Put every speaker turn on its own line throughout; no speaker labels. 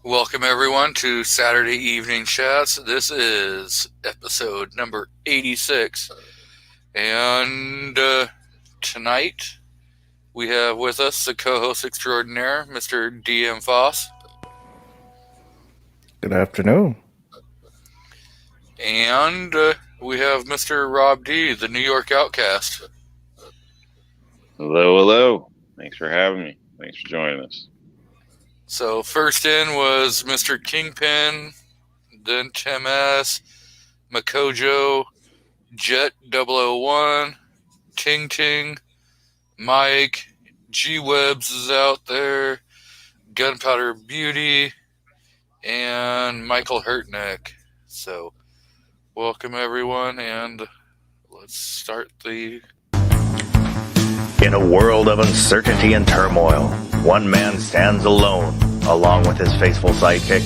Welcome everyone to Saturday Evening Chats. This is episode number 86. And tonight we have with us the co-host extraordinaire, Mr. DM Foss.
Good afternoon.
And we have Mr. Rob D, the New York Outcast.
Hello. Thanks for having me. Thanks for joining us.
So first in was Mr. Kingpin, then Tim S, Makojo, Jet 001, Ting Ting, Mike, G-Webs is out there, Gunpowder Beauty, and Michael Hurtneck. So, welcome everyone, and let's start the...
In a world of uncertainty and turmoil, one man stands alone, along with his faithful sidekick.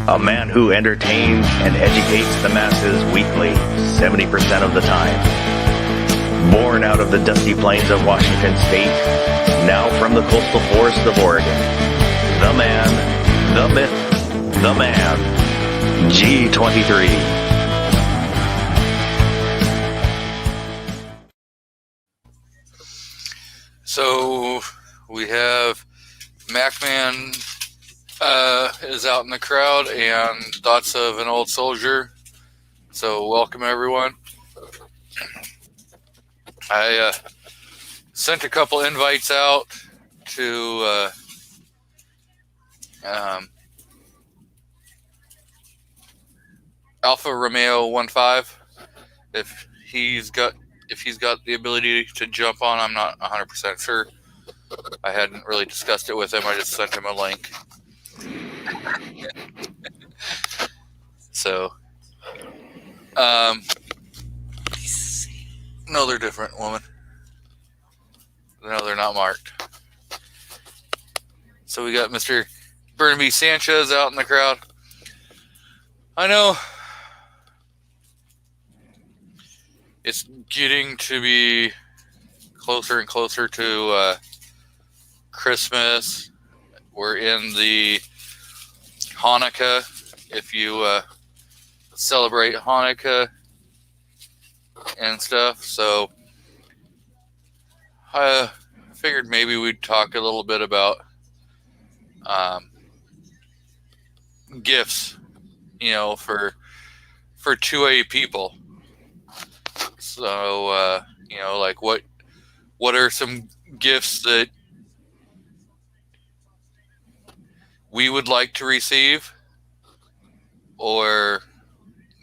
A man who entertains and educates the masses weekly, 70% of the time. Born out of the dusty plains of Washington State, now from the coastal forests of Oregon. The man, the myth, the man, G23.
So, we have MacMan is out in the crowd, and Thoughts of an Old Soldier. So, welcome everyone. I sent a couple invites out to Alpha Romeo 15. If he's got the ability to jump on, I'm not 100% sure. I hadn't really discussed it with him. I just sent him a link. So, no, they're different, woman. No, they're not marked. So we got Mr. Bernabe Sanchez out in the crowd. I know it's getting to be closer and closer to Christmas. We're in the Hanukkah. If you celebrate Hanukkah and stuff, so I figured maybe we'd talk a little bit about gifts, for 2A people. So, like what are some gifts that we would like to receive, or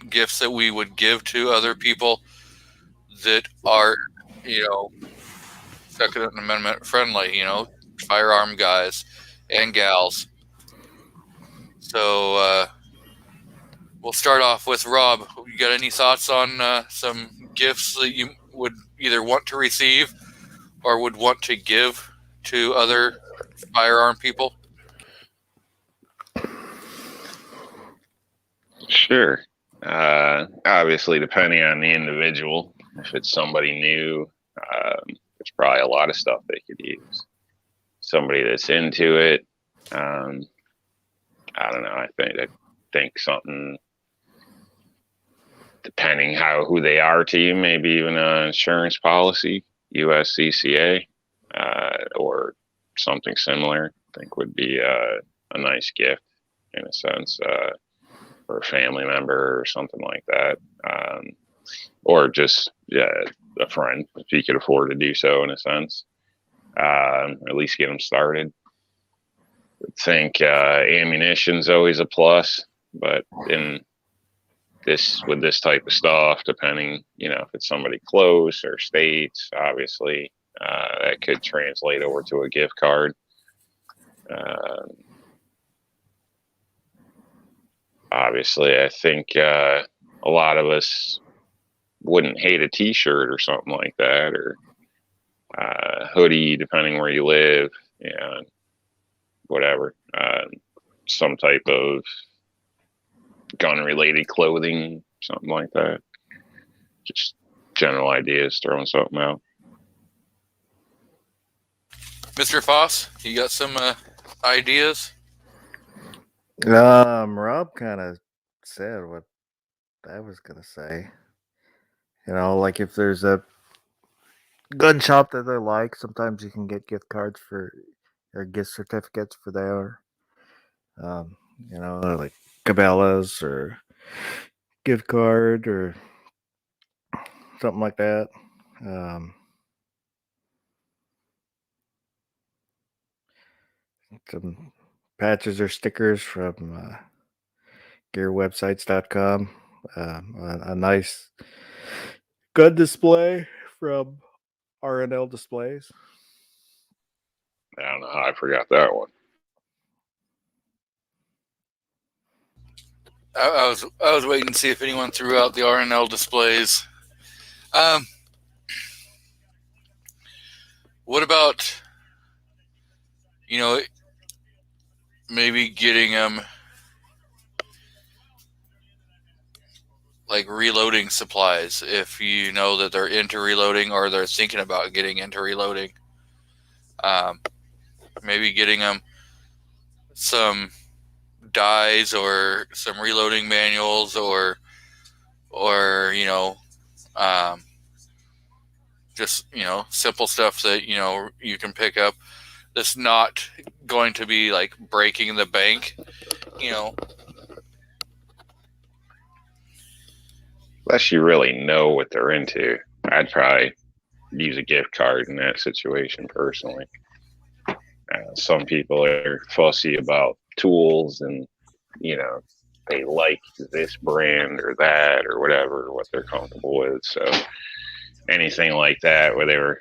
gifts that we would give to other people that are, Second Amendment friendly, firearm guys and gals. So, we'll start off with Rob. You got any thoughts on some gifts that you would either want to receive or would want to give to other firearm people?
Sure. Obviously, depending on the individual, if it's somebody new, there's probably a lot of stuff they could use. Somebody that's into it, I don't know. I think something, depending who they are to you, maybe even an insurance policy, USCCA, or something similar. I think would be a nice gift in a sense. For a family member or something like that, or just a friend if you could afford to do so in a sense, at least get them started. I think ammunition's always a plus, but with this type of stuff, depending if it's somebody close or states, obviously that could translate over to a gift card. Obviously, I think a lot of us wouldn't hate a T-shirt or something like that, or hoodie, depending where you live, and whatever. Some type of gun-related clothing, something like that. Just general ideas, throwing something out.
Mr. Foss, you got some ideas?
Rob kind of said what I was gonna say. Like if there's a gun shop that they like, sometimes you can get gift cards for or gift certificates for there. Um, like Cabela's or gift card or something like that. Um, some patches or stickers from gearwebsites.com. A nice gun display from RNL Displays.
I don't know how I forgot that one.
I was waiting to see if anyone threw out the RNL displays. What about, maybe getting them like reloading supplies if you know that they're into reloading or they're thinking about getting into reloading. Maybe getting them some dies or some reloading manuals or just simple stuff that you can pick up that's not going to be like breaking the bank.
Unless you really know what they're into, I'd probably use a gift card in that situation personally. Some people are fussy about tools and, they like this brand or that or whatever, what they're comfortable with. So anything like that where they were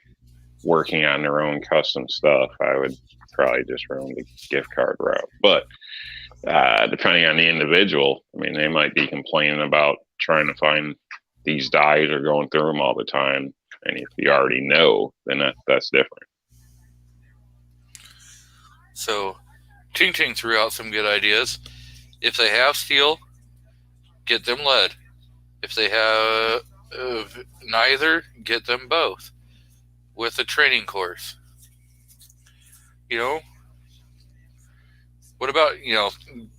working on their own custom stuff, I would probably just run the gift card route. But depending on the individual, I mean, they might be complaining about trying to find these dies or going through them all the time. And if you already know, then that's different.
So Ting Ting threw out some good ideas. If they have steel, get them lead. If they have neither, get them both with a training course. What about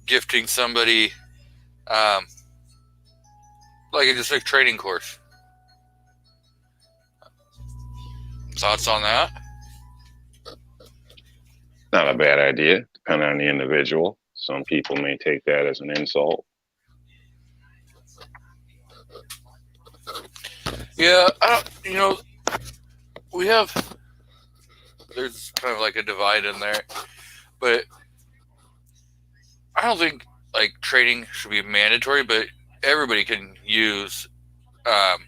gifting somebody like just a training course? Thoughts on that?
Not a bad idea, depending on the individual. Some people may take that as an insult.
Yeah, we have, there's kind of like a divide in there, but I don't think like training should be mandatory, but everybody can use a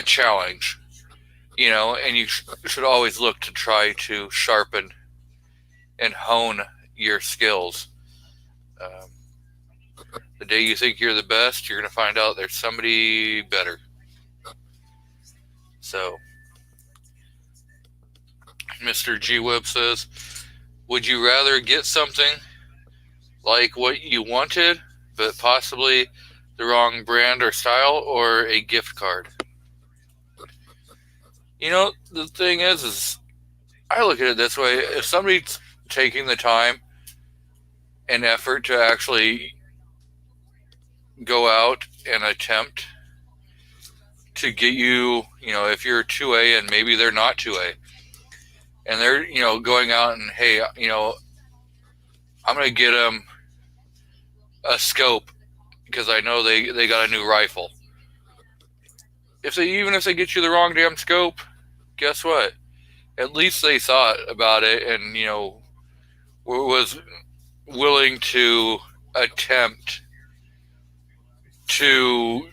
challenge, and you should always look to try to sharpen and hone your skills. The day you think you're the best, you're going to find out there's somebody better. So, Mr. G Webb says, would you rather get something like what you wanted, but possibly the wrong brand or style, or a gift card? The thing is I look at it this way. If somebody's taking the time and effort to actually go out and attempt to get you, if you're 2A and maybe they're not 2A, and they're, going out and, hey, I'm going to get them a scope because I know they got a new rifle. Even if they get you the wrong damn scope, guess what? At least they thought about it and, was willing to attempt to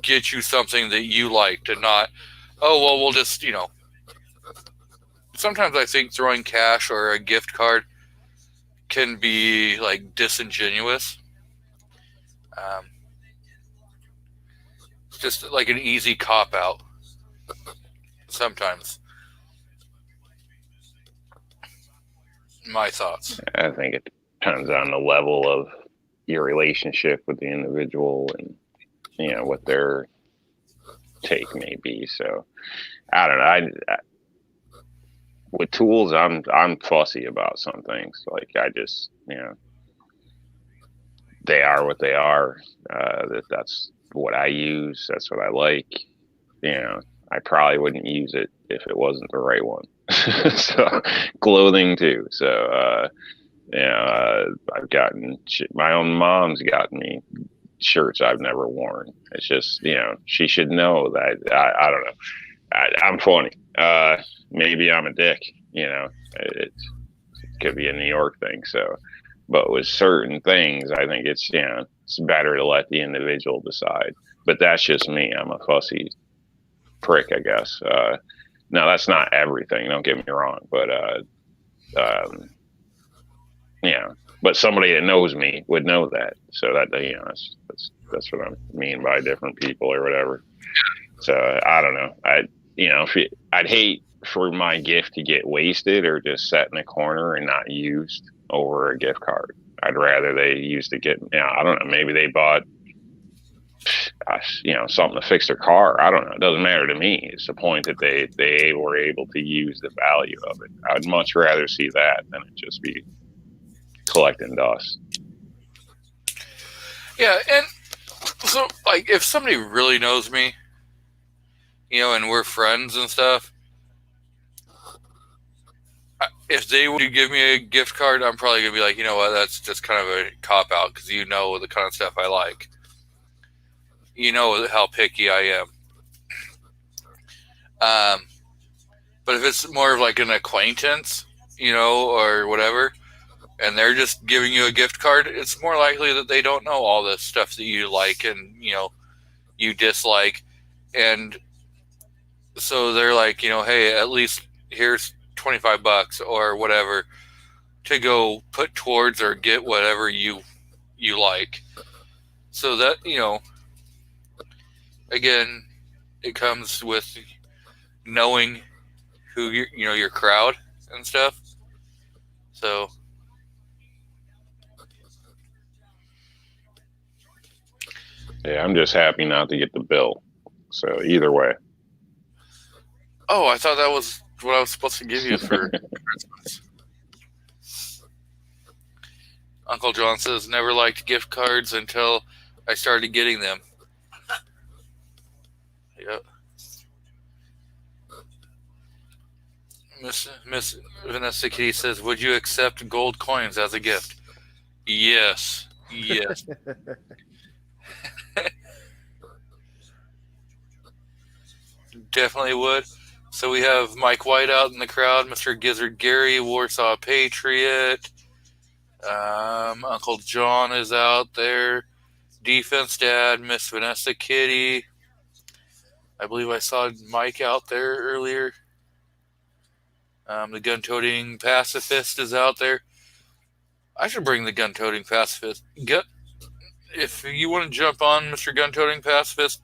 get you something that you liked and not, oh, well, we'll just, sometimes I think throwing cash or a gift card can be like disingenuous. Just like an easy cop out sometimes. My thoughts.
I think it depends on the level of your relationship with the individual and what their take may be. So I don't know. With tools, I'm fussy about some things. Like I just they are what they are. That's what I use. That's what I like. I probably wouldn't use it if it wasn't the right one. So clothing too. So, I've gotten my own mom's gotten me shirts I've never worn. It's just, she should know that I don't know. I'm funny. Maybe I'm a dick, it could be a New York thing. So, but with certain things, I think it's better to let the individual decide. But that's just me. I'm a fussy prick, I guess. Now that's not everything. Don't get me wrong, but but somebody that knows me would know that. So that that's what I mean by different people or whatever. So I don't know. I'd hate for my gift to get wasted or just set in a corner and not used over a gift card. I'd rather they used to get, I don't know, maybe they bought, something to fix their car. I don't know. It doesn't matter to me. It's the point that they were able to use the value of it. I'd much rather see that than it just be collecting dust.
Yeah, and so, like, if somebody really knows me, and we're friends and stuff, if they would give me a gift card, I'm probably going to be like, you know what, that's just kind of a cop-out because the kind of stuff I like. You know how picky I am. But if it's more of like an acquaintance, or whatever, and they're just giving you a gift card, it's more likely that they don't know all this stuff that you like and, you dislike. And so they're like, hey, at least here's $25 or whatever to go put towards or get whatever you like. So that, again, it comes with knowing who your crowd and stuff. So
yeah, I'm just happy not to get the bill. So either way.
Oh, I thought that was what I was supposed to give you for Christmas. Uncle John says, never liked gift cards until I started getting them. Yep. Miss Vanessa Kitty says, would you accept gold coins as a gift? Yes. Definitely would. So we have Mike White out in the crowd, Mr. Gizzard Gary, Warsaw Patriot. Uncle John is out there. Defense Dad, Miss Vanessa Kitty. I believe I saw Mike out there earlier. The gun-toting pacifist is out there. I should bring the gun-toting pacifist. If you want to jump on, Mr. Gun-toting pacifist,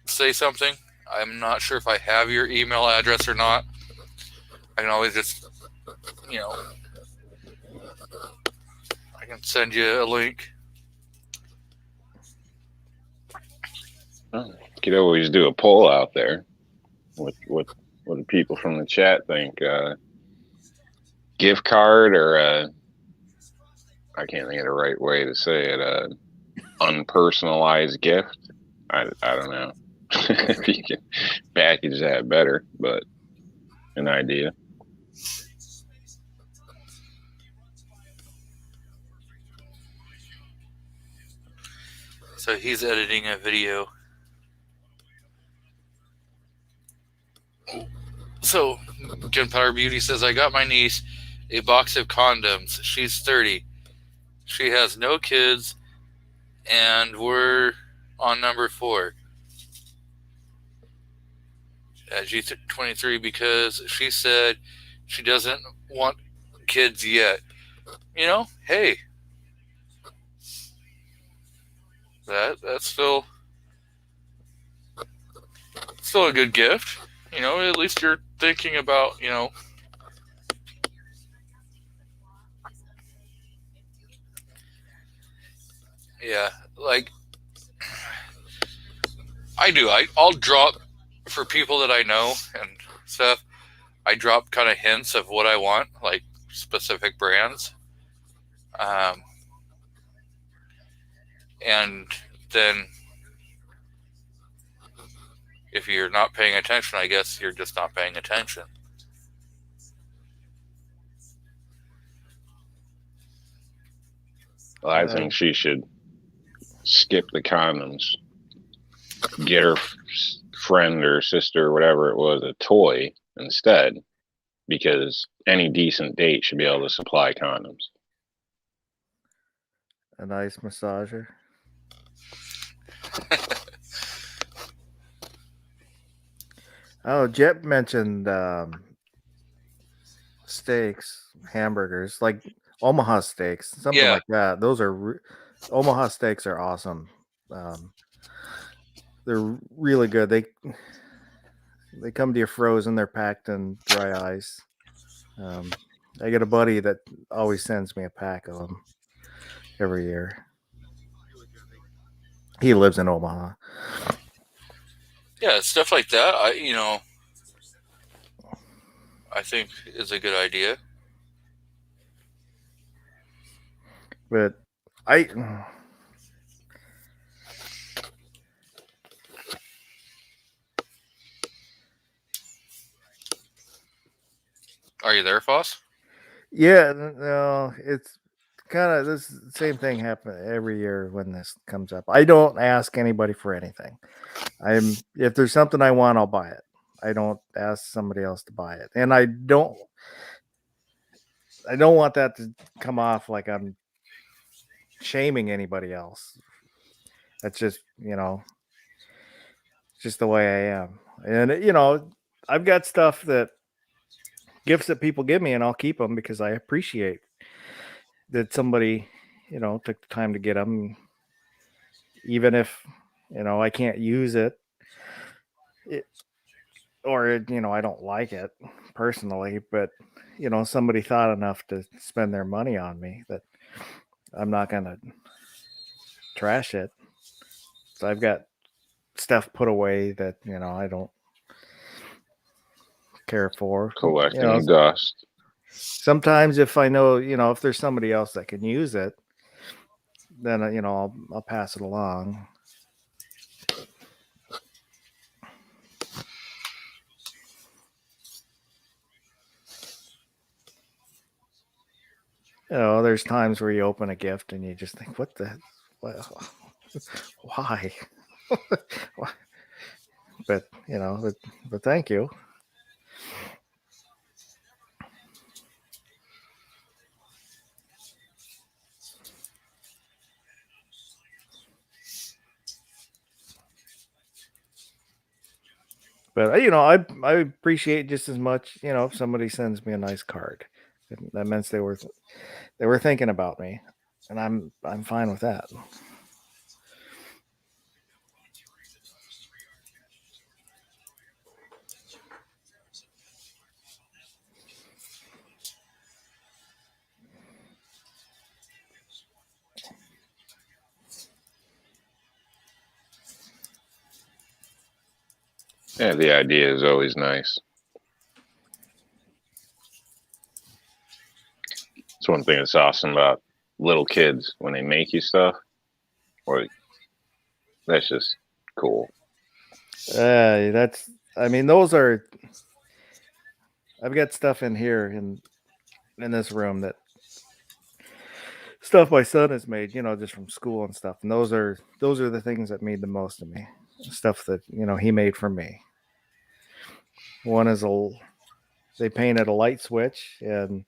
say something. I'm not sure if I have your email address or not. I can always just, I can send you a link.
You could always do a poll out there. What the people from the chat think? Gift card or I can't think of the right way to say it. Unpersonalized gift. I don't know if you can package that better, but an idea.
So he's editing a video. So Gunpowder Beauty says, I got my niece a box of condoms. She's 30. She has no kids, and we're on number 4 at G23 because she said she doesn't want kids yet. Hey, that's still a good gift. At least you're thinking about, yeah, like I do. I'll drop for people that I know and stuff. I drop kind of hints of what I want, like specific brands. And then if you're not paying attention, I guess you're just not paying attention.
Well, I think she should skip the condoms, get her friend or sister or whatever it was a toy instead, because any decent date should be able to supply condoms.
A nice massager. Oh, Jet mentioned steaks, hamburgers, like Omaha steaks, something
Yeah.
like that. Those are Omaha steaks are awesome. They're really good. They come to you frozen. They're packed in dry ice. I get a buddy that always sends me a pack of them every year. He lives in Omaha.
Yeah, stuff like that, I think is a good idea.
But
Are you there, Foss?
yeah, no, it's kind of this same thing happen every year when this comes up. I don't ask anybody for anything. If there's something I want, I'll buy it. I don't ask somebody else to buy it, and I don't want that to come off like I'm shaming anybody else. That's just just the way I am. And I've got stuff gifts that people give me, and I'll keep them because I appreciate that somebody took the time to get them, even if I can't use it, or I don't like it personally, but somebody thought enough to spend their money on me that I'm not gonna trash it. So I've got stuff put away that I don't care for.
Collecting dust.
Sometimes if I know if there's somebody else that can use it, then I'll pass it along. There's times where you open a gift and you just think, what? Why? But but thank you. But I appreciate just as much if somebody sends me a nice card. That means they were thinking about me, and I'm fine with that.
Yeah, the idea is always nice. It's one thing that's awesome about little kids when they make you stuff. That's just cool.
Those are. I've got stuff in here in this room that stuff my son has made, just from school and stuff. And those are the things that mean the most to me. Stuff that he made for me. One is they painted a light switch, and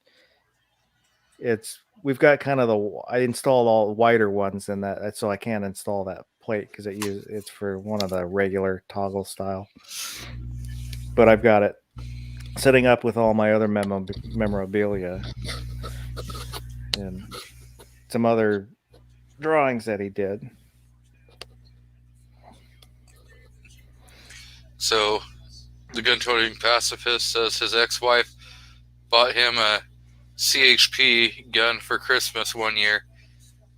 we've got kind of I installed all wider ones in that, so I can't install that plate because it's for one of the regular toggle style. But I've got it setting up with all my other memorabilia and some other drawings that he did.
So the gun-toting pacifist says his ex-wife bought him a CHP gun for Christmas one year.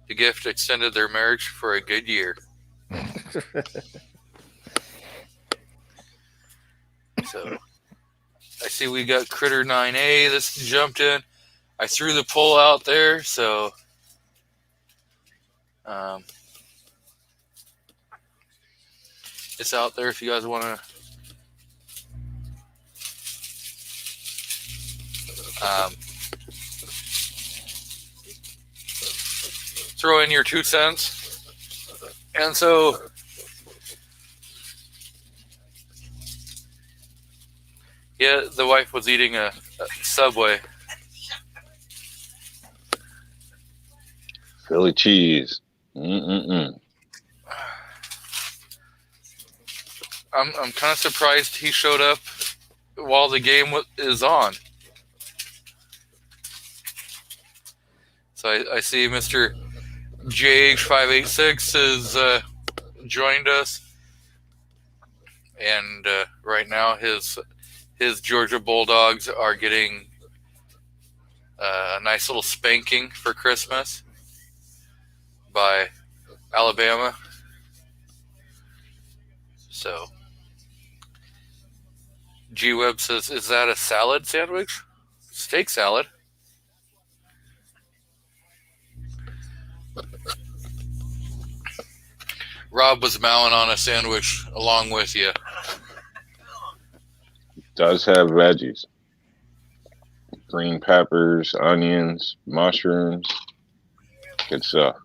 The gift extended their marriage for a good year. So I see we got Critter 9A that's jumped in. I threw the poll out there, so it's out there if you guys want to throw in your 2 cents. And so yeah, the wife was eating a Subway.
Philly cheese. Mm-mm-mm.
I'm kind of surprised he showed up while the game is on. So I see Mr. JH586 has joined us, and right now his Georgia Bulldogs are getting a nice little spanking for Christmas by Alabama. So G-Web says, is that a salad sandwich? Steak salad. Rob was mowing on a sandwich along with you.
Does have veggies. Green peppers, onions, mushrooms. Good stuff.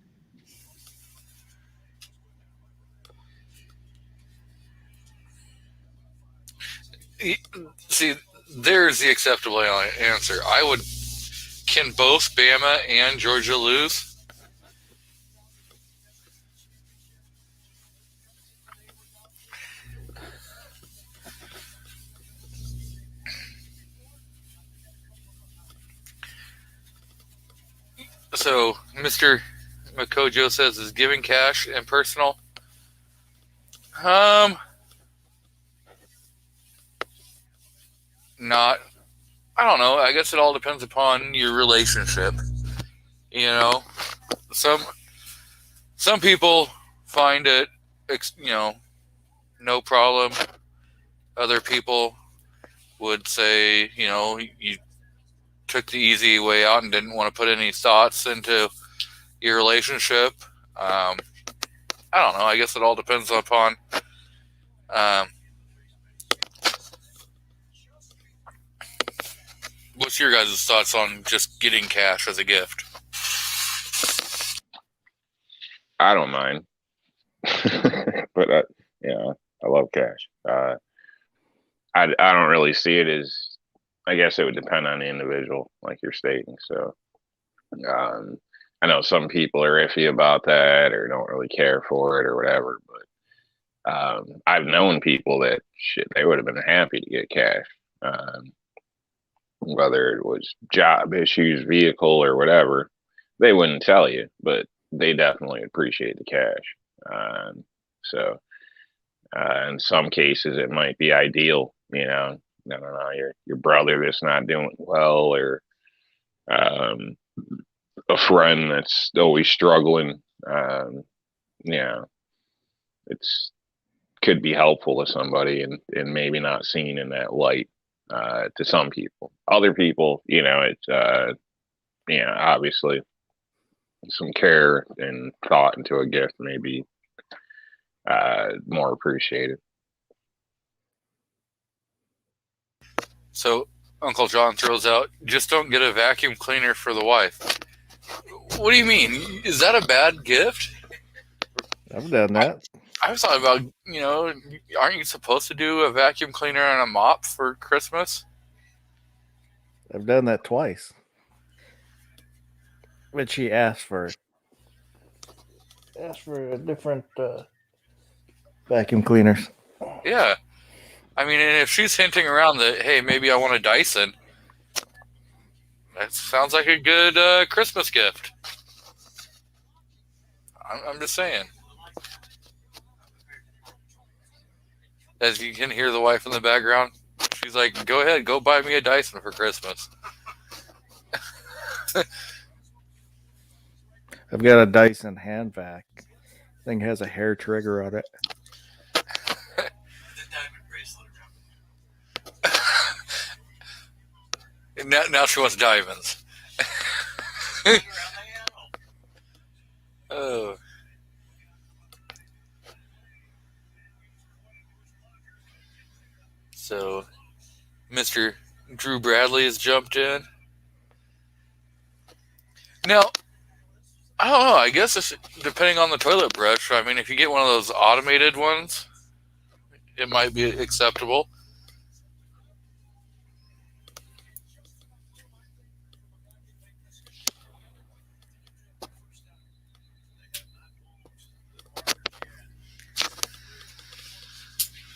See, there's the acceptable answer. Can both Bama and Georgia lose? So, Mr. Makojo says, is giving cash and personal? Not. I don't know. I guess it all depends upon your relationship. You know, some people find it, no problem. Other people would say, you took the easy way out and didn't want to put any thoughts into your relationship. I don't know. I guess it all depends upon what's your guys' thoughts on just getting cash as a gift?
I don't mind. But I love cash. I don't really see it as, I guess it would depend on the individual, like you're stating. So I know some people are iffy about that or don't really care for it or whatever, but I've known people that they would have been happy to get cash. Whether it was job issues, vehicle, or whatever, they wouldn't tell you, but they definitely appreciate the cash. So in some cases, it might be ideal, I don't know, your brother that's not doing well, or a friend that's always struggling. It's could be helpful to somebody and maybe not seen in that light to some people. Other people, it's obviously some care and thought into a gift may be more appreciated.
So Uncle John throws out, just don't get a vacuum cleaner for the wife. What do you mean? Is that a bad gift?
I've done that.
I was talking about, aren't you supposed to do a vacuum cleaner and a mop for Christmas?
I've done that twice. But she asked for a different vacuum cleaners.
Yeah. I mean, and if she's hinting around that, hey, maybe I want a Dyson, that sounds like a good Christmas gift. I'm just saying. As you can hear the wife in the background, she's like, go ahead, go buy me a Dyson for Christmas.
I've got a Dyson hand vac. Thing has a hair trigger on it.
Now she wants diamonds. Oh. So, Mr. Drew Bradley has jumped in. Now, I don't know. I guess it's depending on the toilet brush. I mean, if you get one of those automated ones, it might be acceptable.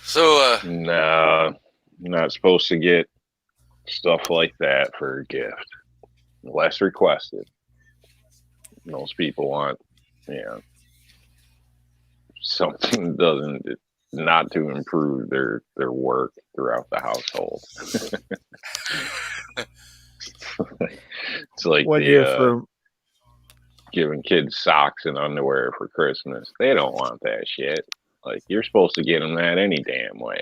So,
No, not supposed to get stuff like that for a gift unless requested. Most people want, something doesn't not to improve their work throughout the household. It's like
One year for
giving kids socks and underwear for Christmas. They don't want that shit. Like, you're supposed to get them that any damn way.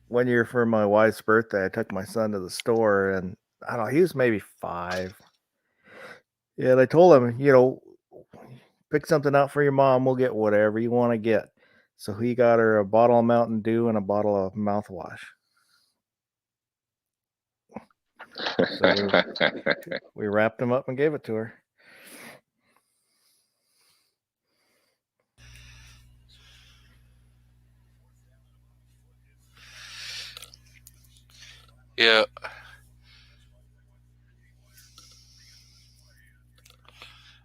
one year for my wife's birthday, I took my son to the store, and I don't know, he was maybe 5. Yeah, and I told him, pick something out for your mom. We'll get whatever you want to get. So he got her a bottle of Mountain Dew and a bottle of mouthwash. So we wrapped him up and gave it to her.
yeah.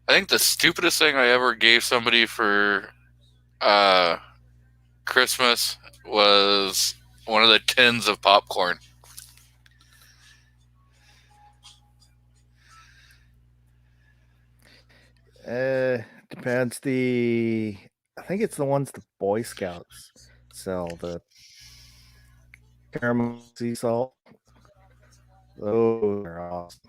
I think the stupidest thing I ever gave somebody for Christmas was one of the tins of popcorn.
Depends. I think it's the ones the Boy Scouts sell, the caramel sea salt. Those are awesome.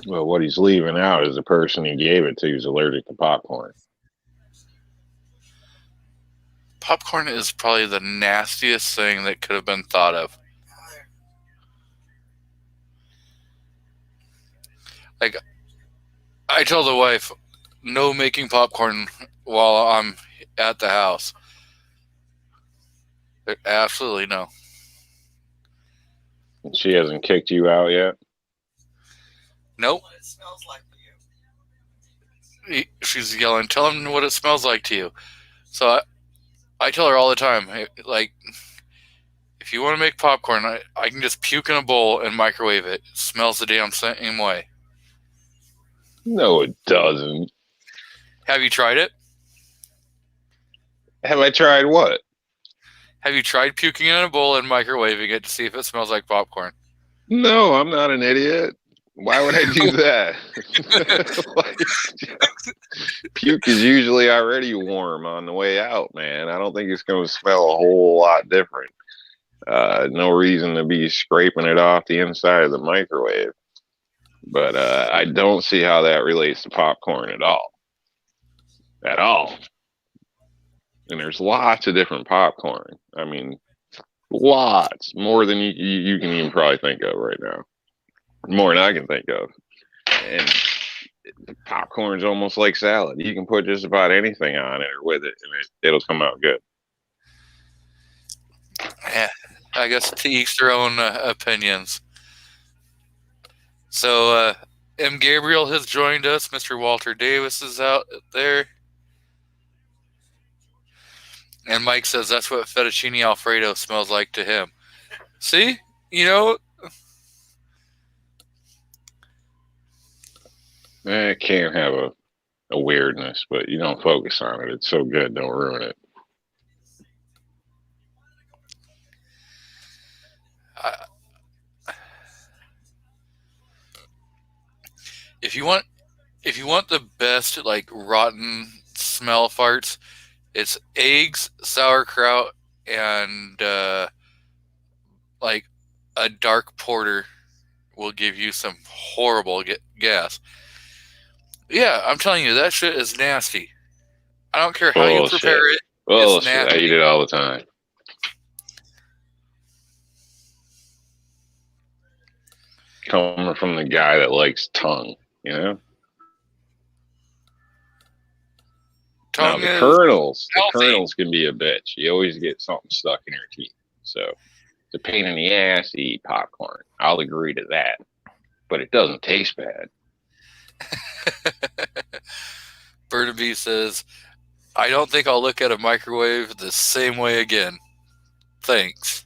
Well, what he's leaving out is the person he gave it to is allergic to popcorn.
Popcorn is probably the nastiest thing that could have been thought of. Like, I tell the wife, no making popcorn while I'm at the house. Absolutely no.
She hasn't kicked you out yet?
Nope. She's yelling, tell him what it smells like to you. So I tell her all the time, hey, like, if you want to make popcorn, I can just puke in a bowl and microwave it. It smells the damn same way.
No, it doesn't.
Have you tried it?
Have I tried what?
Have you tried puking in a bowl and microwaving it to see if it smells like popcorn?
No, I'm not an idiot. Why would I do that? Puke is usually already warm on the way out, man. I don't think it's going to smell a whole lot different. No reason to be scraping it off the inside of the microwave. But I don't see how that relates to popcorn at all. At all. And there's lots of different popcorn. I mean, lots. More than you can even probably think of right now. More than I can think of. And popcorn's almost like salad. You can put just about anything on it or with it, and it'll come out good.
Yeah, I guess to each their own opinions. So, M. Gabriel has joined us. Mr. Walter Davis is out there. And Mike says that's what fettuccine Alfredo smells like to him. See?
It can have a weirdness, but you don't focus on it. It's so good, don't ruin it.
If you want the best, like, rotten smell farts, it's eggs, sauerkraut, and like a dark porter will give you some horrible gas. Yeah, I'm telling you, that shit is nasty. I don't care how you prepare it.
Oh,
It's
shit, I
nasty.
eat it all the time. Coming from the guy that likes tongue, you know? Now,
Tongue
the
is
kernels
healthy.
can be a bitch. You always get something stuck in your teeth. So it's a pain in the ass to eat popcorn. I'll agree to that. But it doesn't taste bad.
Burnaby says, I don't think I'll look at a microwave the same way again. Thanks.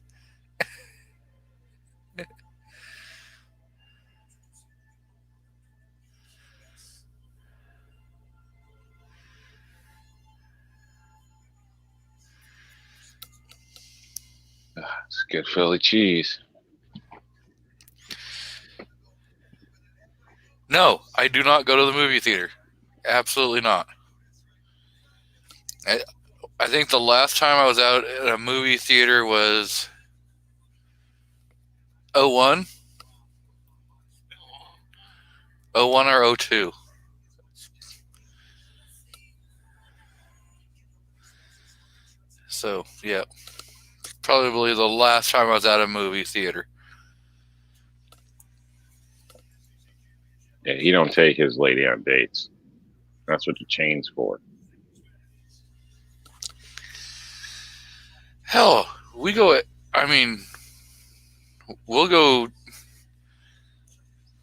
It's good Philly cheese.
No, I do not go to the movie theater. Absolutely not. I think the last time I was out at a movie theater was 01? 01 or 02. So, yeah. Probably the last time I was at a movie theater.
Yeah, he don't take his lady on dates. That's what the chain's for.
Hell, we'll go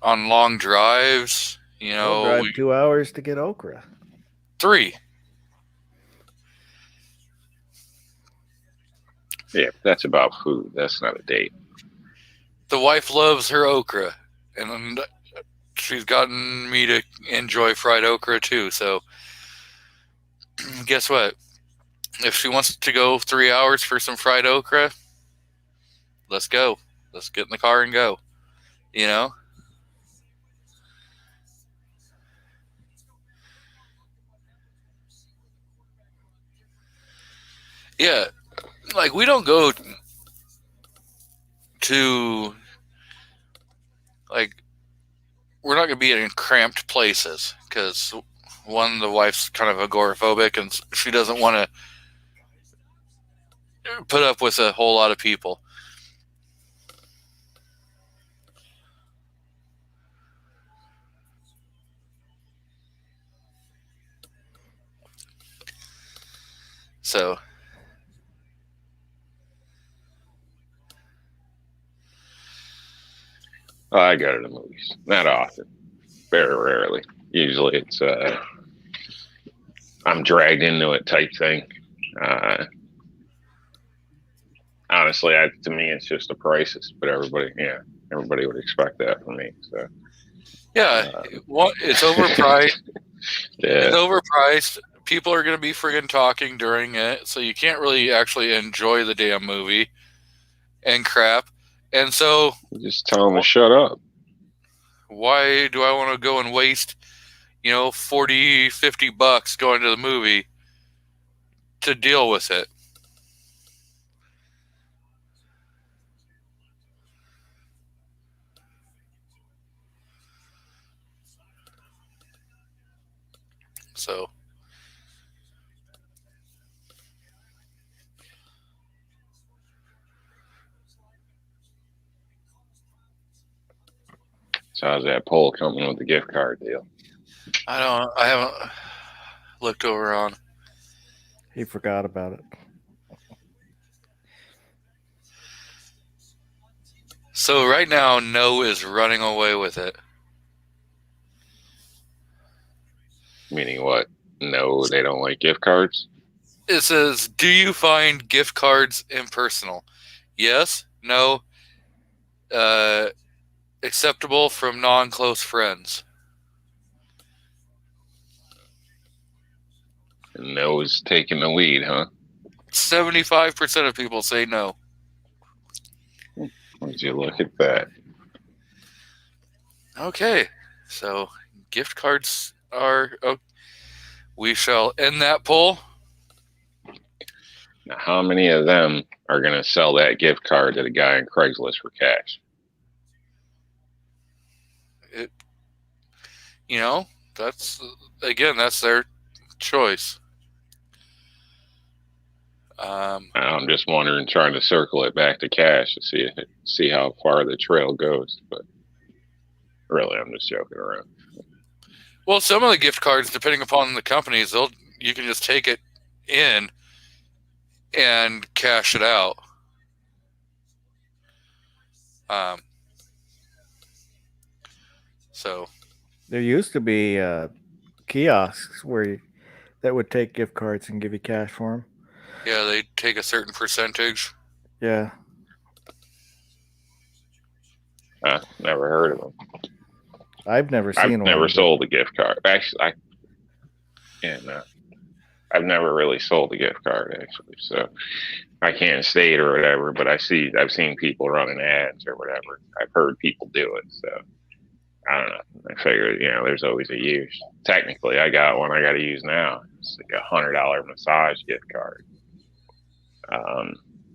on long drives,
We'll drive 2 hours to get okra.
3.
Yeah, that's about food. That's not a date.
The wife loves her okra, and she's gotten me to enjoy fried okra too. So, guess what? If she wants to go 3 hours for some fried okra, let's go. Let's get in the car and go. You know? Yeah. Like, we don't go to, like, we're not going to be in cramped places because, one, the wife's kind of agoraphobic and she doesn't want to put up with a whole lot of people. So,
I go to the movies. Not often. Very rarely. Usually it's I'm dragged into it type thing. Honestly, to me, it's just the prices, but everybody would expect that from me. So
yeah, it's overpriced.
yeah,
It's overpriced. People are going to be friggin' talking during it, so you can't really actually enjoy the damn movie and crap. And so,
just tell them to shut up.
why do I want to go and waste, $40-$50 going to the movie to deal with it? So,
So how's that poll coming with the gift card deal?
I haven't looked over on.
He forgot about it.
So right now, no is running away with it.
Meaning what? No, they don't like gift cards?
It says, do you find gift cards impersonal? Yes, no, acceptable from non-close friends.
And no's taking the lead, huh?
75% of people say no.
Would you look at that?
Okay, so gift cards are... Oh, we shall end that poll.
Now, how many of them are going to sell that gift card to the guy on Craigslist for cash?
That's their choice.
I'm just wondering, trying to circle it back to cash to see how far the trail goes. But really, I'm just joking around.
Well, some of the gift cards, depending upon the companies, you can just take it in and cash it out. So
There used to be kiosks that would take gift cards and give you cash for them.
yeah, they take a certain percentage.
Yeah.
Never heard of them.
I've never seen
I've
one.
never sold a gift card. Actually, I've never really sold a gift card actually, so I can't state or whatever. But I've seen people running ads or whatever. I've heard people do it, so I don't know. I figured, there's always a use. Technically, I got one I got to use now. It's like $100 massage gift card.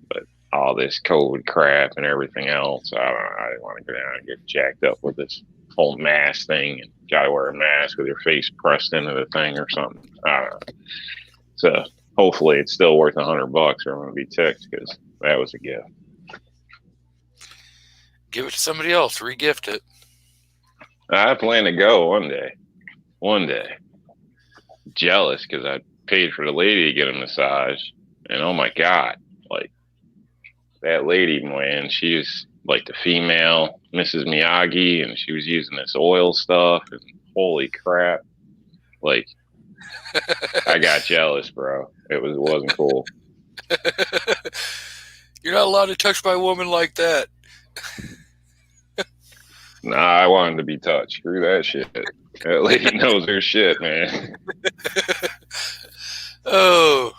But all this COVID crap and everything else, I don't know. I didn't want to go down and get jacked up with this whole mask thing and gotta wear a mask with your face pressed into the thing or something. I don't know. So hopefully it's still worth $100 or I'm gonna be ticked because that was a gift.
Give it to somebody else. Regift it.
I plan to go one day. Jealous because I paid for the lady to get a massage, and oh my god, like that lady, man, she was like the female Mrs. Miyagi, and she was using this oil stuff, and holy crap, like I got jealous, bro. It wasn't cool.
You're not allowed to touch my woman like that.
Nah, I wanted to be touched. Screw that shit. That lady knows her shit, man.
Oh.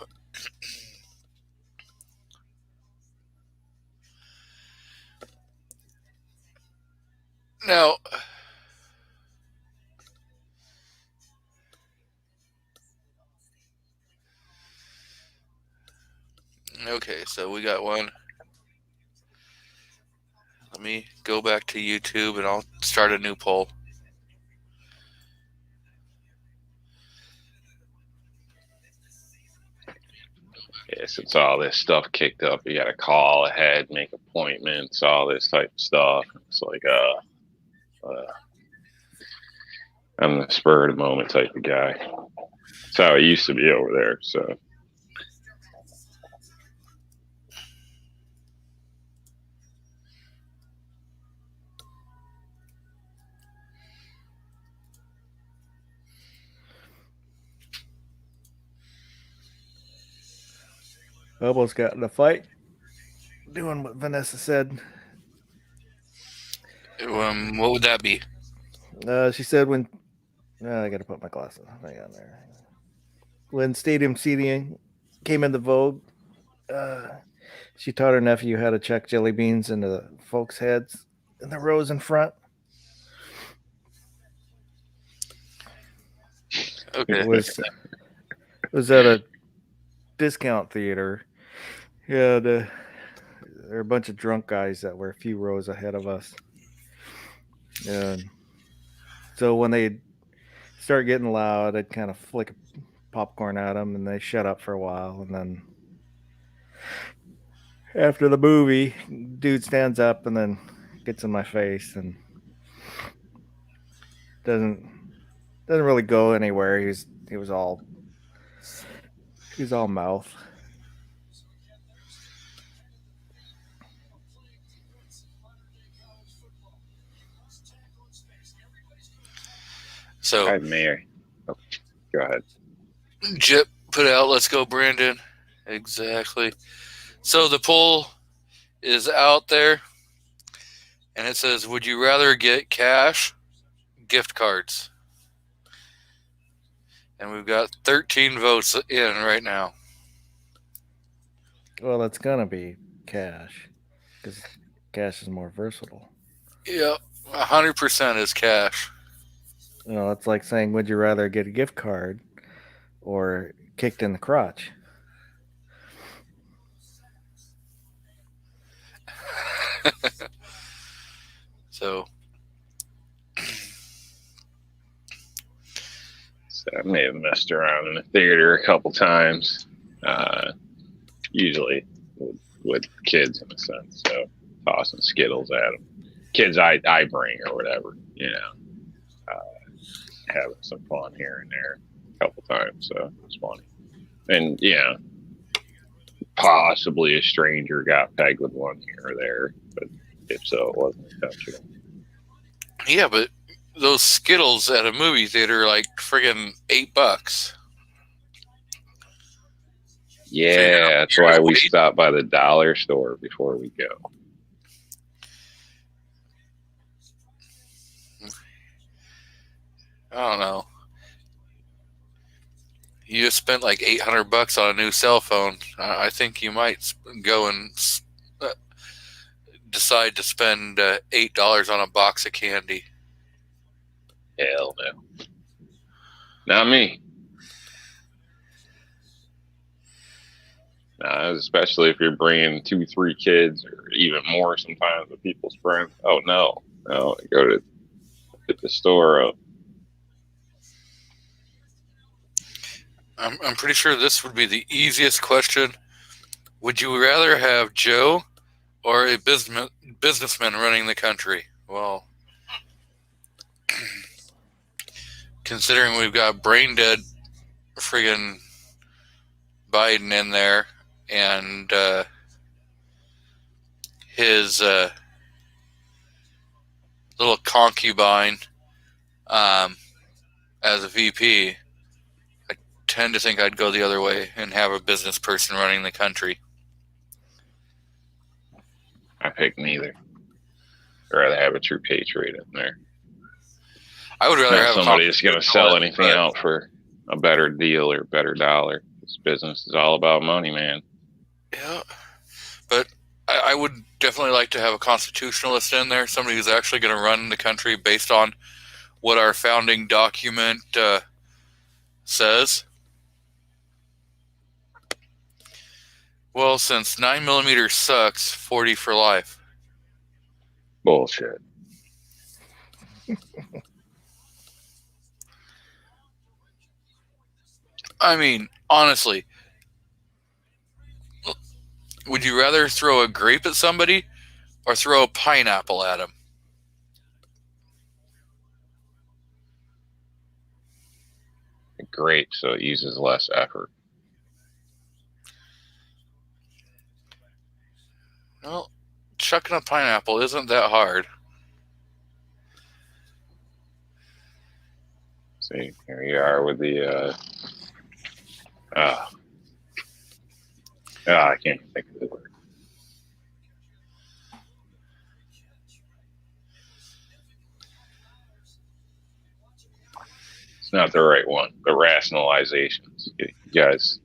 Now, okay, so we got one. Let me go back to YouTube and I'll start a new poll.
Yeah, since all this stuff kicked up, you got to call ahead, make appointments, all this type of stuff. It's like, I'm the spur of the moment type of guy. That's how it used to be over there. So,
Almost got in a fight. Doing what Vanessa said.
What would that be?
She said when I got to put my glasses hang on there. When stadium seating came into vogue, she taught her nephew how to chuck jelly beans into the folks' heads in the rows in front.
Okay.
It was at a discount theater. Yeah, there were a bunch of drunk guys that were a few rows ahead of us. And so when they start getting loud, I'd kind of flick popcorn at them and they shut up for a while. And then after the movie, dude stands up and then gets in my face and doesn't really go anywhere. He was all mouth.
So
I'd Mary. Oh, go ahead.
Jip put out, let's go, Brandon. Exactly. So the poll is out there, and it says, would you rather get cash, gift cards? And we've got 13 votes in right now.
Well, it's going to be cash because cash is more versatile.
Yep, 100% is cash.
It's like saying, would you rather get a gift card or kicked in the crotch?
So
I may have messed around in the theater a couple times. usually with kids in a sense. So tossing Skittles at them. Kids I bring or whatever, having some fun here and there a couple times. So it's funny. And, possibly a stranger got pegged with one here or there, but if so, it wasn't intentional.
Yeah, but those Skittles at a movie theater are like friggin' $8.
Yeah, that's why we stop by the dollar store before we go.
I don't know. You just spent like $800 on a new cell phone. I think you might go and decide to spend $8 on a box of candy.
Hell no. Not me. Especially if you're bringing 2-3 kids or even more sometimes with people's friends. Oh, no. No, go to hit the store up.
I'm pretty sure this would be the easiest question. Would you rather have Joe or a businessman running the country? Well, considering we've got brain dead friggin' Biden in there and his little concubine as a VP, I tend to think I'd go the other way and have a business person running the country.
I pick neither. I'd rather have a true patriot in there.
I would rather have
somebody that's going to sell anything out for a better deal or better dollar. This business is all about money, man.
Yeah, but I would definitely like to have a constitutionalist in there, somebody who's actually going to run the country based on what our founding document says. Well, since 9mm sucks, 40 for life.
Bullshit.
I mean, honestly, would you rather throw a grape at somebody or throw a pineapple at them?
Grape, so it uses less effort.
Well, chucking a pineapple isn't that hard.
See, here you are with the I can't even think of the word. It's not the right one. The rationalizations. You guys,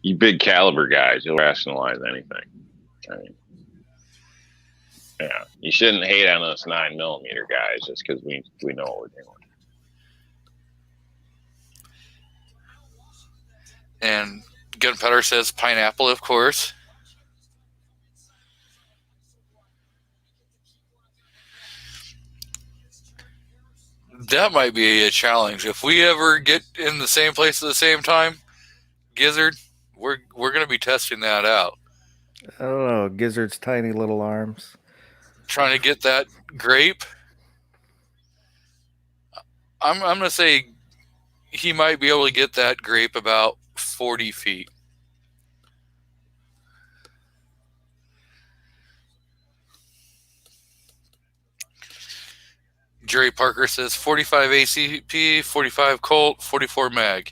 you big caliber guys, you'll rationalize anything. I mean, yeah, you shouldn't hate on us 9mm guys just because we know what we're doing.
And Gunpowder says pineapple, of course. That might be a challenge. If we ever get in the same place at the same time, Gizzard, we're going to be testing that out.
I don't know. Gizzard's tiny little arms.
Trying to get that grape. I'm going to say he might be able to get that grape about 40 feet. Jerry Parker says 45 ACP, 45 Colt, 44 mag.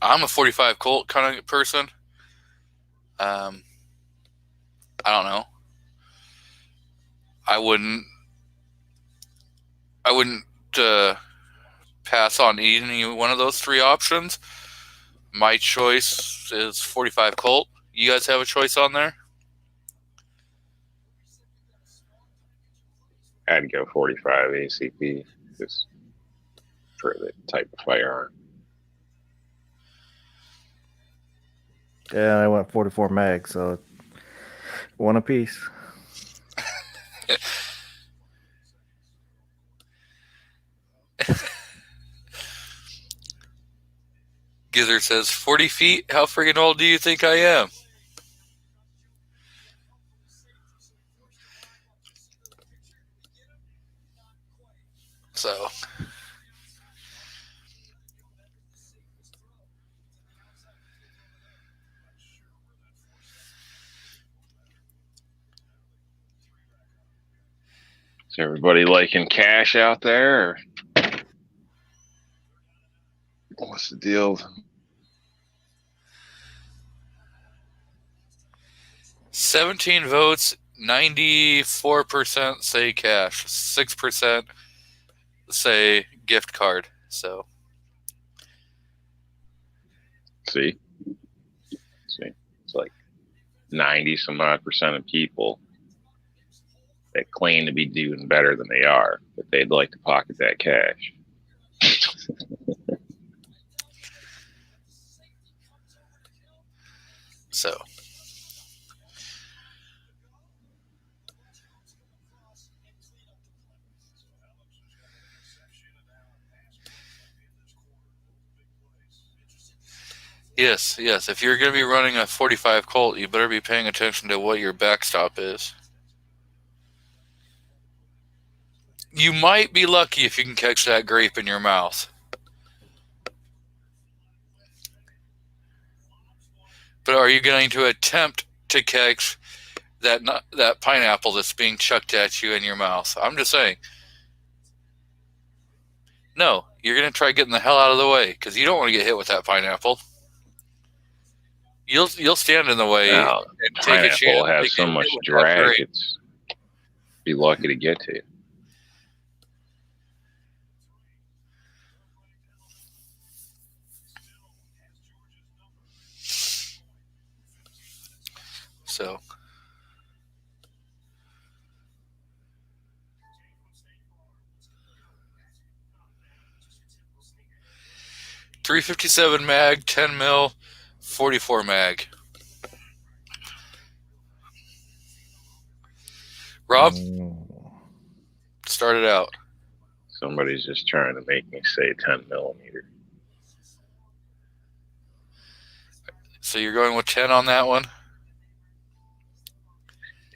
I'm a 45 Colt kind of person. I don't know. I wouldn't pass on any one of those three options. My choice is 45 Colt. You guys have a choice on there?
I'd go 45 ACP just for the type of firearm.
Yeah, I went 44 mag, so one apiece.
Gizzard says, 40 feet? How friggin' old do you think I am? So,
Is everybody liking cash out there? Or what's the deal?
17 votes, 94% say cash, 6% say gift card. So,
See, it's like 90 some odd percent of people that claim to be doing better than they are, but they'd like to pocket that cash.
so. Yes. If you're going to be running a 45 Colt, you better be paying attention to what your backstop is. You might be lucky if you can catch that grape in your mouth. But are you going to attempt to catch that pineapple that's being chucked at you in your mouth? I'm just saying. No, you're going to try getting the hell out of the way because you don't want to get hit with that pineapple. You'll stand in the way and take a chance.
Pineapple has so much drag, it's be lucky to get to.
So, .357 mag, 10 mil, 44 mag. Rob, start it out.
Somebody's just trying to make me say 10 millimeter.
So you're going with 10 on that one?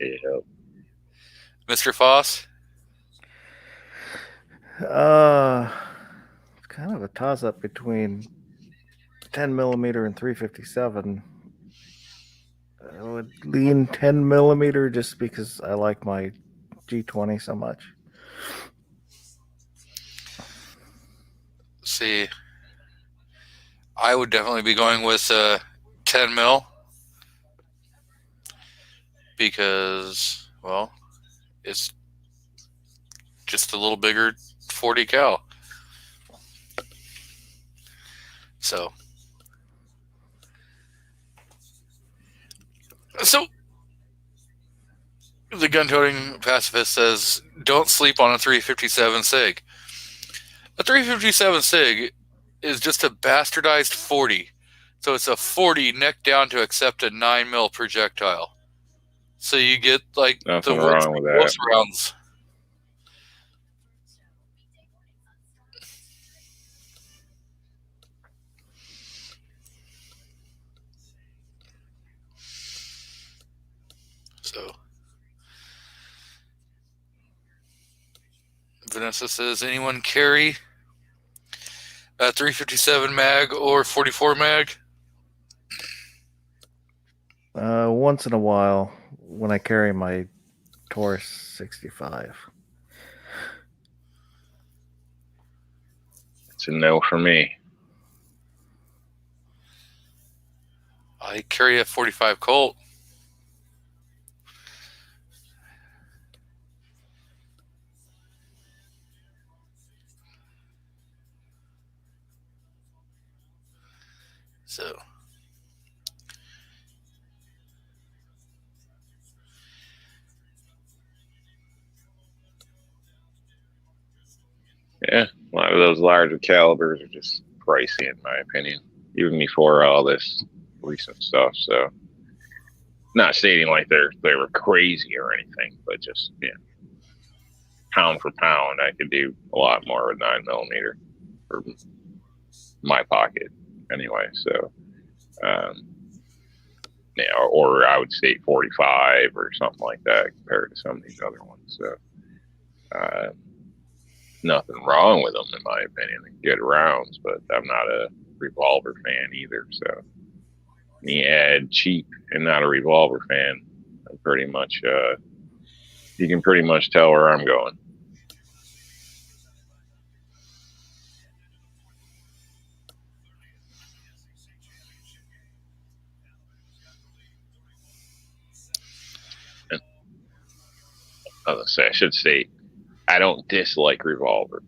Yeah.
Mr. Foss?
It's kind of a toss-up between 10 millimeter and 357. I would lean 10 millimeter just because I like my G20 so much.
See, I would definitely be going with 10 mil because, well, it's just a little bigger 40 cal. So the gun-toting pacifist says, don't sleep on a 357 SIG. A 357 SIG is just a bastardized 40. So it's a 40 neck down to accept a 9 mil projectile. So you get like
nothing
the
wrong with that.
rounds. So Vanessa says, anyone carry a 357 mag or 44 mag?
Once in a while when I carry my Taurus 65.
It's a no for me.
I carry a 45 Colt. So
Yeah, a lot of those larger calibers are just pricey in my opinion, even before all this recent stuff. So, not stating like they were crazy or anything, but just pound for pound, I could do a lot more with 9 millimeter for my pocket. anyway. So, or I would say 45 or something like that compared to some of these other ones. So, nothing wrong with them in my opinion. Good rounds, but I'm not a revolver fan either. So, me add cheap and not a revolver fan. I'm pretty much, you can pretty much tell where I'm going. I should say, I don't dislike revolvers.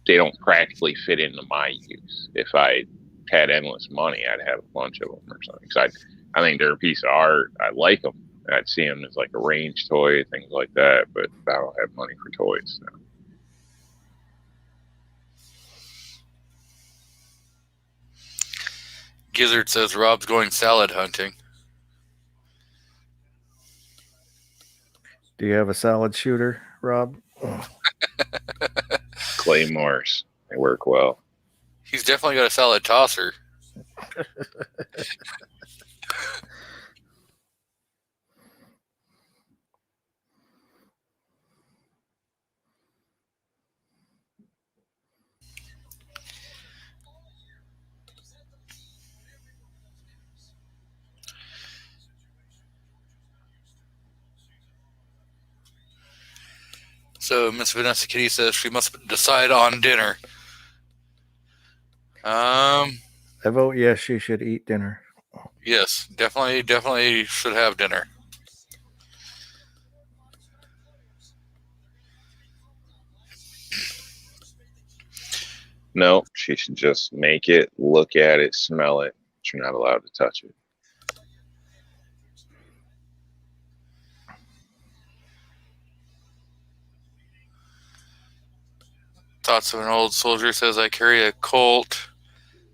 They don't practically fit into my use. If I had endless money, I'd have a bunch of them or something. Because I think they're a piece of art. I like them. I'd see them as like a range toy, things like that. But I don't have money for toys. So.
Gizzard says Rob's going salad hunting.
Do you have a salad shooter, Rob?
Claymores, they work well.
He's definitely got a salad tosser. So Miss Vanessa Kitty says she must decide on dinner.
I vote yes, she should eat dinner.
Yes, definitely should have dinner.
No, she should just make it, look at it, smell it. You're not allowed to touch it.
Thoughts of an Old Soldier says I carry a Colt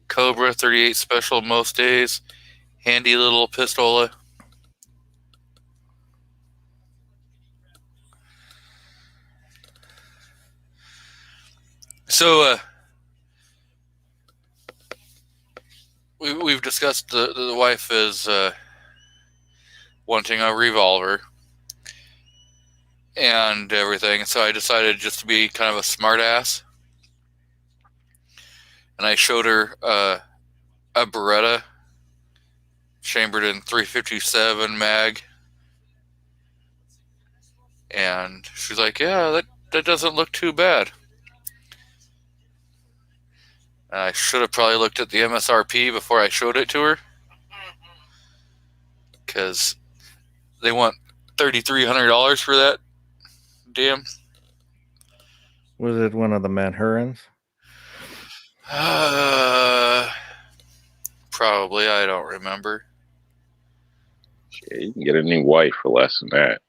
Cobra 38 Special most days. Handy little pistola. So we've discussed the wife is wanting a revolver and everything. So I decided just to be kind of a smart ass. And I showed her a Beretta chambered in .357 mag. And she's like, yeah, that doesn't look too bad. And I should have probably looked at the MSRP before I showed it to her. Because they want $3,300 for that. Damn.
Was it one of the Manhurans?
Probably. I don't remember.
Yeah, you can get a new wife for less than that.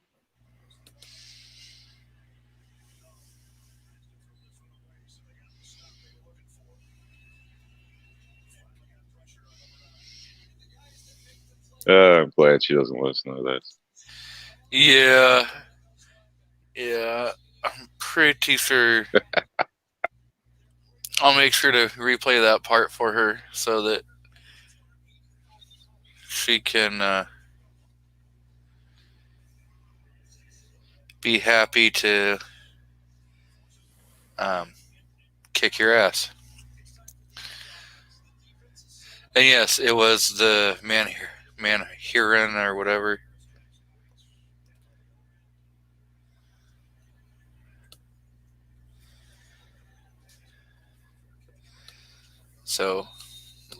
I'm glad she doesn't listen to this.
Yeah, I'm pretty sure. I'll make sure to replay that part for her so that she can be happy to kick your ass. And yes, it was the Manhuran or whatever. So,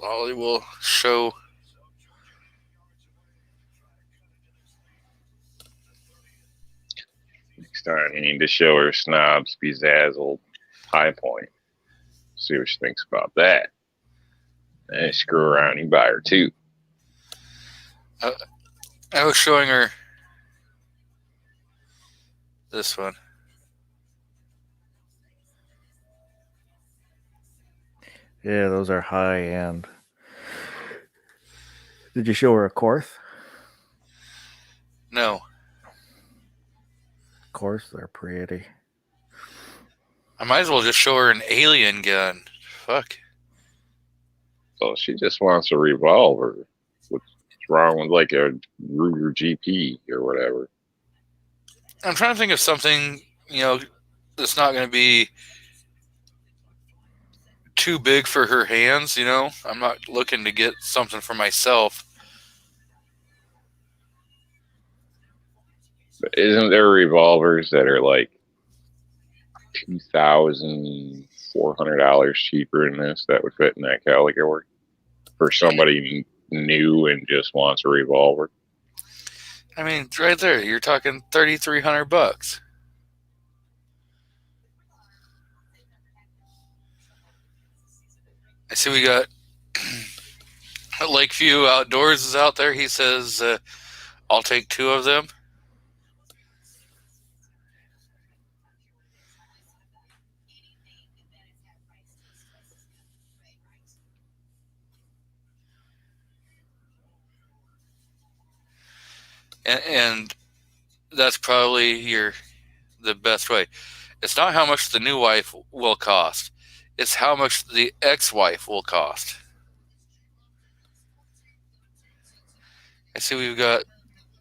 Lolly will show.
Next time, you need to show her Snob's Bezazzled High Point. See what she thinks about that. And screw around, you buy her two.
I was showing her this one.
Yeah, those are high end. Did you show her a Korth?
No.
Of course, they're pretty.
I might as well just show her an alien gun. Fuck.
So she just wants a revolver. What's wrong with like a Ruger GP or whatever?
I'm trying to think of something, that's not going to be too big for her hands. I'm not looking to get something for myself.
But isn't there revolvers that are like $2,400 cheaper than this that would fit in that category for somebody new and just wants a revolver?
I mean, right there, you're talking $3,300. I see we got Lakeview Outdoors is out there. He says, I'll take 2 of them. And that's probably the best way. It's not how much the new wife will cost. It's how much the ex-wife will cost. I see we've got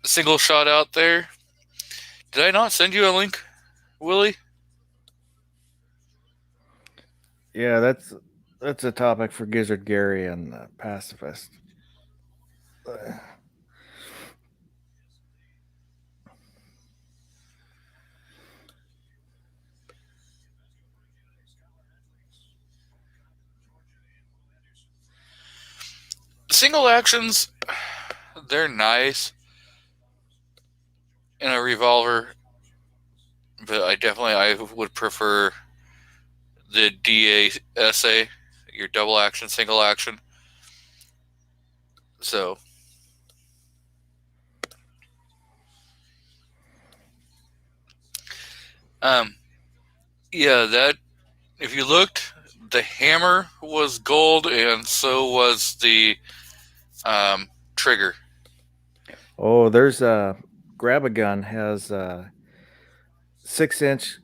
a Single Shot out there. Did I not send you a link, Willie?
Yeah, that's a topic for Gizzard Gary and Pacifist.
Single actions, they're nice in a revolver, but I would prefer the DASA, your double action, single action. So, yeah, that, if you looked, the hammer was gold, and so was the trigger.
Oh, there's a Grab a Gun has a 6-inch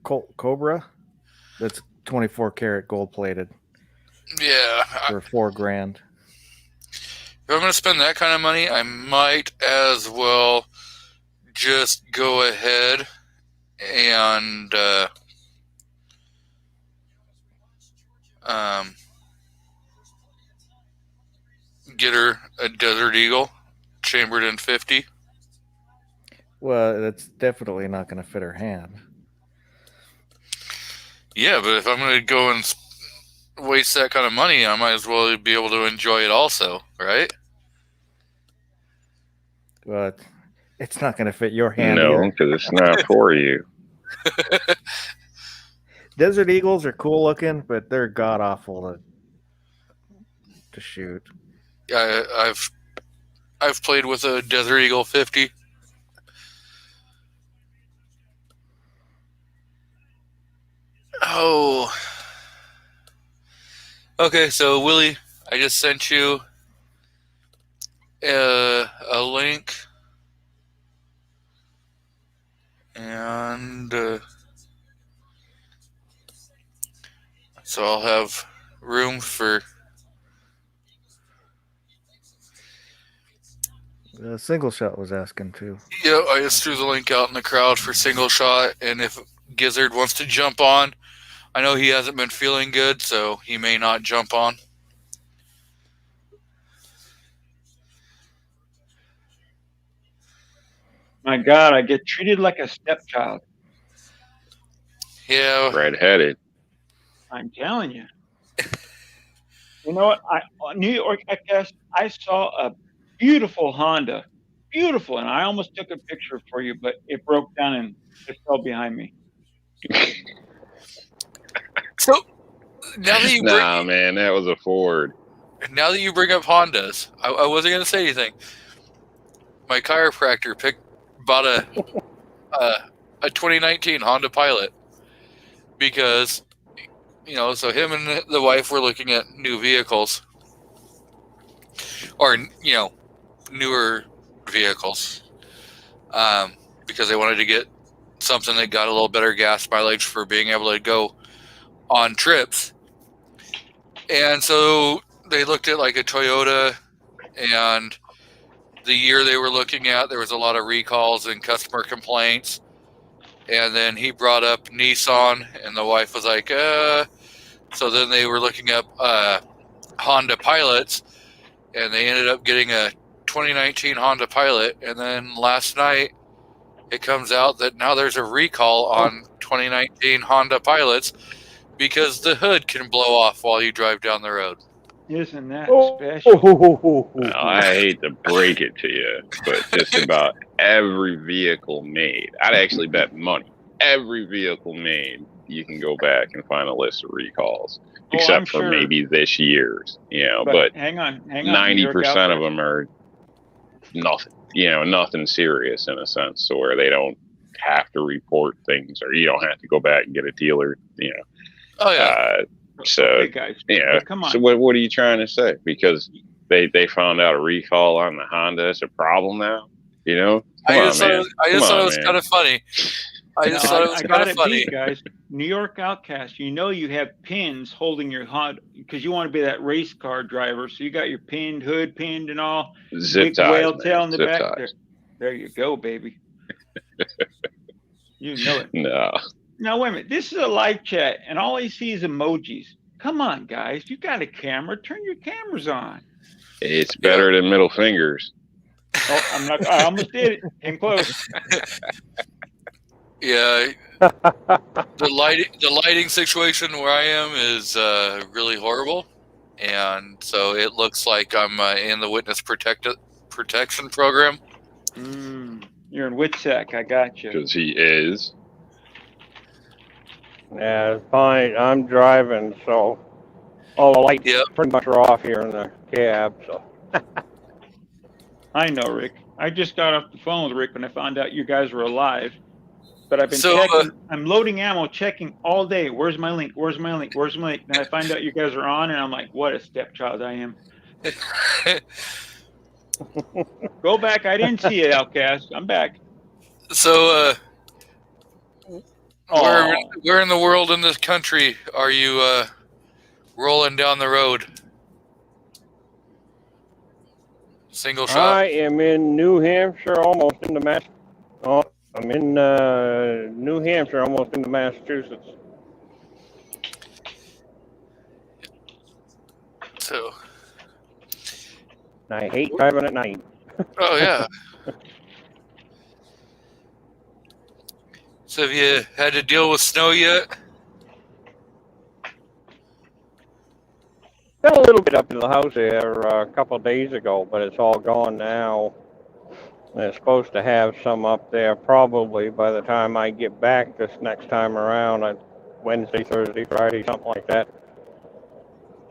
Colt Cobra that's 24 karat gold plated
Yeah,
for $4,000.
if I'm going to spend that kind of money, I might as well just go ahead and get her a Desert Eagle chambered in 50.
Well, that's definitely not going to fit her hand.
Yeah, but if I'm going to go and waste that kind of money, I might as well be able to enjoy it also, right?
But it's not going to fit your hand
No,
either.
because it's not for you.
Desert Eagles are cool looking, but they're god awful to shoot.
I've played with a Desert Eagle 50. Oh. Okay, so Willie, I just sent you a link, and so I'll have room for.
Single Shot was asking too.
Yeah, I just threw the link out in the crowd for Single Shot, and if Gizzard wants to jump on, I know he hasn't been feeling good, so he may not jump on.
My God, I get treated like a stepchild.
Yeah,
Red-headed.
I'm telling you. You know what? On New York, I guess I saw a beautiful Honda, beautiful, and I almost took a picture for you, but it broke down and it fell behind me.
so now that you
man, that was a Ford.
Now that you bring up Hondas, I wasn't going to say anything. My chiropractor bought a 2019 Honda Pilot because, so him and the wife were looking at new vehicles, or newer vehicles, because they wanted to get something that got a little better gas mileage for being able to go on trips. And so they looked at like a Toyota, and the year they were looking at, there was a lot of recalls and customer complaints. And then he brought up Nissan, and the wife was like, So then they were looking up Honda Pilots, and they ended up getting a 2019 Honda Pilot. And then last night, it comes out that now there's a recall on 2019 Honda Pilots because the hood can blow off while you drive down the road.
Isn't that special?
Now, I hate to break it to you, but just about every vehicle made, I'd actually bet money, every vehicle made, you can go back and find a list of recalls, except for maybe this year's, but
hang on.
90% of them are nothing, nothing serious in a sense, so where they don't have to report things, or you don't have to go back and get a dealer,
Oh, yeah.
So,
okay, guys,
yeah.
Come on.
So what are you trying to say? Because they found out a recall on the Honda. It's a problem now,
I just thought it was kind of funny. I thought it was kind of funny.
Guys, New York Outcast, you have pins holding your Honda because you want to be that race car driver. So you got your hood pinned and all.
Zip ties,
whale tail in the
Zip
back.
ties.
There you go, baby. You know it.
No.
Now, wait a minute. This is a live chat, and all I see is emojis. Come on, guys. You got a camera. Turn your cameras on.
It's better than middle fingers.
Oh, I almost did it. Came close.
Yeah. The lighting situation where I am is really horrible. And so it looks like I'm in the witness protection program.
You're in WITSEC. I got you.
Because he is.
Yeah, it's fine. I'm driving, so all the lights pretty much are off here in the cab. So
I know, Rick. I just got off the phone with Rick when I found out you guys were alive. But I've been checking. I'm loading ammo, checking all day. Where's my link? Where's my link? Where's my link? And I find out you guys are on, and I'm like, what a stepchild I am. Go back. I didn't see it, Outcast. I'm back.
So, where in the world in this country are you rolling down the road? Single shot?
I am in New Hampshire, almost into I'm in New Hampshire, almost into Massachusetts.
So,
I hate driving at night.
Oh, yeah. So have you had to deal with snow yet?
Got a little bit up to the house there a couple of days ago, but it's all gone now. And it's supposed to have some up there probably by the time I get back this next time around, Wednesday, Thursday, Friday, something like that.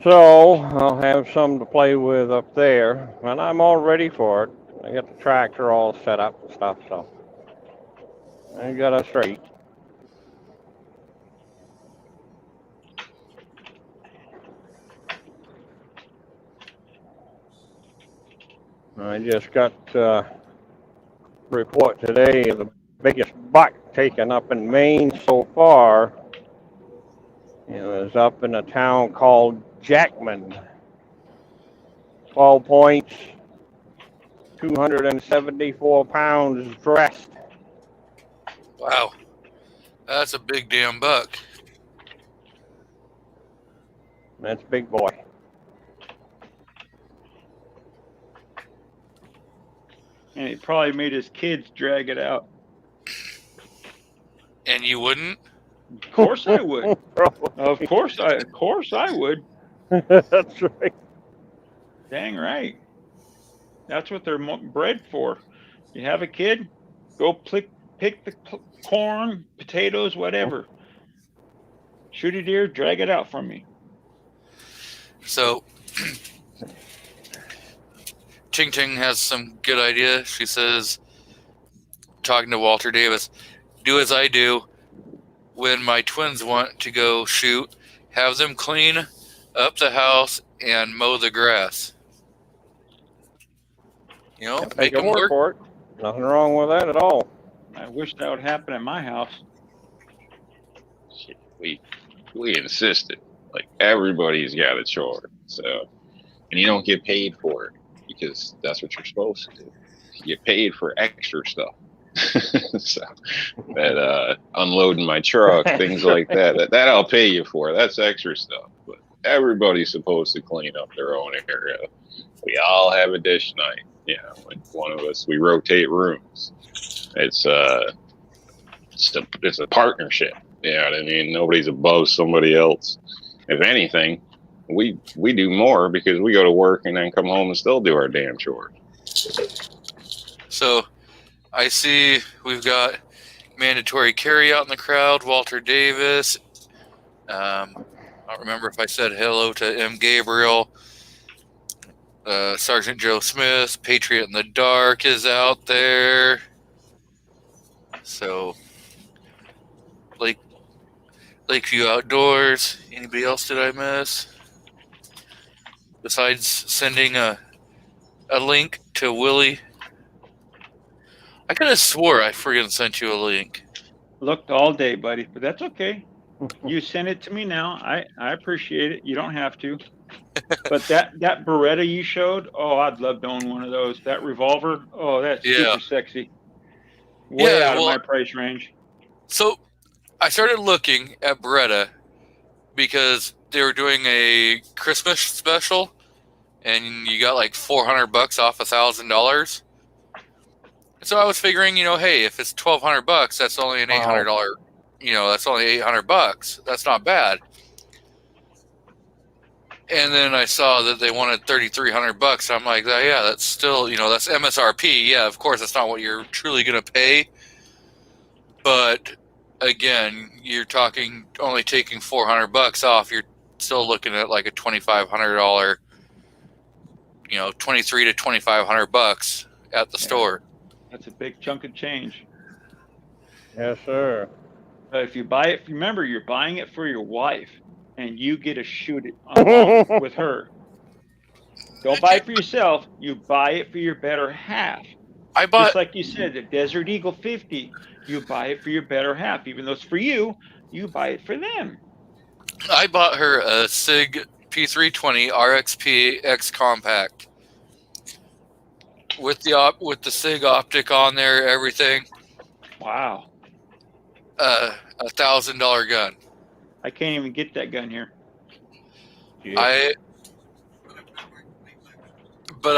So I'll have some to play with up there, and I'm all ready for it. I got the tractor all set up and stuff, so I got us straight. I just got a report today of the biggest buck taken up in Maine so far. It was up in a town called Jackman. 12 points, 274 pounds dressed.
Wow. That's a big damn buck.
That's a big boy.
And he probably made his kids drag it out.
And you wouldn't?
Of course I would. Of course I would.
That's right.
Dang right. That's what they're bred for. You have a kid, go pick the corn, potatoes, whatever. Shoot a deer, drag it out from me.
So, Ching Ching has some good idea. She says, talking to Walter Davis, do as I do when my twins want to go shoot, have them clean up the house and mow the grass. You know, make them work
for it. Nothing wrong with that at all.
I wish that would happen at my house.
We insisted. Like everybody's got a chore. So, and you don't get paid for it because that's what you're supposed to do. You get paid for extra stuff. So that unloading my truck, things like that I'll pay you for. That's extra stuff. But everybody's supposed to clean up their own area. We all have a dish night. Like one of us, we rotate rooms. It's a partnership. You know what I mean? Nobody's above somebody else. If anything, we do more because we go to work and then come home and still do our damn chores.
So I see we've got mandatory carry out in the crowd, Walter Davis. I don't remember if I said hello to M. Gabriel. Sergeant Joe Smith, Patriot in the Dark is out there. So Lakeview Outdoors. Anybody else did I miss? Besides sending a link to Willie. I could have swore I friggin' sent you a link.
Looked all day, buddy, but that's okay. You sent it to me now. I appreciate it. You don't have to. But that Beretta you showed, oh, I'd love to own one of those. That revolver, oh, that's super sexy. Way out of my price range.
So I started looking at Beretta because they were doing a Christmas special, and you got like $400 off $1,000. So I was figuring, hey, if it's $1,200, that's only an $800. That's only $800. That's not bad. And then I saw that they wanted $3,300. I'm like, yeah, that's still, that's MSRP. Yeah, of course, that's not what you're truly going to pay. But again, you're talking only taking $400 off. You're still looking at like a $2,500, $2,300 to $2,500 at the store.
That's a big chunk of change.
Yes, sir.
But if you buy it, remember, you're buying it for your wife, and you get to shoot it along with her. Don't buy it for yourself. You buy it for your better half. Just like you said, the Desert Eagle 50, you buy it for your better half. Even though it's for you, you buy it for them.
I bought her a SIG P320 RXP X Compact with the SIG optic on there, everything.
Wow.
$1,000 gun.
I can't even get that gun here.
Yeah. But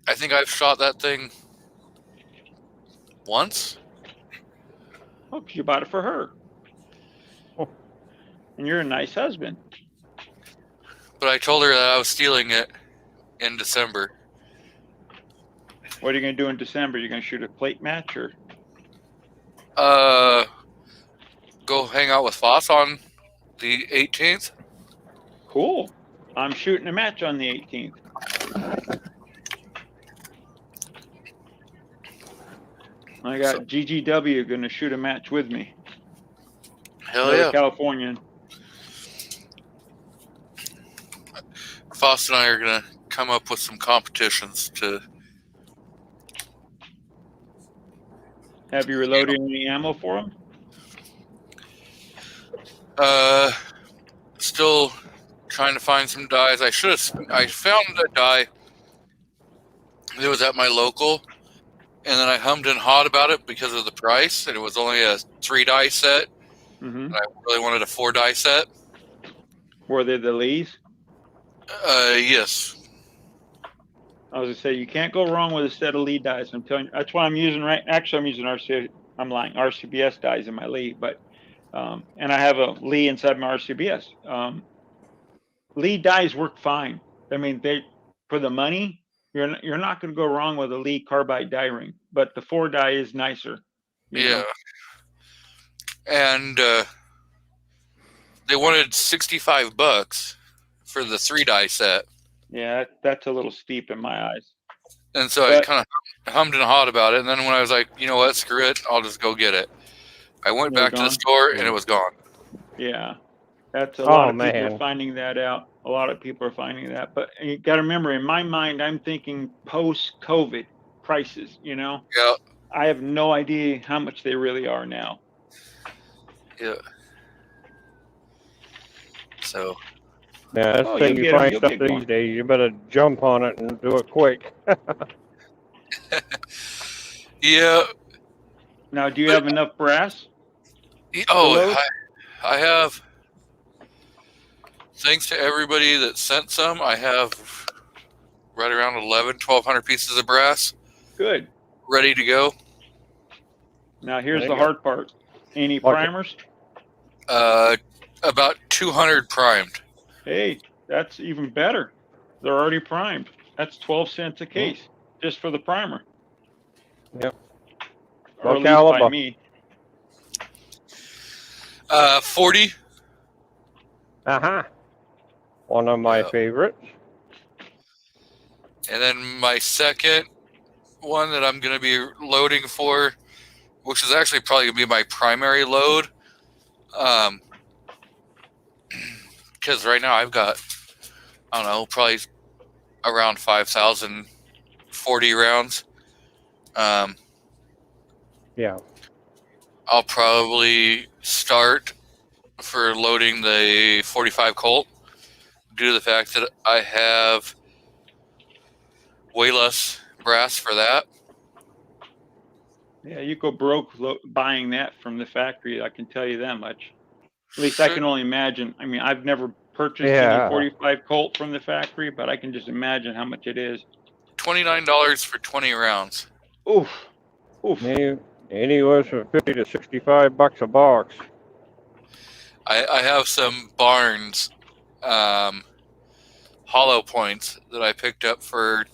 I think I've shot that thing once.
Oh, 'cause you bought it for her. And you're a nice husband.
But I told her that I was stealing it in December.
What are you going to do in December? You're going to shoot a plate match or?
Go hang out with Foss on the 18th.
Cool. I'm shooting a match on the 18th. I got GGW going to shoot a match with me.
Hell yeah.
Californian.
Foss and I are going to come up with some competitions to...
Have you reloaded any ammo for them?
Still trying to find some dies. I found a die that was at my local, and then I hummed and hawed about it because of the price, and it was only a 3-die set.
Mm-hmm.
And I really wanted a 4-die set.
Were they the Lees?
Yes.
I was gonna say you can't go wrong with a set of Lee dies. I'm telling you, that's what I'm using Actually, I'm using RCBS dies in my Lee, but and I have a Lee inside my RCBS. Lee dies work fine. I mean, for the money, you're not going to go wrong with a Lee carbide die ring, but the 4-die is nicer.
Yeah.
know?
And they wanted $65 for the 3-die set.
Yeah, that's a little steep in my eyes.
And so I kind of hummed and hawed about it. And then when I was like, you know what, screw it, I'll just go get it. I went back to the store and it was gone.
Yeah, that's a lot of people
man.
are finding that out. A lot of people are finding that. But you got to remember, in my mind, I'm thinking post-COVID prices,
Yeah.
I have no idea how much they really are now.
Yeah. So
Yeah, that's
Oh,
the thing.
you'll
You
get 'em.
find
You'll
stuff
get
these
going.
days, you better jump on it and do it quick.
yeah.
Now, do you have enough brass?
Oh,
load?
I have. Thanks to everybody that sent some, I have right around 1,200 pieces of brass
Good.
ready to go.
Now, here's
There
the
you go.
hard part. Any
Okay.
primers?
About 200 primed.
Hey, that's even better. They're already primed. That's 12 cents a case just for the primer.
Yep.
Or
What
at least by
caliber?
me.
40.
Uh-huh. One of my
Yeah.
favorites.
And then my second one that I'm going to be loading for, which is actually probably going to be my primary load, because right now I've got, I don't know, probably around 5,040 rounds.
Yeah.
I'll probably start for loading the 45 Colt due to the fact that I have way less brass for that.
Yeah, you go broke buying that from the factory. I can tell you that much. At least I can only imagine. I mean, I've never purchased
Yeah.
any 45 Colt from the factory, but I can just imagine how much it is.
$29 for 20 rounds.
Oof. Oof.
Anywhere from 50 to 65 bucks a box.
I have some Barnes hollow points that I picked up for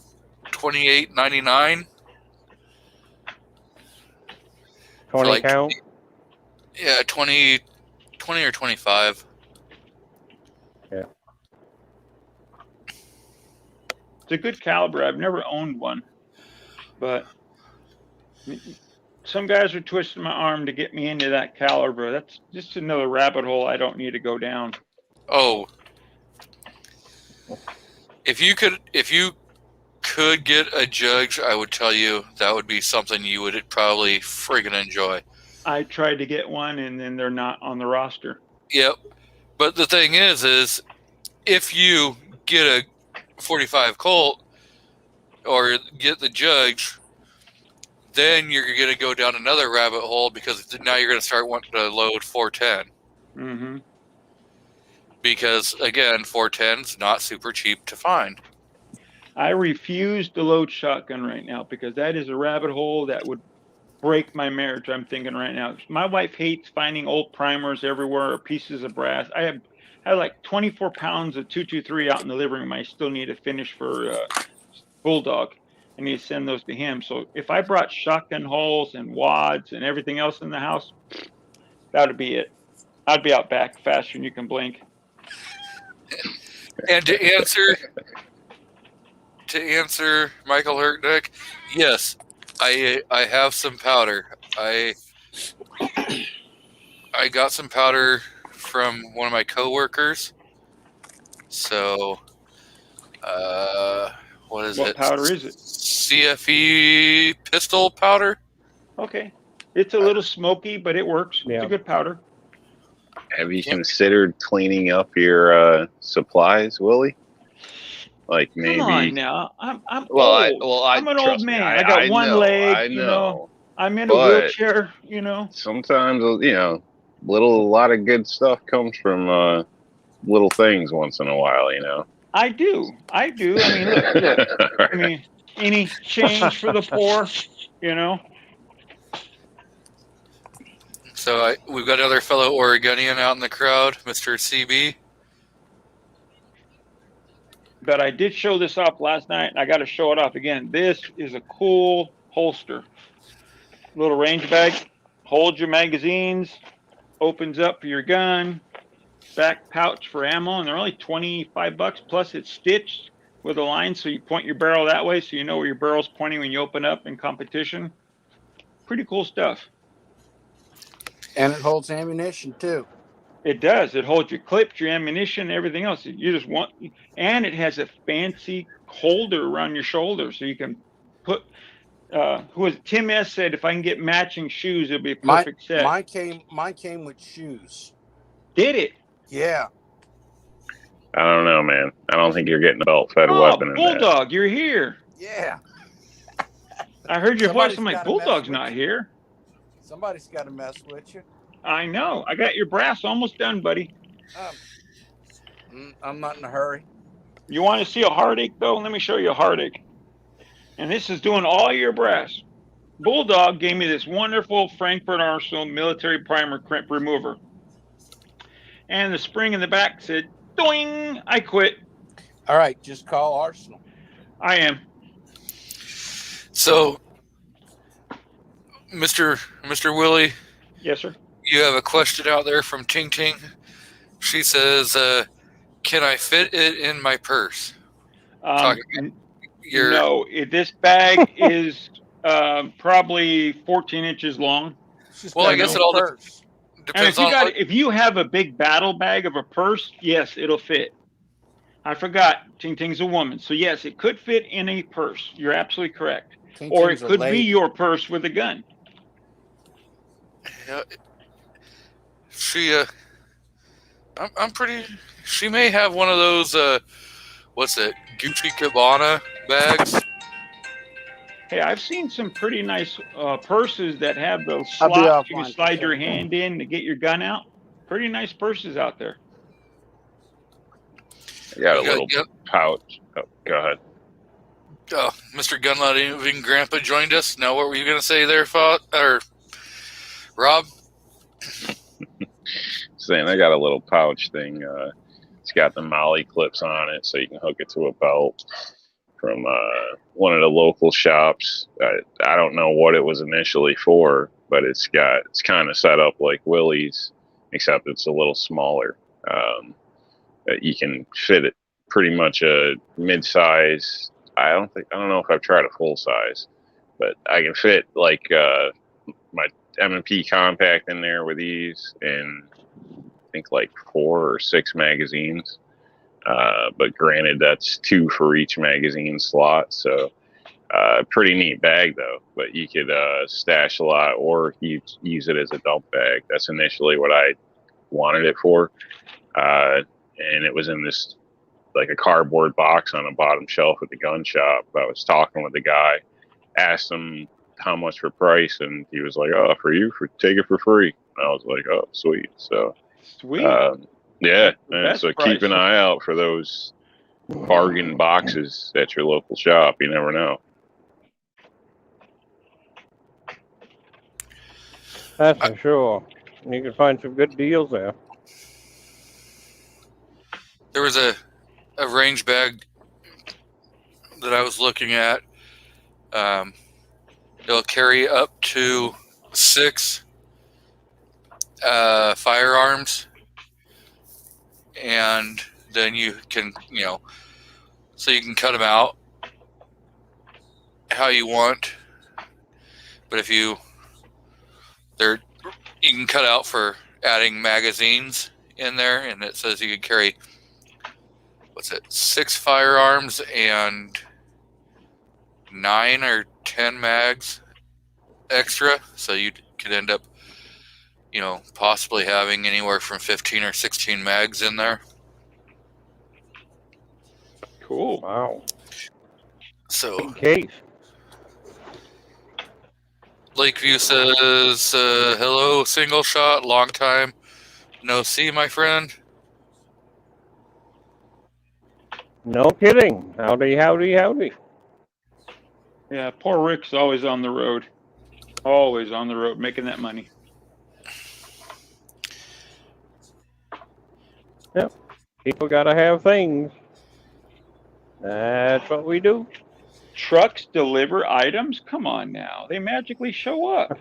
$28.99.
20
like-
count.
Yeah, 20 or 25.
It's a good caliber. I've never owned one, but some guys are twisting my arm to get me into that caliber. That's just another rabbit hole I don't need to go down.
Oh, if you could get a Judge, I would tell you that would be something you would probably friggin' enjoy.
I tried to get one, and then they're not on the roster.
Yep. But the thing is if you get a 45 Colt or get the Judge, then you're going to go down another rabbit hole because now you're going to start wanting to load 410.
Mm-hmm.
Because, again, 410's not super cheap to find.
I refuse to load shotgun right now because that is a rabbit hole that would break my marriage. I'm thinking right now. My wife hates finding old primers everywhere or pieces of brass. I have like 24 pounds of 223 out in the living room. I still need to finish for Bulldog. I need to send those to him. So if I brought shotgun holes and wads and everything else in the house, that would be it. I'd be out back faster than you can blink.
And to answer Michael Hurtnick, yes, I have some powder. I got some powder from one of my coworkers. So, what is it?
What powder is it?
CFE pistol powder.
Okay. It's a little smoky, but it works.
Yeah.
It's a good powder.
Have you considered cleaning up your supplies, Willie? Like maybe.
Come on now. I'm
Well,
old. I'm an old
trust me,
man. I got one leg.
I
You know.
know.
I'm in a
But-
wheelchair. You know.
Sometimes a lot of good stuff comes from little things once in a while.
I do. I mean, look. I mean, any change for the poor. You know.
So we've got another fellow Oregonian out in the crowd, Mr. CB.
But I did show this off last night, and I got to show it off again. This is a cool holster. Little range bag. Holds your magazines. Opens up for your gun. Back pouch for ammo, and they're only 25 bucks. Plus, it's stitched with a line, so you point your barrel that way, so you know where your barrel's pointing when you open up in competition. Pretty cool stuff.
And it holds ammunition too.
It does. It holds your clips, your ammunition, everything else. You just want, and it has a fancy holder around your shoulder, so you can put. Who was it? Tim S said if I can get matching shoes, it'll be a perfect set.
Mine came with shoes.
Did it?
Yeah.
I don't know, man. I don't think you're getting a belt-fed
Oh,
weapon in that.
Bulldog, you're here.
Yeah.
I heard your
Somebody's
voice. I'm like,
gotta mess
Bulldog's
with
not
you.
here.
Somebody's got to mess with you.
I know. I got your brass almost done, buddy.
I'm not in a hurry.
You want to see a heartache, though? Let me show you a heartache. And this is doing all your brass. Bulldog gave me this wonderful Frankfurt Arsenal military primer crimp remover. And the spring in the back said, doing, I quit.
All right, just call Arsenal.
I am.
So, Mr. Willie,
Yes, sir.
you have a question out there from Ting Ting. She says, "Can I fit it in my purse?" Your
No, this bag is probably 14 inches long.
She's
Well,
got
I guess
no
it all
purse.
And
depends on what,
if you have a big battle bag of a purse, yes, it'll fit. I forgot. Ting Ting's a woman, so yes, it could fit in a purse. You're absolutely correct.
Ting
Or it
Ting's a
could be
lady.
your purse with a gun.
she. I'm pretty. She may have one of those. What's it? Gucci Cabana bags.
Hey, I've seen some pretty nice purses that have those
I'll be
slots you can
offline.
slide your hand in to get your gun out. Pretty nice purses out there.
I got a
You got-
little pouch. Oh, go ahead.
Oh, Mr. Gunloving Grandpa joined us. Now, what were you going to say there, Rob?
Saying I got a little pouch thing. It's got the Molly clips on it, so you can hook it to a belt from one of the local shops. I don't know what it was initially for, but it's kind of set up like Willie's, except it's a little smaller. You can fit it pretty much a mid-size. I don't know if I've tried a full size, but I can fit like my M&P compact in there with ease, and I think like 4 or 6 magazines. But granted, that's 2 for each magazine slot. So pretty neat bag though. But you could stash a lot, or use it as a dump bag. That's initially what I wanted it for, and it was in this like a cardboard box on a bottom shelf at the gun shop. I was talking with the guy, asked him how much for price, and he was like, "Oh, take it for free." And I was like, "Oh, sweet." So
Sweet.
yeah,
Best
so
price.
keep an eye out for those bargain boxes at your local shop. You never know.
That's for sure. You can find some good deals there.
There was a range bag that I was looking at. It'll carry up to 6 firearms, and then you can, so you can cut them out how you want. But you can cut out for adding magazines in there, and it says you can carry 6 firearms and 9 or 10 mags extra. So you could end up, possibly having anywhere from 15 or 16 mags in there.
Cool.
Wow.
So
Big case.
Lakeview says, hello, single shot, long time no see, my friend.
No kidding. Howdy, howdy, howdy.
Yeah, poor Rick's always on the road. Always on the road, making that money.
Yep. People gotta have things. That's what we do.
Trucks deliver items? Come on now. They magically show up.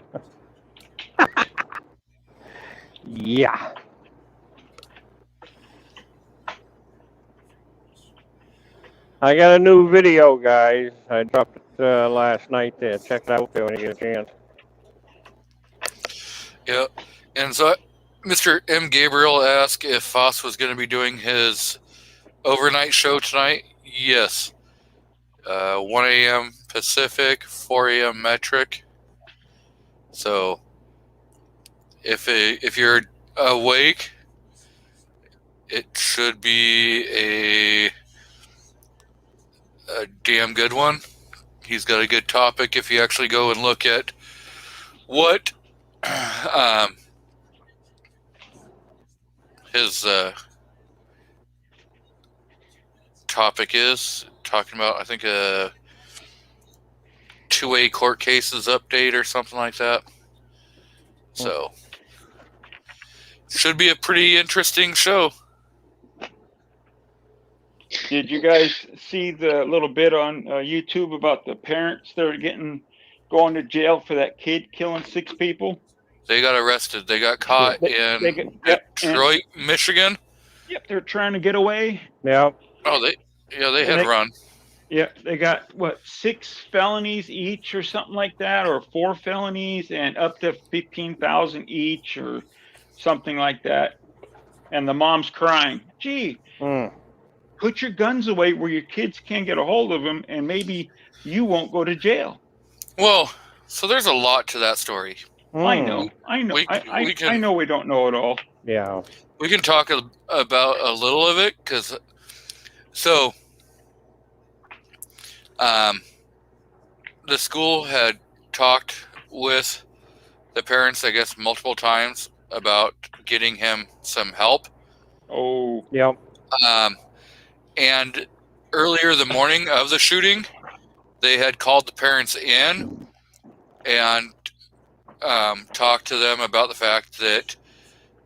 Yeah. I got a new video, guys. I dropped it last night there. Check it out there when you get a chance.
Yeah. And so Mr. M. Gabriel asked if Foss was going to be doing his overnight show tonight. Yes. 1 a.m. Pacific, 4 a.m. metric. So if you're awake it should be a damn good one. He's got a good topic if you actually go and look at what his topic is. Talking about, I think, a 2A court cases update or something like that. So, should be a pretty interesting show.
Did you guys see the little bit on YouTube about the parents that are going to jail for that kid killing 6 people?
They got arrested. They got caught in Detroit, Michigan.
Yep, they're trying to get away.
Yep.
Oh, they had run.
Yeah, they got 6 felonies each or something like that, or 4 felonies and up to $15,000 each or something like that. And the mom's crying, gee, put your guns away where your kids can't get a hold of them, and maybe you won't go to jail.
Well, so there's a lot to that story.
I know. I know we don't know it all.
Yeah.
We can talk about a little of it, because the school had talked with the parents, I guess, multiple times about getting him some help.
Oh.
Yep.
And earlier the morning of the shooting, they had called the parents in and talked to them about the fact that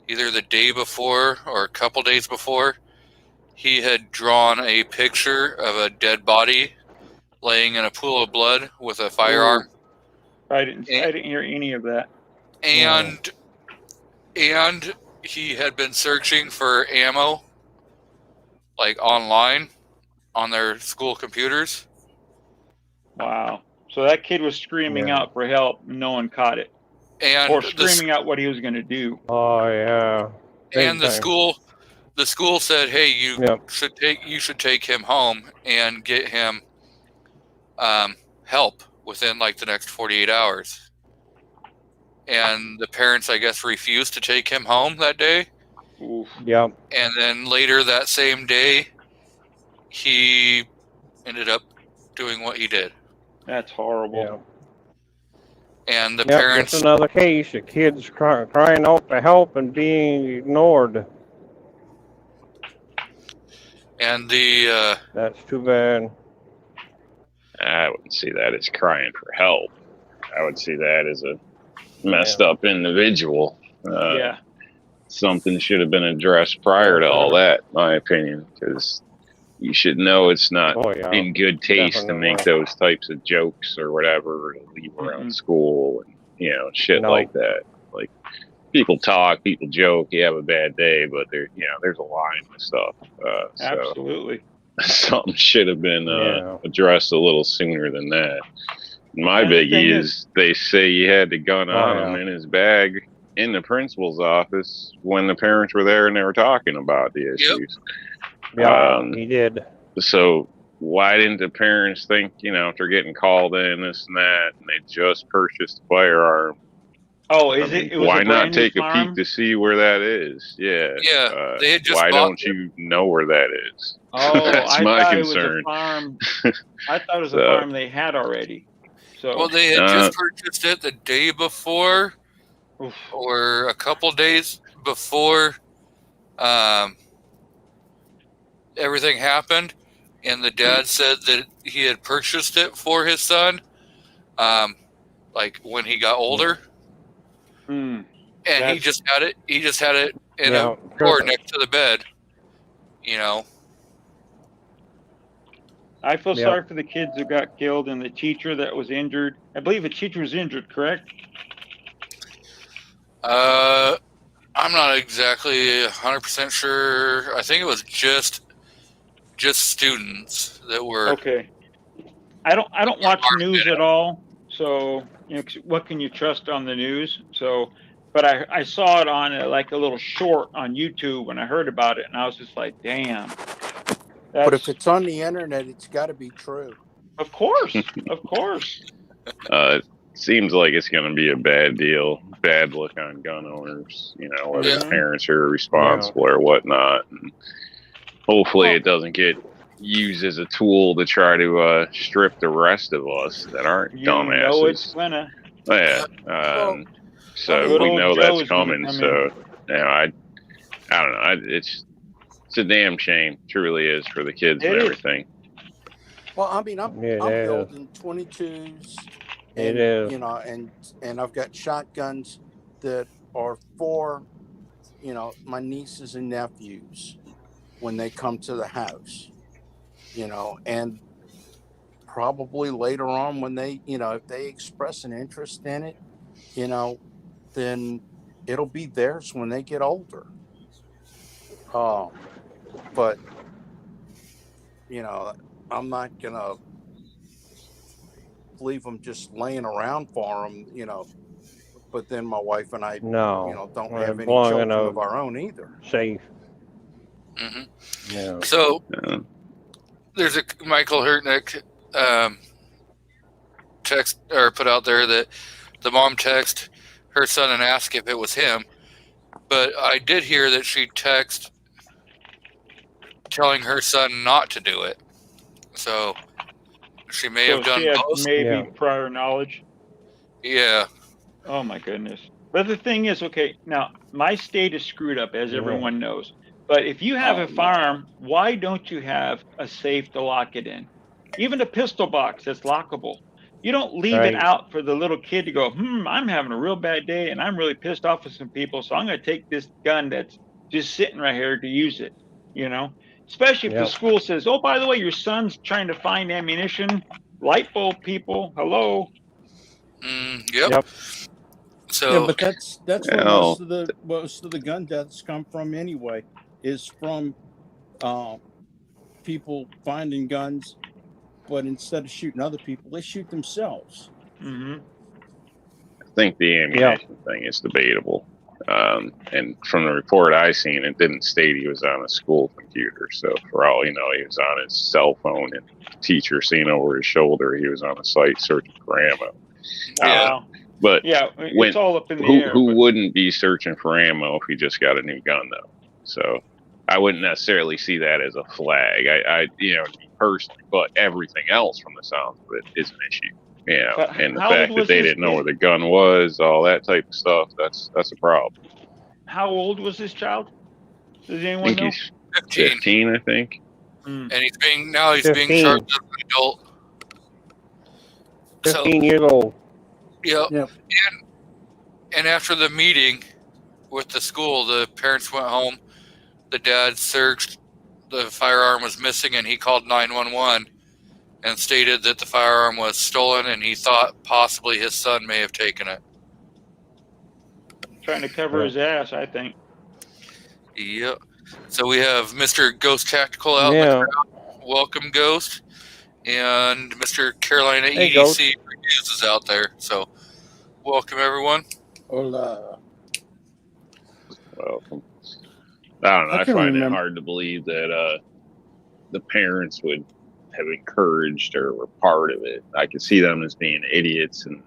either the day before or a couple days before, he had drawn a picture of a dead body laying in a pool of blood with a firearm.
I didn't hear any of that.
And he had been searching for ammo, like online, on their school computers.
Wow. So that kid was screaming out for help, and no one caught it.
And
or screaming out what he was going to do.
Oh yeah.
And the school said, "Hey, you should take him home and get him help within like the next 48 hours." And the parents, I guess, refused to take him home that day.
Oof.
Yep.
And then later that same day, he ended up doing what he did.
That's horrible.
Yeah.
And the parents...
That's another case of kids crying out for help and being ignored.
And
that's too bad.
I wouldn't see that as crying for help. I would see that as a messed up individual. Something should have been addressed prior to all that, in my opinion, because you should know it's not in good taste to make those types of jokes or whatever, to leave around school and shit like that. Like, people talk, people joke, you have a bad day, but there's a line with stuff.
Absolutely.
So something should have been addressed a little sooner than that. My biggie is they say he had the gun on him in his bag in the principal's office when the parents were there and they were talking about the issues.
Yeah, he did.
So why didn't the parents think, if they're getting called in, this and that, and they just purchased a firearm?
Oh, is it?
Why not take a peek to see where that is? Yeah.
Yeah. They had just
why don't you know where that is?
Oh,
that's my concern.
I thought it was a farm they had already. So.
Well, they had just purchased it the day before, or a couple days before everything happened, and the dad said that he had purchased it for his son, like when he got older, and he just had it. He just had it in a drawer next to the bed.
I feel sorry for the kids who got killed and the teacher that was injured. I believe the teacher was injured, correct?
I'm not exactly 100% sure. I think it was just students that were.
Okay. I don't watch news at all, so what can you trust on the news? So, but I saw it on like a little short on YouTube when I heard about it, and I was just like, damn.
But if it's on the internet, it's got to be true.
Of course, of course.
seems like it's going to be a bad deal, bad look on gun owners, whether
Yeah.
parents are responsible or whatnot. And hopefully
Well-
it doesn't get used as a tool to try to strip the rest of us that aren't
You know it's
dumbasses.
gonna.
Yeah.
Well,
So
good
we
old
know
Joe's
that's
gonna
coming.
come
So I don't know. It's a damn shame, truly is, for the kids
It
and
is.
everything.
Well, I mean, I'm
It is.
building 22s,
It
and
is.
you know, and I've got shotguns that are for, my nieces and nephews when they come to the house, and probably later on when they, if they express an interest in it, then it'll be theirs when they get older. But I'm not gonna leave them just laying around for them, But then my wife and I,
No.
don't
Well,
have any
long
children
enough.
of our own either.
Safe.
hmm
Yeah.
So
Yeah.
there's a Michael Hurtnick text or put out there that the mom text her son and ask if it was him. But I did hear that she text telling her son not to do it. So she may
So
have done
she had
both.
maybe
Yeah.
prior knowledge.
Yeah.
Oh my goodness. But the thing is, okay, now my state is screwed up, as
Yeah.
everyone knows. But if you have
Oh,
a firearm, why don't you have a safe to lock it in? Even a pistol box that's lockable. You don't leave
Right.
it out for the little kid to go, I'm having a real bad day and I'm really pissed off with some people, so I'm going to take this gun that's just sitting right here to use it, Especially if the
Yep.
school says, oh, by the way, your son's trying to find ammunition. Light bulb people, hello.
Yep.
Yep.
So
Yeah, but that's where
Well-
most of the gun deaths come from anyway. Is from people finding guns, but instead of shooting other people, they shoot themselves.
hmm
I think the ammunition thing is debatable. And from the report I seen, it didn't state he was on a school computer. So for all you know, he was on his cell phone, and the teacher seen over his shoulder he was on a site searching for ammo.
Yeah.
But
Yeah,
when-
it's all up in the
who
air.
who
but-
wouldn't be searching for ammo if he just got a new gun though? So I wouldn't necessarily see that as a flag. I me personally, but everything else from the sounds of it is an issue.
But
And the
how
fact
old
that
was
they
this
didn't know
kid?
where the gun was, all that type of stuff, that's a problem.
How old was this child? Does
I
anyone
think
know?
he's
15.
15, I think.
Mm.
And he's being charged
15.
as an adult. So
15 years old.
yeah.
Yep.
And after the meeting with the school, the parents went home. The dad searched. The firearm was missing, and he called 911 and stated that the firearm was stolen, and he thought possibly his son may have taken it.
Trying to cover his ass, I think.
Yep. So we have Mr. Ghost Tactical out.
Yeah.
Welcome, Ghost. And Mr. Carolina
Hey,
EDC
Ghost.
Reviews is out there. So welcome, everyone.
Hola.
Well, I don't know.
I
I
can
find
remember-
it hard to believe that the parents would have encouraged or were part of it. I could see them as being idiots and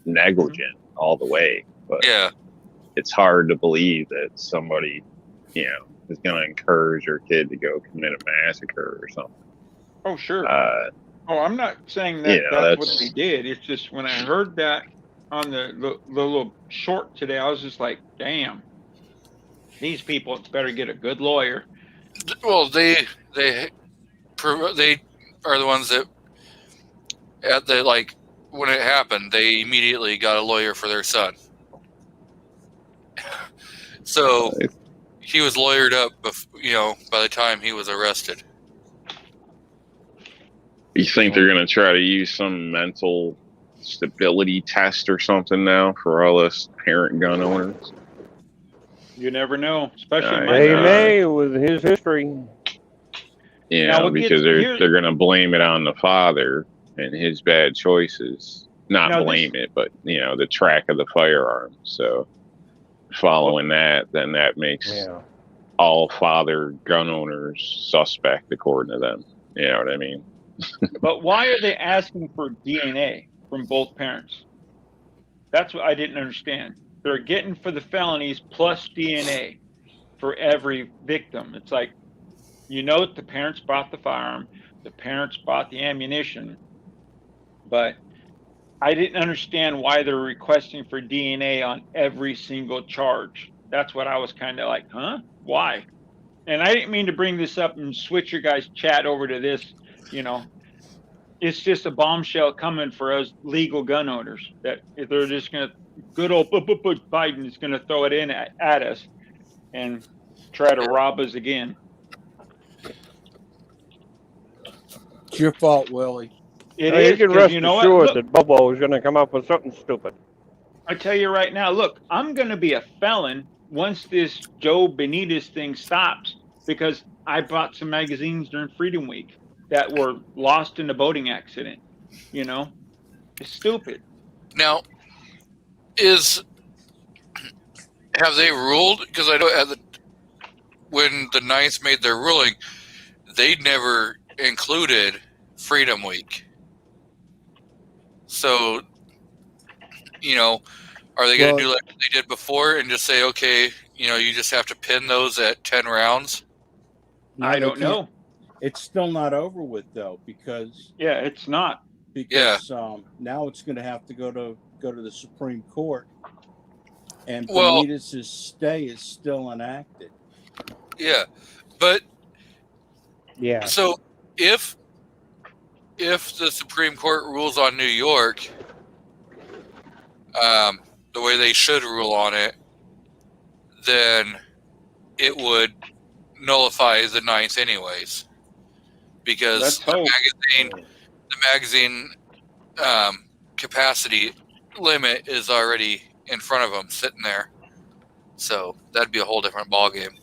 negligent all the way, but
Yeah.
it's hard to believe that somebody, is going to encourage their kid to go commit a massacre or something.
Oh, sure.
Uh,
I'm not saying that
yeah,
that's what
that's-
they did. It's just when I heard that on the little short today, I was just like, damn. These people better get a good lawyer.
Well, they are the ones that at the when it happened, they immediately got a lawyer for their son. So he was lawyered up, by the time he was arrested.
you think they're going to try to use some mental stability test or something now for all us parent gun owners?
You never know, especially
I
my
They
know.
may with his history.
Now, what
Because
gets- here-
they're going to blame it on the father and his bad choices. Not
Now, this-
blame it, but the track of the firearm. So following that, then that makes
Yeah.
all father gun owners suspect according to them. You know what I mean?
But why are they asking for DNA from both parents? That's what I didn't understand. They're getting for the felonies plus DNA for every victim. It's like, the parents bought the firearm, the parents bought the ammunition, but I didn't understand why they're requesting for DNA on every single charge. That's what I was kind of like, huh? Why? And I didn't mean to bring this up and switch your guys' chat over to this. It's just a bombshell coming for us legal gun owners that if they're just going to, good old Biden is going to throw it in at us and try to rob us again.
It's your fault, Willie.
It
Now,
is,
you can
'cause
rest
you know what?
assured
Look,
that Bobo is going to come up with something stupid.
I tell you right now, look, I'm going to be a felon once this Joe Benitez thing stops because I bought some magazines during Freedom Week that were lost in a boating accident. It's stupid.
Now, have they ruled? Because I know when the Ninth made their ruling, they never included Freedom Week. So, are they going to do like they did before and just say, okay, you just have to pin those at 10 rounds?
No,
I
they
don't know.
It's still not over with though, because
Yeah, it's not.
Now it's going to have to go to the Supreme Court, and
Well-
Benitez's stay is still enacted.
Yeah, but
Yeah.
so if the Supreme Court rules on New York, the way they should rule on it, then it would nullify the Ninth anyways, because
Let's
the
hope.
magazine capacity limit is already in front of them, sitting there. So that'd be a whole different ballgame.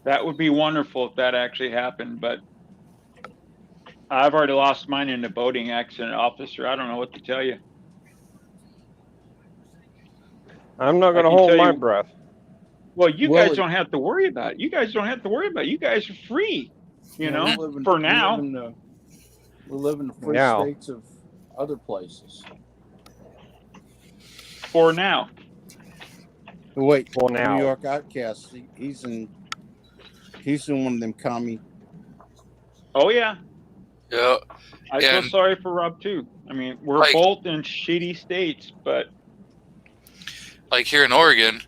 That would be wonderful if that actually happened, but I've already lost mine in a boating accident, officer. I don't know what to tell you.
I'm not going
I
to
can
hold
tell
my
you-
breath.
Well, you
Well,
guys don't have to worry about it. You guys don't have to worry about it. You guys are free,
We live in-
for
we
now.
we live in the free
Now.
states of other places.
For now.
Wait,
For now.
New York Outcast. He's in one of them commie.
Oh, yeah.
Yeah,
I feel
And-
sorry for Rob, too. I mean, we're
Like-
both in shitty states, but
like here in Oregon,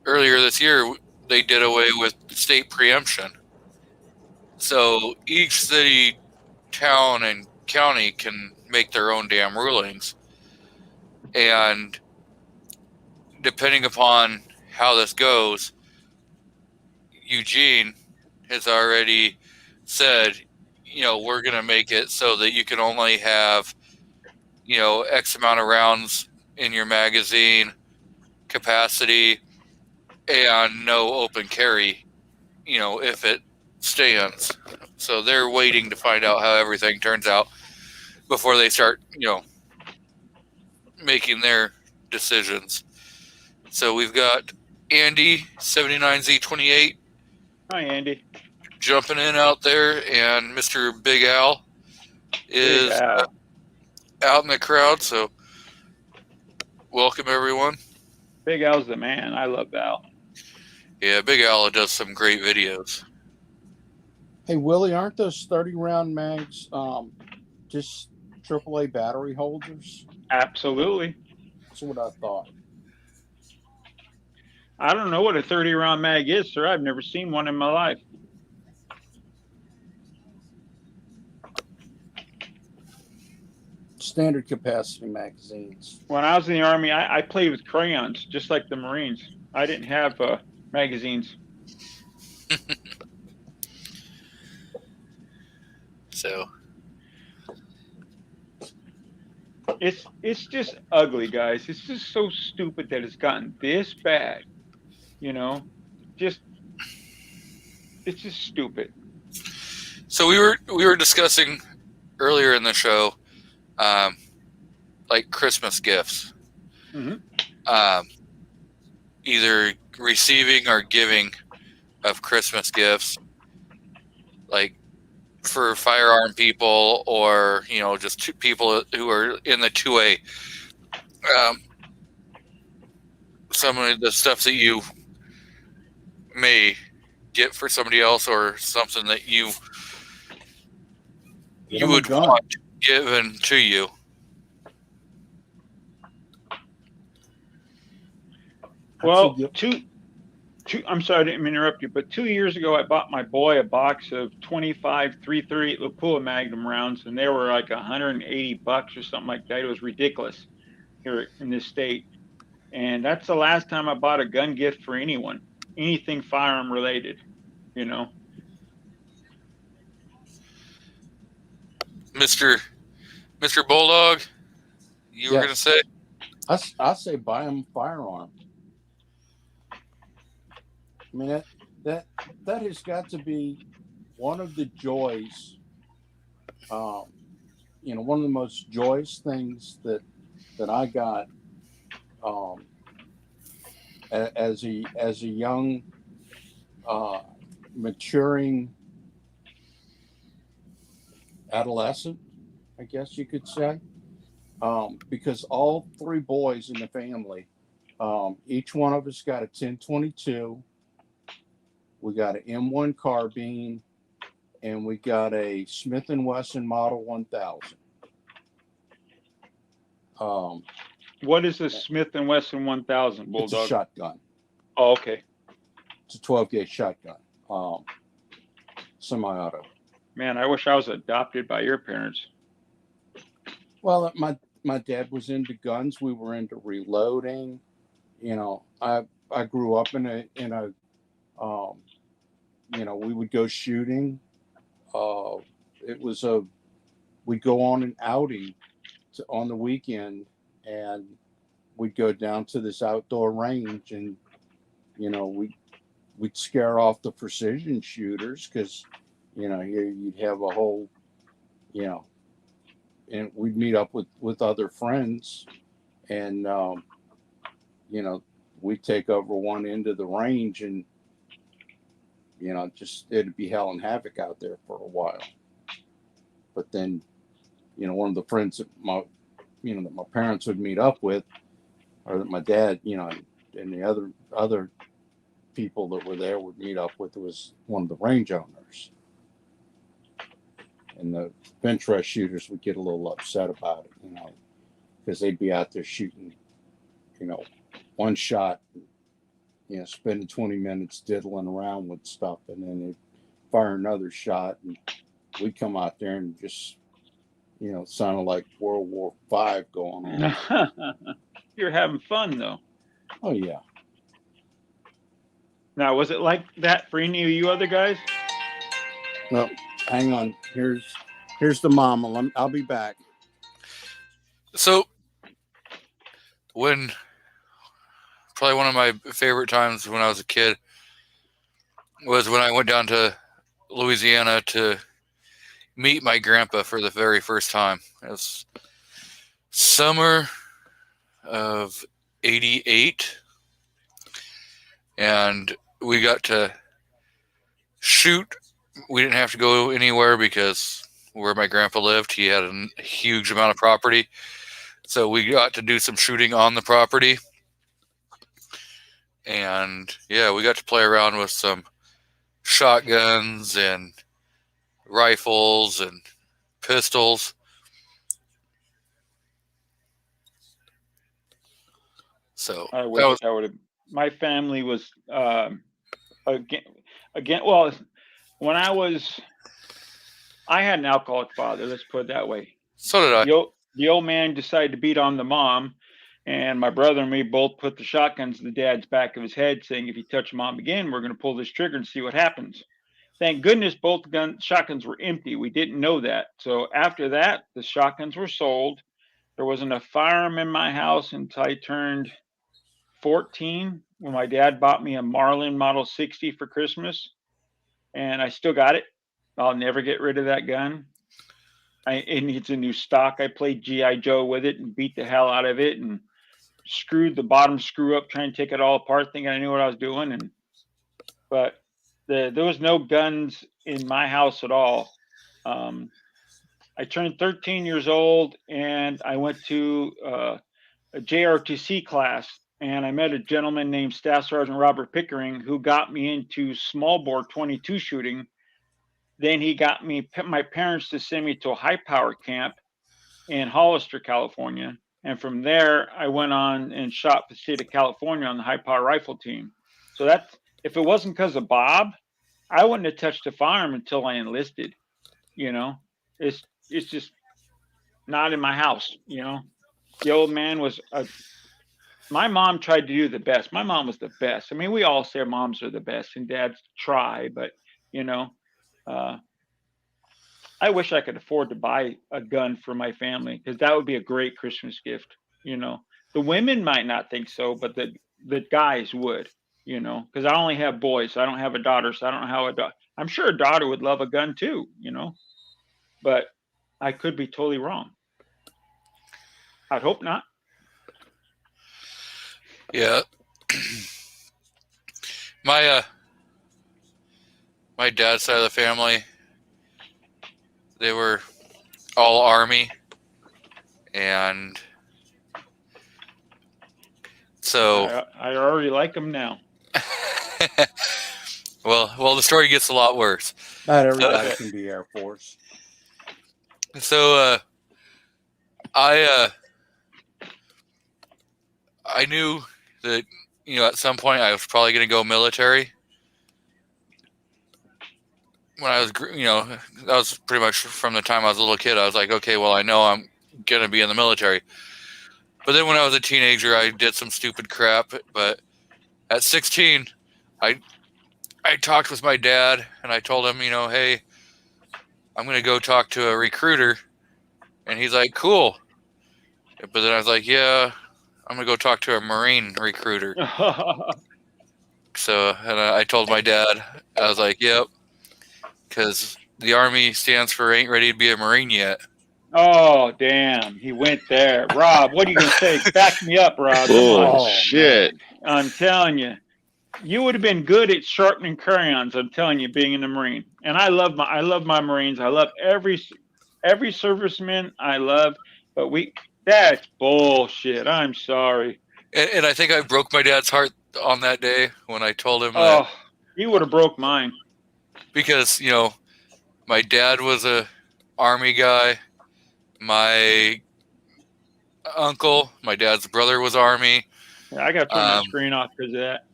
earlier this year, they did away with state preemption. So each city, town, and county can make their own damn rulings. And depending upon how this goes, Eugene has already said, we're going to make it so that you can only have, X amount of rounds in your magazine capacity and no open carry, if it stands. So they're waiting to find out how everything turns out before they start, making their decisions. So we've got Andy 79Z28
hi, Andy.
jumping in out there, and Mr. Big Al is
Big Al.
out in the crowd. So welcome everyone.
Big Al's the man. I love Al.
Yeah, Big Al does some great videos.
Hey, Willie, aren't those 30-round mags just AAA battery holders?
Absolutely.
That's what I thought.
I don't know what a 30-round mag is, sir. I've never seen one in my life.
Standard capacity magazines.
When I was in the Army, I played with crayons, just like the Marines. I didn't have magazines.
So
It's just ugly, guys. It's just so stupid that it's gotten this bad. It's just stupid.
So we were discussing earlier in the show, like Christmas gifts,
Mhm.
Either receiving or giving of Christmas gifts, like for firearm people or just people who are in the 2A. some of the stuff that you may get for somebody else, or something that you
Get 'em a
would
gun.
want given to you?
Well,
That's
I'm sorry, I didn't interrupt you, but 2 years ago, I bought my boy a box of 25 338 Lapua Magnum rounds, and they were like $180 or something like that. It was ridiculous here in this state. And that's the last time I bought a gun gift for anyone, anything firearm related, you know.
Mr. Bulldog, you were
Yes.
going to say?
I say buy them a firearm. I mean that has got to be one of the joys. One of the most joyous things that I got as a young maturing adolescent, I guess you could say, because all three boys in the family, each one of us got a 1022. We got an M1 carbine, and we got a Smith & Wesson Model 1000.
What is a Smith & Wesson 1000, Bulldog?
It's a shotgun.
Oh, okay.
It's a 12-gauge shotgun, semi-auto.
Man, I wish I was adopted by your parents.
Well, my dad was into guns. We were into reloading. I grew up in a we would go shooting. We'd go on an outing on the weekend, and we'd go down to this outdoor range, and we'd scare off the precision shooters, because you'd have a whole and we'd meet up with other friends, and we'd take over one end of the range, and it'd be hell and havoc out there for a while. But then, one of the friends that my parents would meet up with, or that my dad, and the other people that were there would meet up with, was one of the range owners. And the bench rush shooters would get a little upset about it, because they'd be out there shooting, one shot, spending 20 minutes diddling around with stuff, and then they'd fire another shot, and we'd come out there and just, sounded like World War V going on.
You're having fun, though.
Oh, yeah.
Now, was it like that for any of you other guys?
No, hang on. Here's the mama. I'll be back.
So, probably one of my favorite times when I was a kid was when I went down to Louisiana to meet my grandpa for the very first time. It was summer of '88, and we got to shoot. We didn't have to go anywhere because where my grandpa lived, he had a huge amount of property. So we got to do some shooting on the property. And yeah, we got to play around with some shotguns and rifles and pistols. So
I would have. My family was again. Well, when I had an alcoholic father. Let's put it that way.
So did I.
The old man decided to beat on the mom, and my brother and me both put the shotguns in the dad's back of his head, saying, "If you touch mom again, we're going to pull this trigger and see what happens." Thank goodness both shotguns were empty. We didn't know that. So after that, the shotguns were sold. There wasn't a firearm in my house until I turned 14, when my dad bought me a Marlin Model 60 for Christmas, and I still got it. I'll never get rid of that gun. It needs a new stock. I played G.I. Joe with it and beat the hell out of it and screwed the bottom screw up, trying to take it all apart, thinking I knew what I was doing. But there was no guns in my house at all. I turned 13 years old, and I went to a JROTC class and I met a gentleman named Staff Sergeant Robert Pickering who got me into small bore 22 shooting. Then he got my parents to send me to a high power camp in Hollister, California. And from there, I went on and shot for the state of California on the high power rifle team. So that's, if it wasn't because of Bob, I wouldn't have touched a firearm until I enlisted. You know, it's just not in my house. You know, the old man was my mom tried to do the best. My mom was the best. I mean, we all say our moms are the best and dads try, but you know, I wish I could afford to buy a gun for my family because that would be a great Christmas gift. You know, the women might not think so, but the guys would. You know, because I only have boys. I don't have a daughter, so I don't know how a daughter. I'm sure a daughter would love a gun too. You know, but I could be totally wrong. I'd hope not.
Yeah. My dad's side of the family, they were all Army, and so
I already like them now.
well, the story gets a lot worse.
Not everybody can be Air Force.
So I knew that, you know, at some point I was probably going to go military. When I was, you know, that was pretty much from the time I was a little kid. I was like, okay, well, I know I'm going to be in the military. But then when I was a teenager, I did some stupid crap. But at 16, I talked with my dad and I told him, you know, hey, I'm going to go talk to a recruiter. And he's like, cool. But then I was like, yeah, I'm going to go talk to a Marine recruiter. So, and I told my dad, I was like, yep, because the Army stands for ain't ready to be a Marine yet.
Oh, damn. He went there. Rob, what are you going to say? Back me up, Rob.
Oh, shit.
I'm telling you. You would have been good at sharpening crayons, I'm telling you, being in the Marine. And I love my Marines. I love every serviceman I love, but that's bullshit. I'm sorry.
And I think I broke my dad's heart on that day when I told him
that. Oh, you would have broke mine.
Because, you know, my dad was a Army guy. My uncle, my dad's brother was Army.
Yeah, I got to turn my screen off because of that.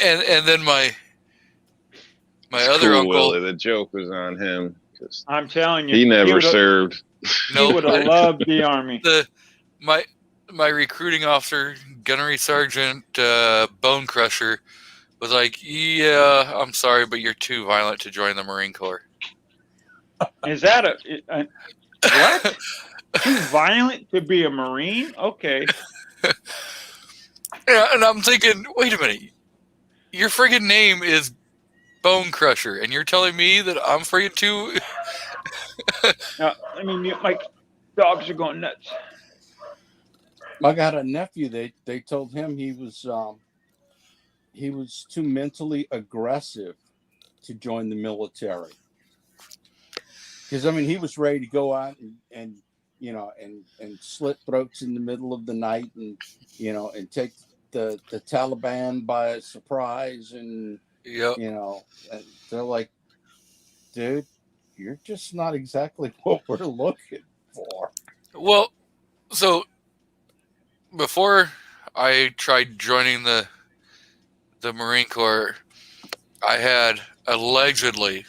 And then my other
cool,
uncle.
Willie, the joke was on him.
I'm telling you,
he never served.
He would have loved the Army.
My recruiting officer, Gunnery Sergeant Bone Crusher, was like, yeah, I'm sorry, but you're too violent to join the Marine Corps.
Is that a what? Too violent to be a Marine? Okay.
Yeah, and I'm thinking, wait a minute. Your friggin' name is Bone Crusher, and you're telling me that I'm friggin' too...
I mean, my dogs are going nuts.
I got a nephew. They told him he was too mentally aggressive to join the military. Because I mean, he was ready to go out and you know and slit throats in the middle of the night and you know and take the Taliban by surprise and
yep.
You know, and they're like, dude, you're just not exactly what we're looking for.
Well, so before I tried joining the Marine Corps, I had allegedly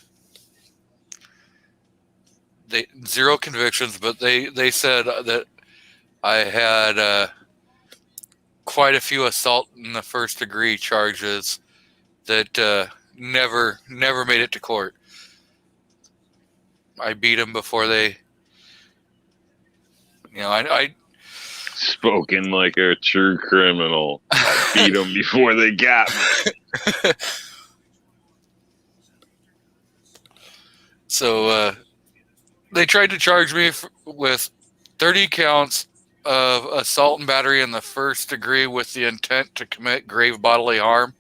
zero convictions, but they said that I had quite a few assault in the first degree charges that never made it to court. I beat them before they, you know, I
spoken like a true criminal. I beat them before they got me.
So they tried to charge me with 30 counts of assault and battery in the first degree with the intent to commit grave bodily harm.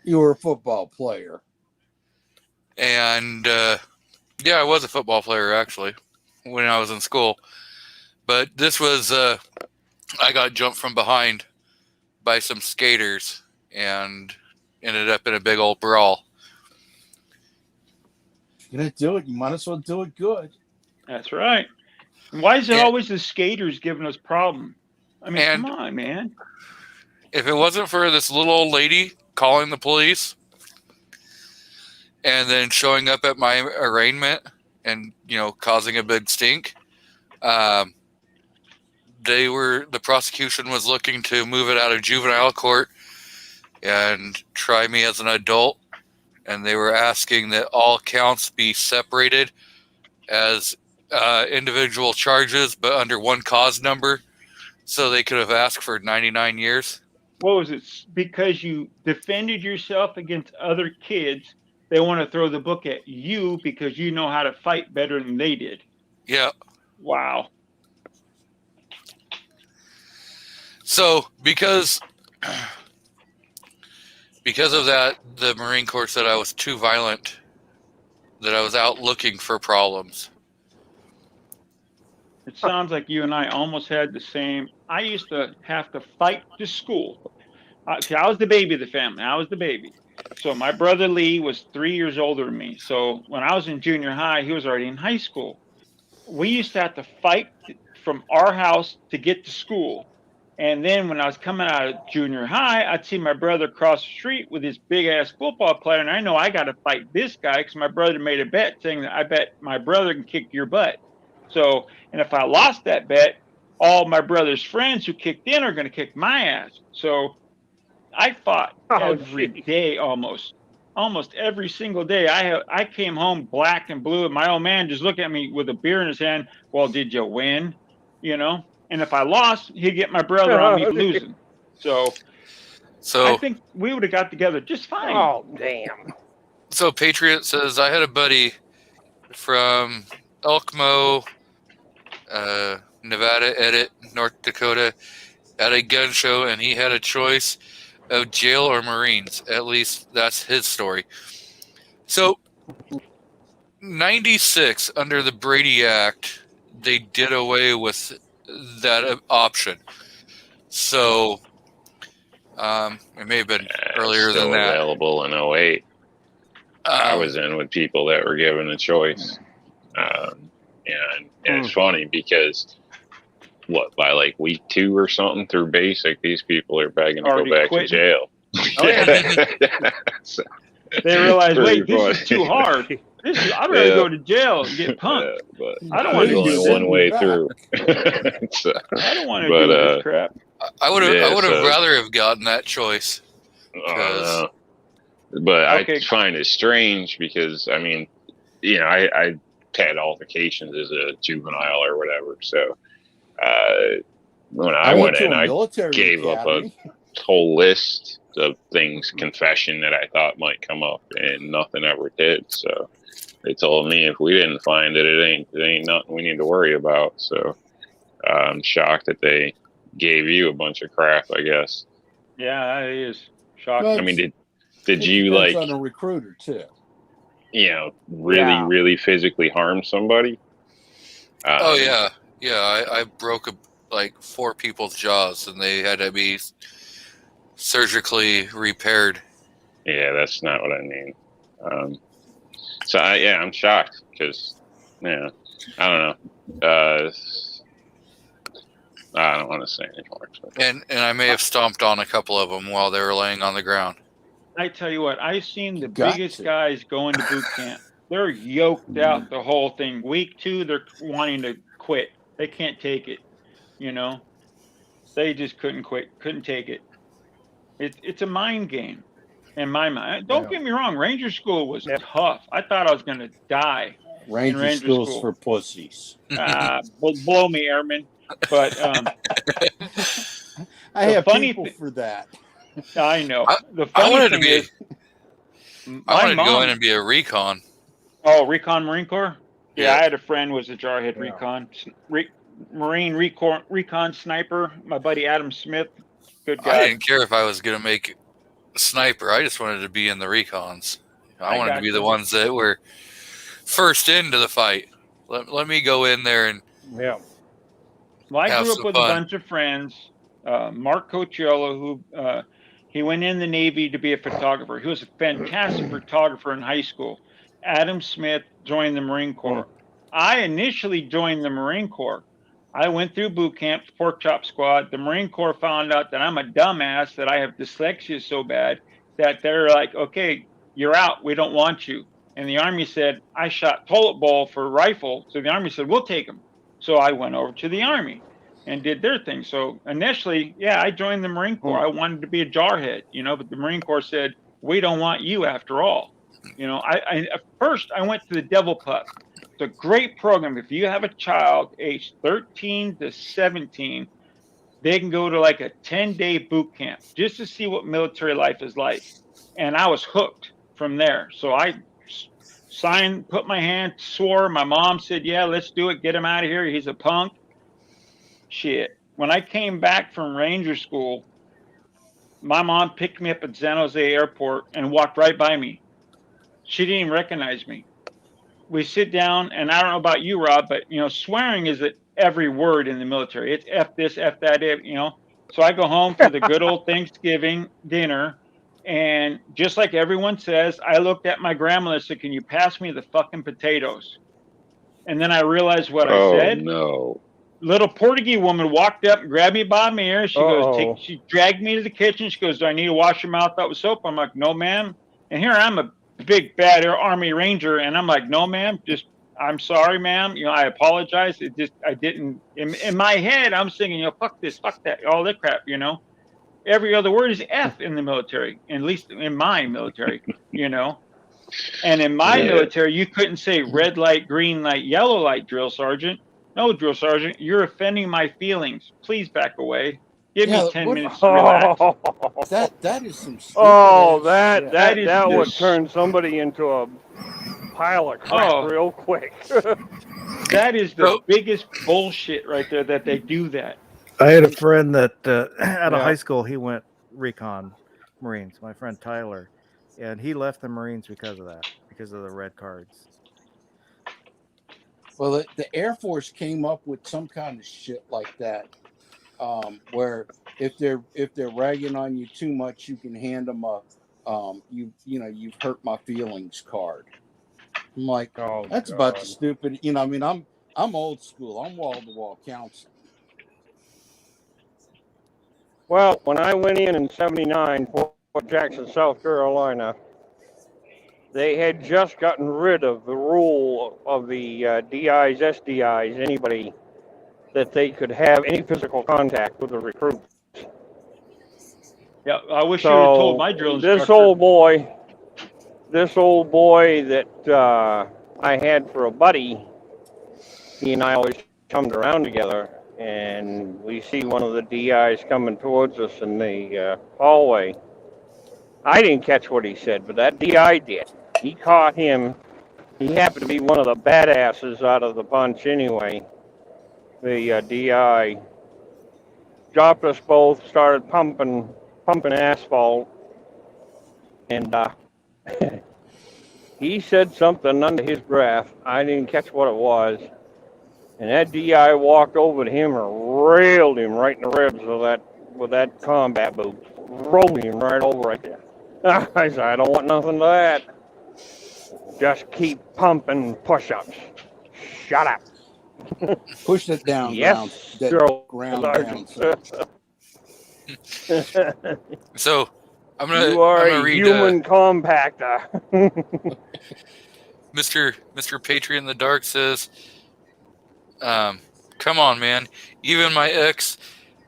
You were a football player.
And yeah, I was a football player actually when I was in school. But this was, I got jumped from behind by some skaters and ended up in a big old brawl.
If you're gonna do it, you might as well do it good.
That's right. And why is it
And-
always the skaters giving us problem? I mean,
And-
come on, man.
If it wasn't for this little old lady calling the police and then showing up at my arraignment and, causing a big stink, the prosecution was looking to move it out of juvenile court and try me as an adult. And they were asking that all counts be separated as individual charges, but under one cause number. So they could have asked for 99 years.
What was it? Because you defended yourself against other kids, they want to throw the book at you because you know how to fight better than they did.
Yeah.
Wow.
So because of that, the Marine Corps said I was too violent, that I was out looking for problems.
It sounds like you and I almost had the same. I used to have to fight to school. See, I was the baby of the family. I was the baby. So my brother Lee was 3 years older than me. So when I was in junior high, he was already in high school. We used to have to fight from our house to get to school. And then when I was coming out of junior high, I'd see my brother across the street with his big ass football player. And I know I got to fight this guy because my brother made a bet saying that I bet my brother can kick your butt. So, and if I lost that bet, all my brother's friends who kicked in are going to kick my ass. So I fought every day, almost every single day. I came home black and blue, and my old man just looked at me with a beer in his hand. Well, did you win? And if I lost, he'd get my brother on me losing. So I think we would have got together just fine.
Oh, damn.
So Patriot says, I had a buddy from Elkmo, Nevada, Edit, North Dakota, at a gun show, and he had a choice of jail or Marines. At least that's his story. So, 96, under the Brady Act, they did away with that option. So, it may have been earlier
Still
than that.
available in 08. I was in with people that were given a choice. And it's funny because by like week 2 or something through basic, these people are begging to
Already
go back
quitting.
to jail.
Oh, yeah.
So,
They realize,
pretty
wait, this is
funny.
too hard. I'd rather
Yeah.
go to jail and get punked.
but
I don't want to
there's
do
only
this.
one way through. So,
I don't want to
But,
do this crap.
I would have
Yeah,
rather have gotten that choice.
but
Okay.
I find it strange because I mean, I had altercations as a juvenile or whatever. So when I went
to
in,
a
I
military
gave up a
academy.
whole list of things, confession that I thought might come up, and nothing ever did. So they told me if we didn't find it, it ain't nothing we need to worry about. So I'm shocked that they gave you a bunch of crap, I guess.
Yeah, that is shocking.
Well,
I mean, did
It
you
depends
like,
on a recruiter too?
really,
Yeah.
really physically harm somebody?
Oh yeah. I broke 4 people's jaws, and they had to be surgically repaired.
Yeah, that's not what I mean. So I'm shocked because, I don't know. I don't want to say anymore. But
And I may have stomped on a couple of them while they were laying on the ground.
I tell you what, I've seen the
Got
biggest
to.
guys go into boot camp. They're yoked out the whole thing. Week 2, they're wanting to quit. They can't take it. They just couldn't take it. It's a mind game in my mind. Don't
Yeah.
get me wrong, Ranger School was tough. I thought I was going to die.
Ranger schools
school.
for pussies.
Blow me, airman. But
I
The
have
funny
people
thi-
for that.
I know. The
I
funny
wanted to
thing
be.
is,
I
my
wanted to go
mom-
in and be a recon.
Oh, Recon Marine Corps? Yeah,
Yeah.
I had a friend who was a jarhead
Yeah.
recon. Marine recon sniper. My buddy Adam Smith. Good
I
guy.
didn't care if I was going to make sniper. I just wanted to be in the recons. I
I
wanted to
got
be the
you.
ones that were first into the fight. Let me go in there and
Yeah.
Well, I
have
grew up
some
with
fun.
a bunch of friends. Mark Cocciello, who he went in the Navy to be a photographer. He was a fantastic photographer in high school. Adam Smith joined the Marine Corps. I initially joined the Marine Corps. I went through boot camp, Pork Chop Squad. The Marine Corps found out that I'm a dumbass, that I have dyslexia so bad that they're like, okay, you're out. We don't want you. And the Army said, I shot toilet bowl for a rifle. So the Army said, we'll take him. So I went over to the Army and did their thing. So initially, yeah, I joined the Marine Corps. I wanted to be a jarhead, but the Marine Corps said, we don't want you after all. At first I went to the Devil Pup. It's a great program. If you have a child aged 13 to 17, they can go to like a 10-day boot camp just to see what military life is like. And I was hooked from there. So I signed, put my hand, swore. My mom said, yeah, let's do it. Get him out of here. He's a punk. Shit. When I came back from Ranger School, my mom picked me up at San Jose Airport and walked right by me. She didn't even recognize me. We sit down, and I don't know about you, Rob, but, swearing is at every word in the military. It's F this, F that, So I go home for the good old Thanksgiving dinner, and just like everyone says, I looked at my grandmother and said, can you pass me the fucking potatoes? And then I realized what I said.
Oh, no.
Little Portuguese woman walked up and grabbed me by my ear. She goes, she dragged me to the kitchen. She goes, do I need to wash your mouth out with soap? I'm like, no, ma'am. And here I'm a big bad Army Ranger, and I'm like, no, ma'am, I'm sorry, ma'am. I apologize. I didn't. In my head, I'm singing, fuck this, fuck that, all that crap. Every other word is F in the military, at least in my military. And in my military, you couldn't say red light, green light, yellow light, drill sergeant. No, drill sergeant, you're offending my feelings. Please back away. Give me 10 minutes to relax.
That is some stupid
that would turn somebody into a pile of crap real quick.
That is the biggest bullshit right there, that they do that.
I had a friend that out of high school, he went recon Marines, my friend Tyler, and he left the Marines because of that, because of the red cards.
Well, the Air Force came up with some kind of shit like that, where if they're ragging on you too much, you can hand them a you've hurt my feelings card. I'm like, that's about the stupid. I'm old school. I'm wall to wall counseling.
Well, when I went in '79, Fort Jackson, South Carolina, they had just gotten rid of the rule of the DIs, SDIs, anybody that they could have any physical contact with the recruit.
Yeah, I wish you had told my drill instructor.
This old boy that I had for a buddy, he and I always chummed around together, and we see one of the DIs coming towards us in the hallway. I didn't catch what he said, but that DI did. He caught him. He happened to be one of the badasses out of the bunch anyway. The DI dropped us both, started pumping asphalt, and he said something under his breath. I didn't catch what it was. And that DI walked over to him and railed him right in the ribs with that combat boot. Rolled him right over right there. I said, I don't want nothing to that. Just keep pumping push-ups. Shut up.
Push it down.
Yes,
ground down.
So I'm gonna.
You are
I'm gonna
a
read,
human compactor.
Mr. Patriot in the Dark says, "Come on, man. Even my ex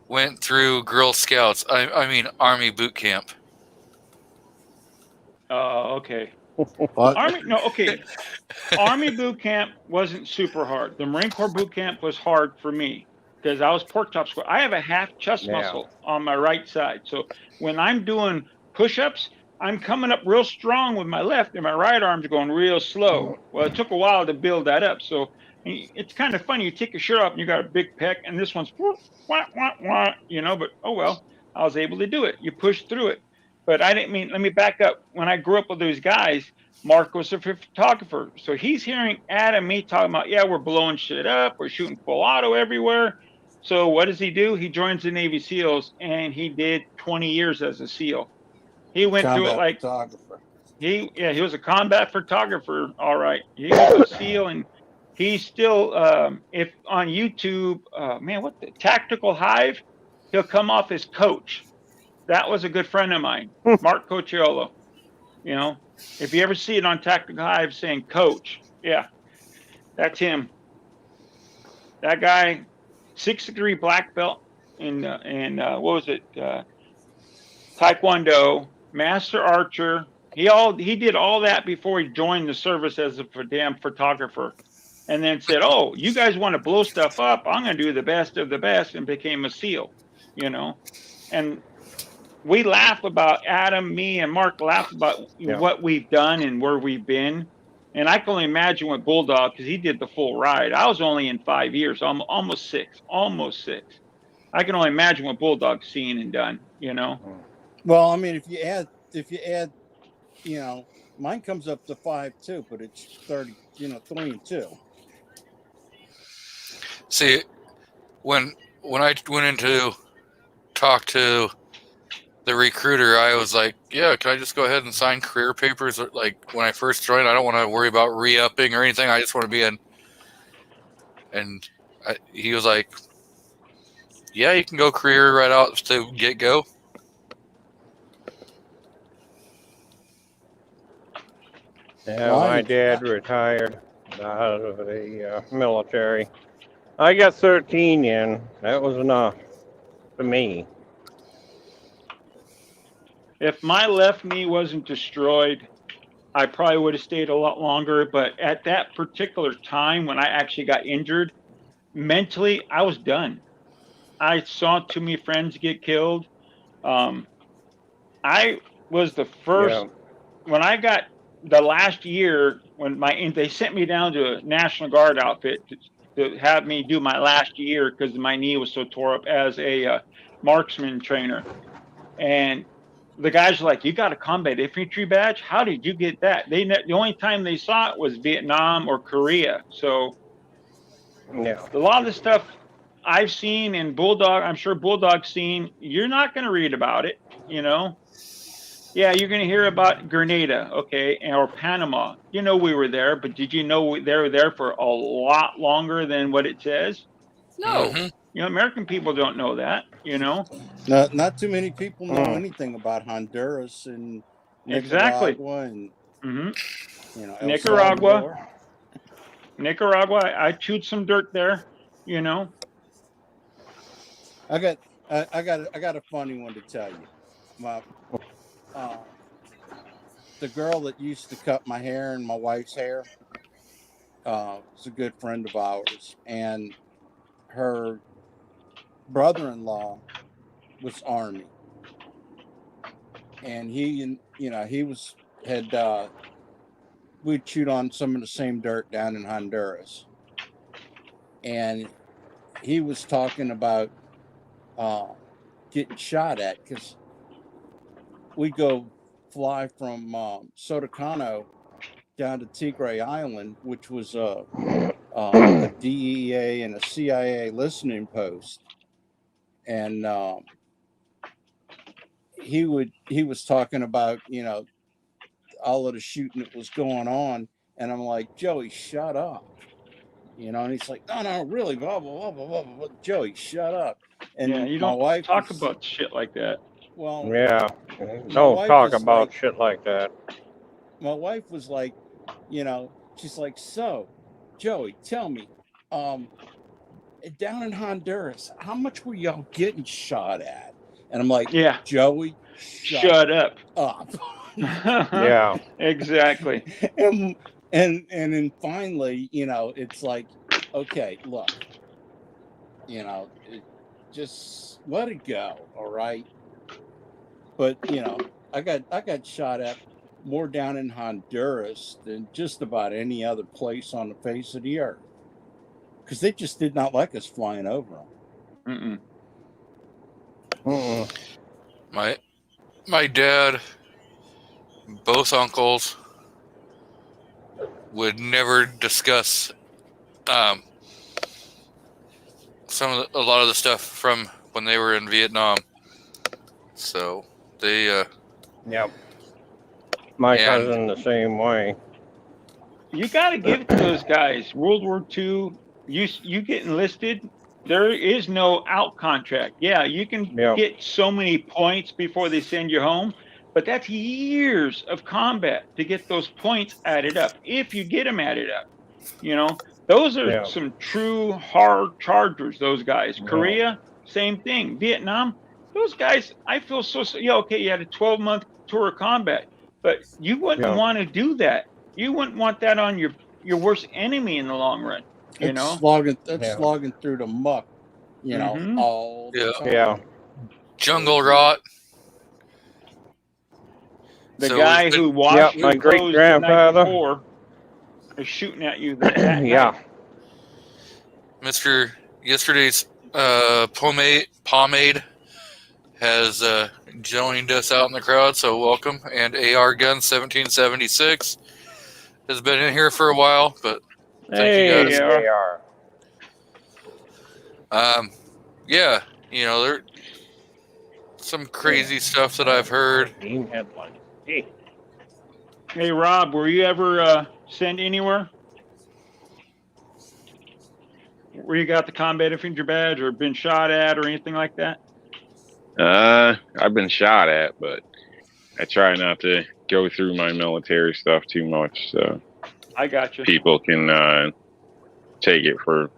went through Girl Scouts. I mean Army boot camp."
Okay.
What?
Army boot camp wasn't super hard. The Marine Corps boot camp was hard for me because I was pork chop squad. I have a half chest muscle on my right side. So when I'm doing push-ups, I'm coming up real strong with my left and my right arm's going real slow. Well, it took a while to build that up. So it's kind of funny. You take your shirt off and you got a big pec, and this one's wah, wah, wah, but oh well, I was able to do it. You push through it. But I didn't mean, let me back up. When I grew up with those guys, Mark was a photographer. So he's hearing Adam and me talking about, yeah, we're blowing shit up. We're shooting full auto everywhere. So what does he do? He joins the Navy SEALs, and he did 20 years as a SEAL. He went through it
Combat
like
photographer.
he was a combat photographer. All right, he was a SEAL, and he's still if on YouTube, man, what the Tactical Hive, he'll come off as coach. That was a good friend of mine, Mark Cocciolo. You know, if you ever see it on Tactical Hive saying coach, yeah, that's him. That guy, 6th-degree black belt in what was it? Taekwondo, master archer. He did all that before he joined the service as a damn photographer, and then said, "Oh, you guys want to blow stuff up? I'm going to do the best of the best," and became a SEAL. You know, and we laugh about Adam, me, and Mark laugh about what we've done and where we've been. And I can only imagine what Bulldog, because he did the full ride. I was only in 5 years, almost six. I can only imagine what Bulldog's seen and done. You know.
Well, I mean, if you add, you know, mine comes up to 5 too, but it's 30, 3 and 2.
See, when I went in to talk to the recruiter, I was like, yeah, can I just go ahead and sign career papers? Like when I first joined, I don't want to worry about re-upping or anything. I just want to be in. And he was like, yeah, you can go career right out to get-go.
Yeah, my dad retired out of the military. I got 13 in. That was enough for me.
If my left knee wasn't destroyed, I probably would have stayed a lot longer. But at that particular time when I actually got injured, mentally, I was done. I saw too many friends get killed. I was the first, when I got the last year, when they sent me down to a National Guard outfit to have me do my last year because my knee was so tore up as a marksman trainer. And the guys were like, "You got a combat infantry badge? How did you get that?" The only time they saw it was Vietnam or Korea. So a lot of the stuff I've seen in Bulldog, I'm sure Bulldog's seen, you're not going to read about it, you know. Yeah, you're going to hear about Grenada, okay, or Panama. You know we were there, but did you know they were there for a lot longer than what it says? No.
Mm-hmm.
You know, American people don't know that, you know.
Not too many people know anything about Honduras and Nicaragua and you know,
Nicaragua. I chewed some dirt there, you know.
I got a funny one to tell you. The girl that used to cut my hair and my wife's hair was a good friend of ours, and her brother-in-law was Army, and we'd chewed on some of the same dirt down in Honduras, and he was talking about getting shot at because we go fly from Sotocano down to Tigre Island, which was a DEA and a CIA listening post, and he was talking about, you know, all of the shooting that was going on, and I'm like, Joey, shut up, you know, and he's like, no, really, blah blah blah blah blah. Joey, shut up. And
yeah, you don't talk about shit like that.
Well,
don't talk about shit like that.
My wife was like, you know, she's like, so, Joey, tell me, down in Honduras, how much were y'all getting shot at? And I'm like,
yeah,
Joey,
shut up.
Yeah,
exactly.
And then finally, you know, it's like, okay, look, you know, just let it go, all right? But, you know, I got shot at more down in Honduras than just about any other place on the face of the earth, because they just did not like us flying over them.
My dad, both uncles, would never discuss a lot of the stuff from when they were in Vietnam. So they
Yep. My
And-
cousin the same way.
You got to give it to those guys. World War II, you get enlisted. There is no out contract. Yeah, you can
Yeah.
get so many points before they send you home, but that's years of combat to get those points added up. If you get them added up, you know, those are
Yeah.
some true hard chargers. Those guys.
Yeah.
Korea, same thing. Vietnam, those guys. I feel so. Yeah, okay, you had a 12-month tour of combat, but you wouldn't
Yeah.
want to do that. You wouldn't want that on your worst enemy in the long run. You know,
slogging through the muck,
Mhm.
all the
Yeah.
time.
Yeah.
jungle rot.
the
So
guy
we've been-
who washed
Yep, my
your clothes the night
great-grandfather.
before is shooting at you. That
Yeah.
night.
Mr. Yesterday's pomade has joined us out in the crowd, so welcome. And AR Gun 1776 has been in here for a while, but thank you
Hey,
guys.
they are.
yeah, you know, there some crazy stuff that I've heard.
Team headline. Hey.
Hey, Rob, were you ever sent anywhere? Where you got the combat infantry badge or been shot at or anything like that?
I've been shot at, but I try not to go through my military stuff too much, so
I got you.
people can take it for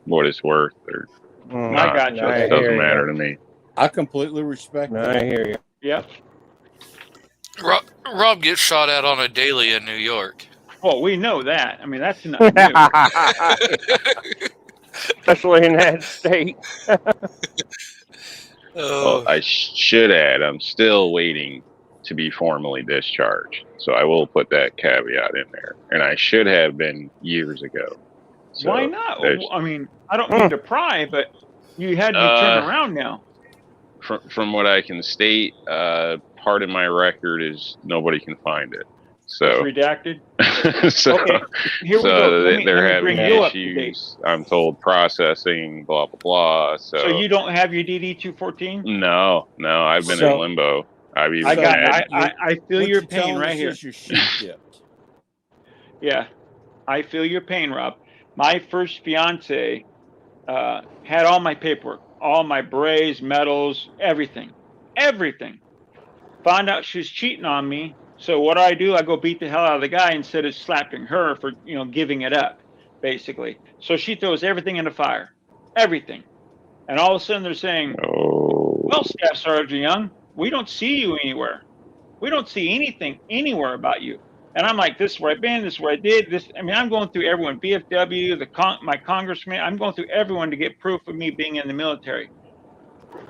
what it's worth. Or
Mm,
I got you.
I
it
hear
doesn't
ya.
matter to me.
I completely respect that.
I hear you.
Yep.
Rob gets shot at on a daily in New York.
Well, we know that. I mean, that's not new.
Especially in that state.
Oh,
Well, I should add, I'm still waiting to be formally discharged, so I will put that caveat in there. And I should have been years ago. So
Why not?
there's-
I mean, I don't mean to pry, but you had me turn around now.
From what I can state, part of my record is nobody can find it. So,
Redacted.
so,
Okay, here we
so
go. Let me
they're having
bring you up to date.
issues. I'm told processing, blah blah blah.
So you don't have your DD-214?
No, I've been
So-
in limbo. I've even
I got.
had.
I feel
What
your
you're
pain
telling
right
us
here.
is your sheep dipped.
Yeah, I feel your pain, Rob. My first fiance had all my paperwork, all my berets, medals, everything. Found out she was cheating on me. So what do? I go beat the hell out of the guy instead of slapping her for giving it up, basically. So she throws everything in the fire, everything, and all of a sudden they're saying,
Oh,
"Well, Staff Sergeant Young, we don't see you anywhere. We don't see anything anywhere about you." And I'm like, "This is where I've been. This is where I did this." I mean, I'm going through everyone, VFW, my congressman. I'm going through everyone to get proof of me being in the military.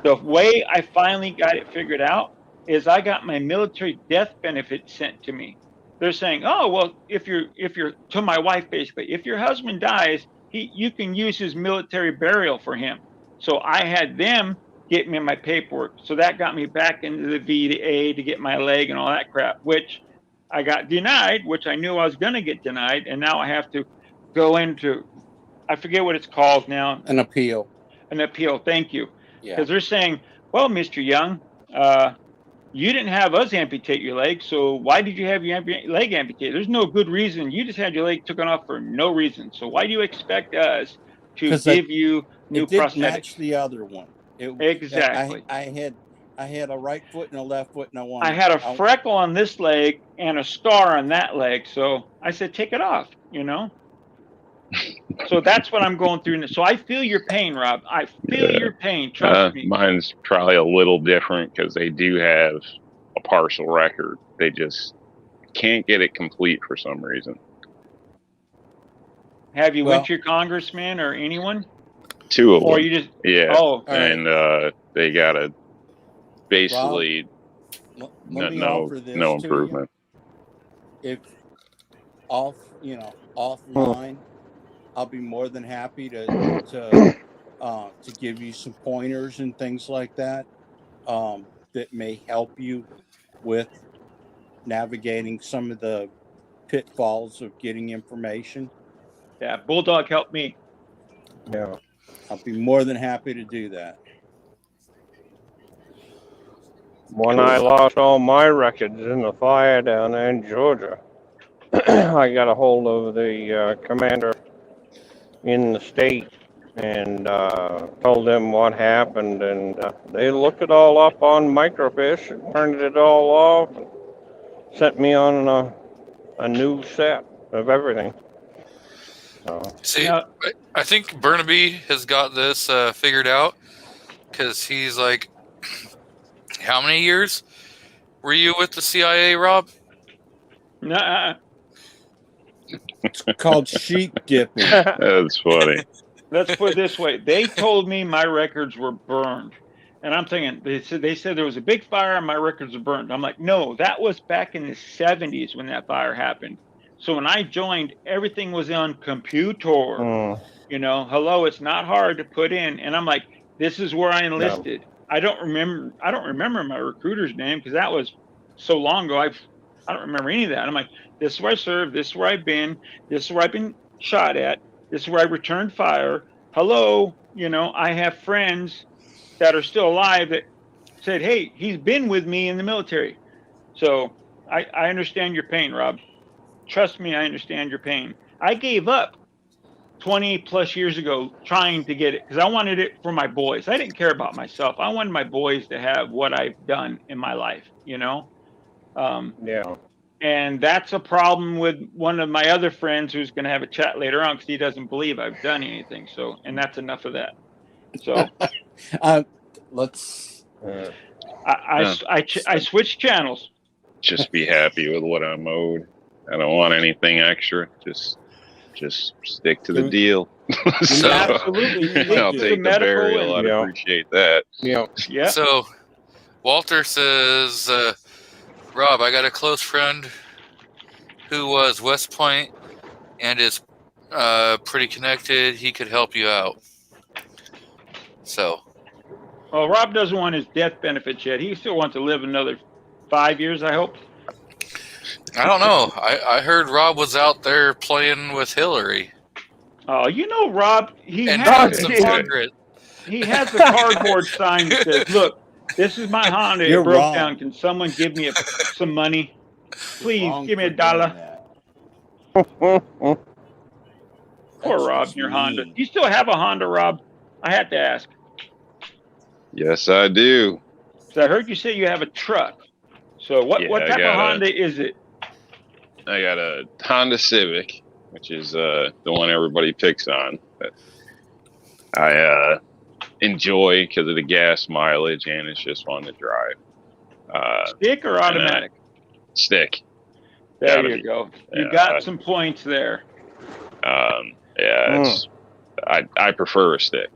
The way I finally got it figured out is I got my military death benefit sent to me. They're saying, "Oh, well, if you're to my wife basically, if your husband dies, you can use his military burial for him." So I had them get me my paperwork. So that got me back into the VA to get my leg and all that crap, which I got denied, which I knew I was going to get denied. And now I have to go into, I forget what it's called now,
An appeal.
an appeal. Thank you.
Yeah.
Because they're saying, "Well, Mr. Young, you didn't have us amputate your leg, so why did you have your leg amputated? There's no good reason. You just had your leg taken off for no reason. So why do you expect us to
'Cause
give you new
It did
prosthetics?"
match the other one.
Exactly.
I had a right foot and a left foot, and I wanted.
I had a freckle on this leg and a scar on that leg, so I said, "Take it off," So that's what I'm going through. So I feel your pain, Rob. I feel your pain. Trust me.
mine's probably a little different because they do have a partial record. They just can't get it complete for some reason.
Have you
Well-
went to your congressman or anyone,
Two of
or
them,
you just?
yeah,
Oh,
All right.
and they gotta basically
Let me
no
offer this
no
to you.
improvement.
If offline, I'll be more than happy to give you some pointers and things like that that may help you with navigating some of the pitfalls of getting information.
yeah. Bulldog helped me.
Yeah.
I'll be more than happy to do that.
When I lost all my records in the fire down there in Georgia, I got a hold of the commander in the state and told them what happened, and they looked it all up on microfiche and turned it all off and sent me on a new set of everything. So,
See,
Now-
I think Burnaby has got this figured out because he's like, how many years were you with the CIA, Rob?
Nah,
It's called sheep dipping.
That's funny.
let's put it this way. They told me my records were burned. And I'm thinking, they said there was a big fire and my records were burned. I'm like, no, that was back in the 70s when that fire happened. So when I joined, everything was on computer. You know, hello, it's not hard to put in. And I'm like, this is where I enlisted. I don't remember my recruiter's name because that was so long ago. I don't remember any of that. I'm like, this is where I served, this is where I've been, this is where I've been shot at, this is where I returned fire. Hello, you know, I have friends that are still alive that said, hey, he's been with me in the military. So I understand your pain, Rob. Trust me, I understand your pain. I gave up 20 plus years ago trying to get it because I wanted it for my boys. I didn't care about myself. I wanted my boys to have what I've done in my life, you know?
yeah.
And that's a problem with one of my other friends who's going to have a chat later on because he doesn't believe I've done anything. So, and that's enough of that. So
Let's.
I switched channels.
Just be happy with what I'm owed. I don't want anything extra. Just stick to the deal. So,
Absolutely.
I'll take the
medical
burial.
and-
I'd appreciate that.
Yeah.
Yeah.
So, Walter says, Rob, I got a close friend who was West Point and is pretty connected. He could help you out. So,
Well, Rob doesn't want his death benefits yet. He still wants to live another 5 years, I hope.
I don't know. I heard Rob was out there playing with Hillary.
Oh, you know, Rob,
And
has
got
the
some
card-
secret.
he has the cardboard sign that says, look, this is my Honda.
You're
It broke
wrong.
down. Can someone give me some money? Please,
Wrong
give me
for
$1.
doing that.
Poor
That's
Rob,
just
your Honda.
mean.
Do you still have a Honda, Rob? I had to ask.
Yes, I do.
So I heard you say you have a truck. So what
Yeah,
type
I
of
got
Honda is it?
I got a Honda Civic, which is the one everybody picks on. But I enjoy because of the gas mileage and it's just fun to drive.
Stick or automatic?
Stick.
There
gotta
you
be.
go. You
Yeah,
got some points there.
Yeah, it's I prefer a stick.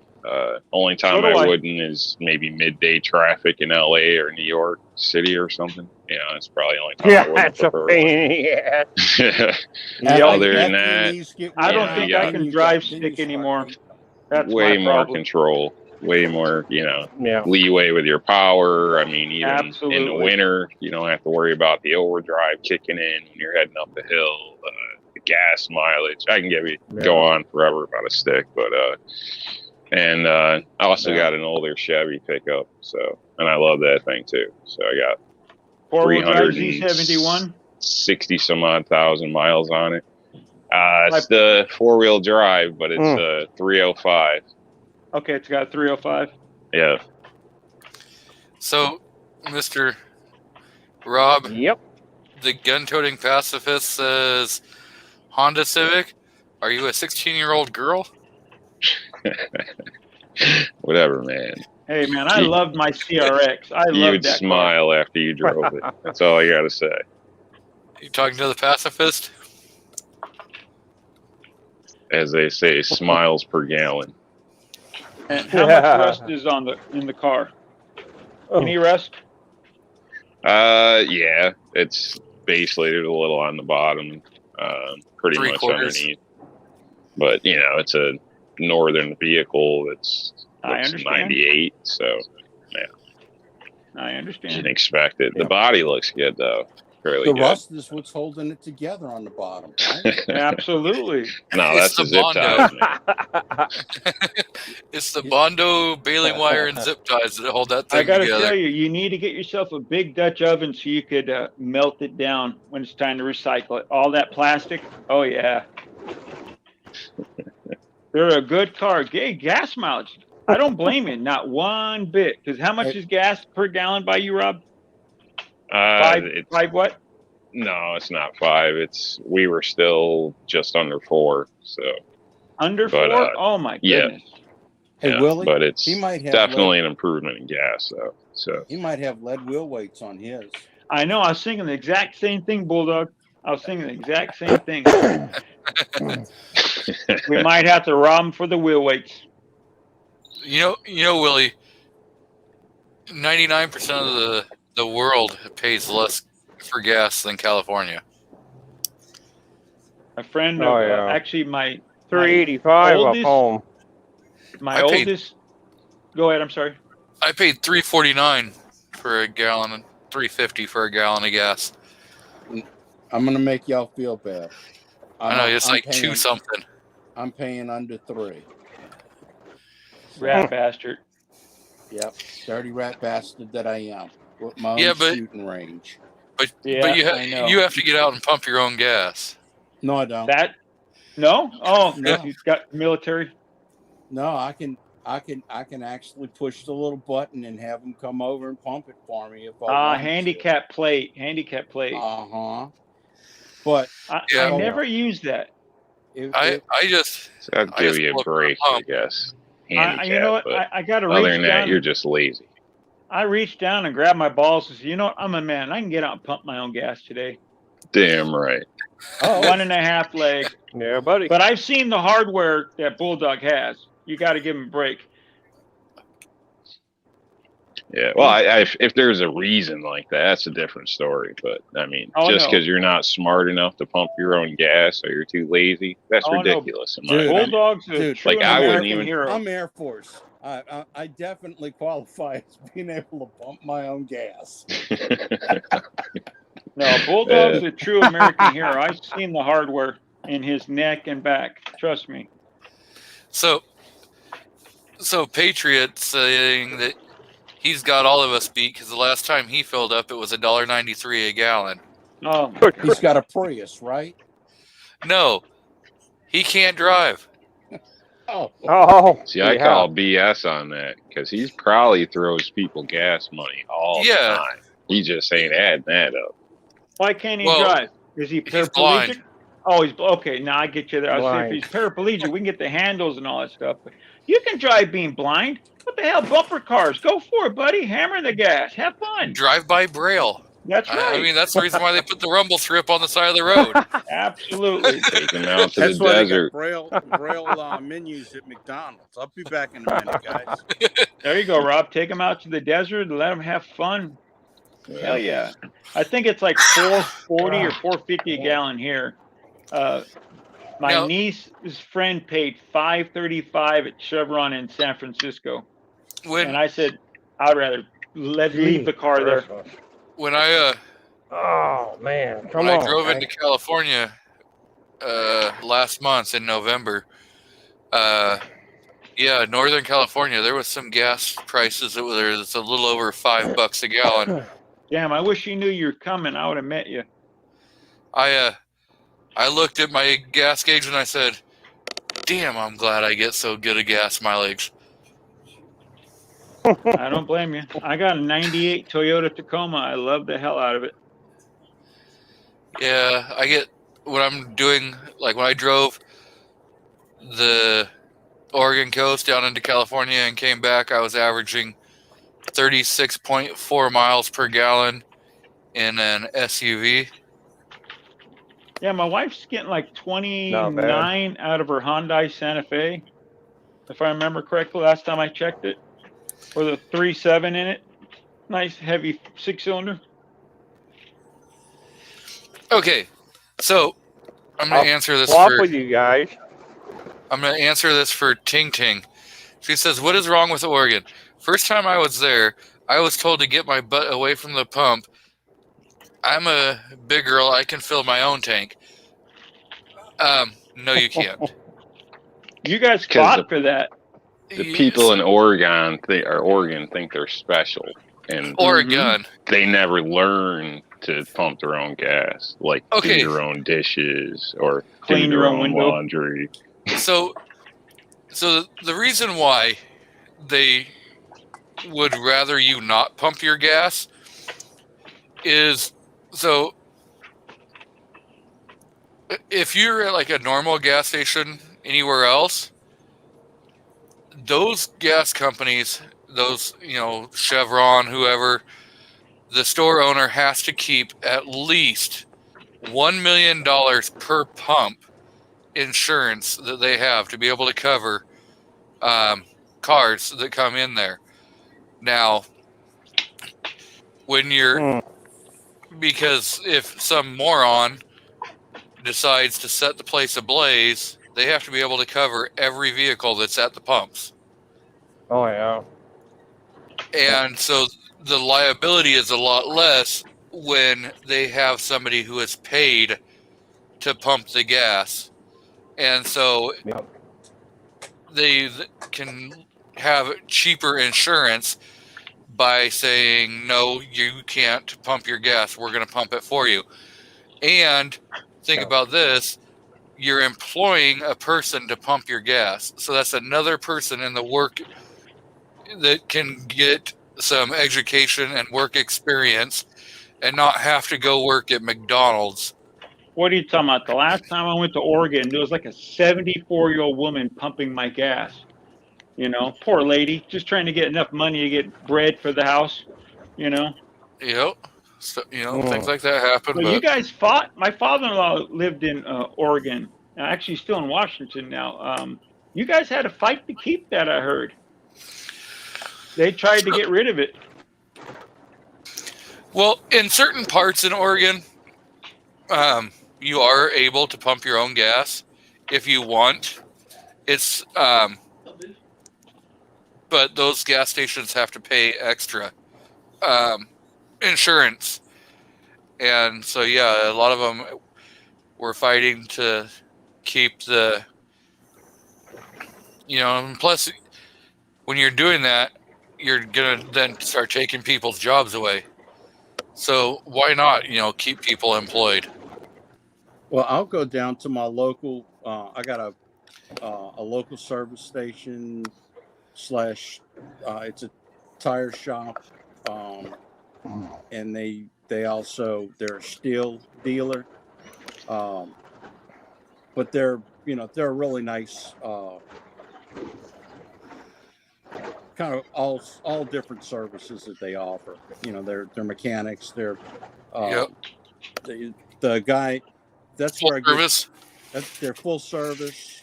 Only time
So do
I
I.
wouldn't is maybe midday traffic in LA or New York City or something. You know, it's probably the only time I
Yeah,
wouldn't
that's a
prefer
pain in the ass.
one. Other than
After
that,
these get
I don't
Yeah,
think
you
I
got-
can
then
drive
then
stick
start
anymore.
thinking about
That's
way
my
more
problem.
control, way more,
Yeah.
leeway with your power. I mean, even in the
Absolutely.
winter, you don't have to worry about the overdrive kicking in when you're heading up the hill, the gas mileage. I can go on forever about a stick, but and I also got an older Chevy pickup, so and I love that thing too. So I got
Four-wheel drive
300
Z71.
60 some odd thousand miles on it. It's the 4-wheel drive, but it's a 305.
Okay, it's got a 305.
Yeah.
So, Mr. Rob,
Yep.
the gun-toting pacifist says, Honda Civic, are you a 16-year-old girl?
Whatever, man.
Hey, man, I loved my CRX. I
You
loved
would
that
smile after you drove it. That's all I got to say.
You talking to the pacifist?
As they say, smiles per gallon.
car. And how much rust is in the car? Any rust?
Yeah, it's base layered a little on the bottom, pretty much
3/4.
underneath. But it's a northern vehicle that's
I
looks
understand.
98, so
I
you
understand.
didn't expect it. The body looks good though. Really
The
good.
rust is what's holding it together on the bottom. Right?
Absolutely.
No,
It's
that's the
the
zip
Bondo.
ties, man.
It's the Bondo baling wire and zip ties that hold that
I
thing
got to
together.
tell you, you need to get yourself a big Dutch oven so you could melt it down when it's time to recycle it. All that plastic, oh yeah. They're a good car. Hey, gas mileage. I don't blame you, not one bit. Because how much
Hey.
is gas per gallon by you, Rob?
It's
Five what?
no, it's not 5. We were still just under 4. So
Under
But,
4? Oh my
yeah.
goodness.
Hey,
yeah,
Willie,
but it's
he might have
definitely an improvement in gas. So
he might have lead wheel weights on his.
I know. I was thinking the exact same thing, Bulldog. I was thinking the exact same thing. We might have to rob him for the wheel weights.
You know, Willie. 99% of the world pays less for gas than California.
A friend
Oh,
of
yeah.
actually my
385 up
oldest-
home.
my
I paid-
oldest. Go ahead. I'm sorry.
I paid $3.49 for a gallon and $3.50 for a gallon of gas.
I'm gonna make y'all feel bad.
I know it's
I'm
like
paying,
2 something.
I'm paying under 3.
Rat bastard.
Yep, dirty rat bastard that I am. With my own
Yeah, but-
shooting range.
Yeah,
but
I know.
you have to get out and pump your own gas.
No, I don't.
That? No. Oh,
No.
he's got military.
No, I can actually push the little button and have them come over and pump it for me if I want.
Handicap plate. Handicap plate.
But
Yeah.
I never used that.
if,
I just
I'd
I
give
just
you a
look for a
break, I
pump.
guess.
You
Handicap,
know what?
but
I got to
other
reach
than
down.
that, you're just lazy.
I reached down and grabbed my balls and said, you know what? I'm a man. I can get out and pump my own gas today.
Damn right.
oh,
1.5 leg.
Yeah, buddy.
But I've seen the hardware that Bulldog has. You got to give him a break.
Yeah. Well, if there's a reason like that, that's a different story. But I mean,
Oh,
just
no.
because you're not smart enough to pump your own gas or you're too lazy, that's
Oh, no.
ridiculous in my
Dude,
opinion.
Bulldog's a
Dude,
true
like, I wouldn't
American
even-
hero.
I'm Air Force. I definitely qualify as being able to pump my own gas.
No, Bulldog's a true American hero. I've seen the hardware in his neck and back. Trust me.
so Patriot saying that he's got all of us beat because the last time he filled up it was $1.93 a gallon.
Oh,
He's got a Prius, right?
No, he can't drive.
Oh,
Oh,
See, I
yeah.
call BS on that because he probably throws people gas money all the
Yeah.
time. He just ain't adding that up.
why can't he
Well,
drive? Is he
he's
paraplegic?
blind.
Oh, he's okay. Now I get you there. I was saying if he's paraplegic, we can get the handles and all that stuff. But you can drive being blind. What the hell? Bumper cars. Go for it, buddy. Hammer the gas. Have fun.
Drive by Braille.
That's right.
I mean, that's the reason why they put the rumble strip on the side of the road.
Absolutely.
Take him out to
that's
the
why
desert.
they got braille menus at McDonald's. I'll be back in a minute, guys.
There you go, Rob. Take them out to the desert and let them have fun. Hell yeah. I think it's like $4.40 or $4.50 a gallon here. My
Now-
niece's friend paid $5.35 at Chevron in San Francisco.
When
And I said, I'd rather leave the car there.
when I
Oh man, come
when
on.
I drove
guys.
into California last month in November, Northern California, there was some gas prices that was a little over $5 a gallon.
Damn, I wish you knew you were coming. I would have met you.
I looked at my gas gauge and I said, "Damn, I'm glad I get so good a gas mileage."
I don't blame you. I got a 98 Toyota Tacoma. I love the hell out of it.
Yeah, I get when I'm doing like when I drove the Oregon coast down into California and came back, I was averaging 36.4 miles per gallon in an SUV.
Yeah, my wife's getting like
Not
29 out of her Hyundai Santa Fe, if I remember correctly. Last time I checked it, with a 3.7 in it, nice heavy 6-cylinder.
Okay, so I'm gonna answer this
Swap
for
with you guys.
I'm gonna answer this for Ting Ting. She says, "What is wrong with Oregon? First time I was there, I was told to get my butt away from the pump. I'm a big girl. I can fill my own tank. No, you can't.
You guys
'Cause
fought for that.
The people in Oregon think they're special, and
Oregon.
they never learn to pump their own gas, like do
Okay.
your own dishes or
Clean
do
your
their
own window.
laundry.
So the reason why they would rather you not pump your gas is so if you're at like a normal gas station anywhere else, those gas companies, those, Chevron, whoever, the store owner has to keep at least $1 million per pump insurance that they have to be able to cover cars that come in there. Now, when you're, because if some moron decides to set the place ablaze, they have to be able to cover every vehicle that's at the pumps.
Oh yeah.
And so the liability is a lot less when they have somebody who is paid to pump the gas. And so
Yep.
they can have cheaper insurance by saying, no, you can't pump your gas. We're going to pump it for you. And think about this. You're employing a person to pump your gas. So that's another person in the work that can get some education and work experience and not have to go work at McDonald's.
What are you talking about? The last time I went to Oregon, there was like a 74-year-old woman pumping my gas. Poor lady, just trying to get enough money to get bread for the house.
Yep. So, things like that happen.
Well,
but
you guys fought. My father-in-law lived in Oregon. Actually, still in Washington now. You guys had a fight to keep that, I heard. They tried to get rid of it.
Well, in certain parts in Oregon, you are able to pump your own gas if you want. It's but those gas stations have to pay extra insurance, and so a lot of them were fighting to keep the. And plus, when you're doing that, you're gonna then start taking people's jobs away. So why not, keep people employed?
Well, I'll go down to my local. I got a local service station / it's a tire shop, and they're a steel dealer, but they're a really nice. Kind of all different services that they offer. They're mechanics. They're the guy. That's
Full
where I
service.
they're full service.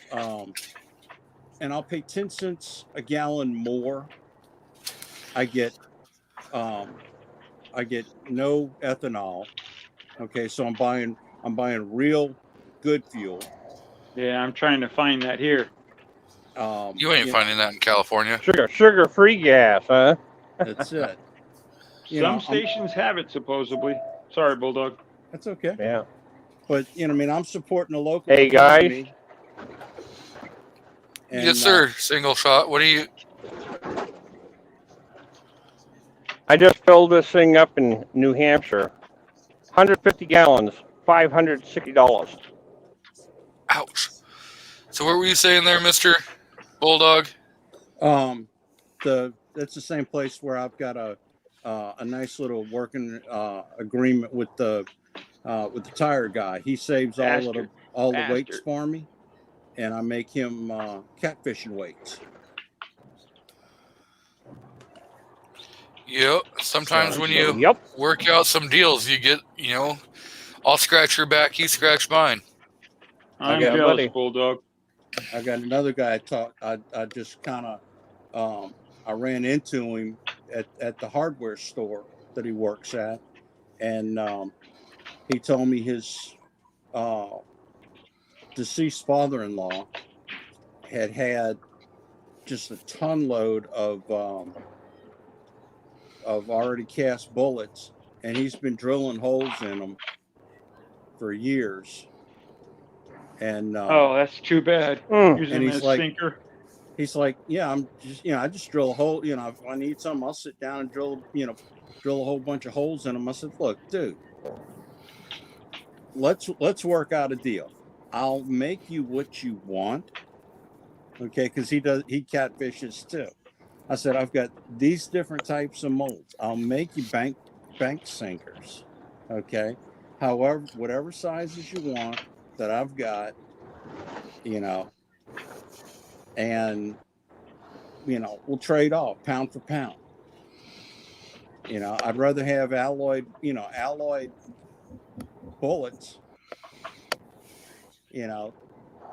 And I'll pay 10 cents a gallon more. I get no ethanol. Okay, so I'm buying real good fuel.
Yeah, I'm trying to find that here.
You ain't finding that in California.
Sugar-free gas, huh?
That's it.
Some stations have it, supposedly. Sorry, Bulldog.
That's okay.
Yeah.
But I'm supporting a local.
Hey guys.
economy. And,
Yes, sir. Single shot. What do you?
I just filled this thing up in New Hampshire. 150 gallons, $560.
Ouch. So what were you saying there, Mr. Bulldog?
That's the same place where I've got a nice little working agreement with the tire guy. He saves all the weights for me, and I make him catfishing weights.
Yep. Sometimes when you work out some deals, you get, I'll scratch your back, you scratch mine.
I'm jealous, Bulldog.
I got another guy I just kind of I ran into him at the hardware store that he works at, and he told me his deceased father-in-law had just a ton load of already cast bullets, and he's been drilling holes in them for years. And
Oh, that's too bad.
Mm.
Using
And
him
he's
as
like-
sinker.
he's like, yeah, I'm just, I just drill a hole. If I need something, I'll sit down and drill a whole bunch of holes in them. I said, look, dude, let's work out a deal. I'll make you what you want. Okay, because he catfishes too. I said, I've got these different types of molds. I'll make you bank sinkers. Okay. However, whatever sizes you want that I've got, and we'll trade off pound for pound. I'd rather have alloyed bullets,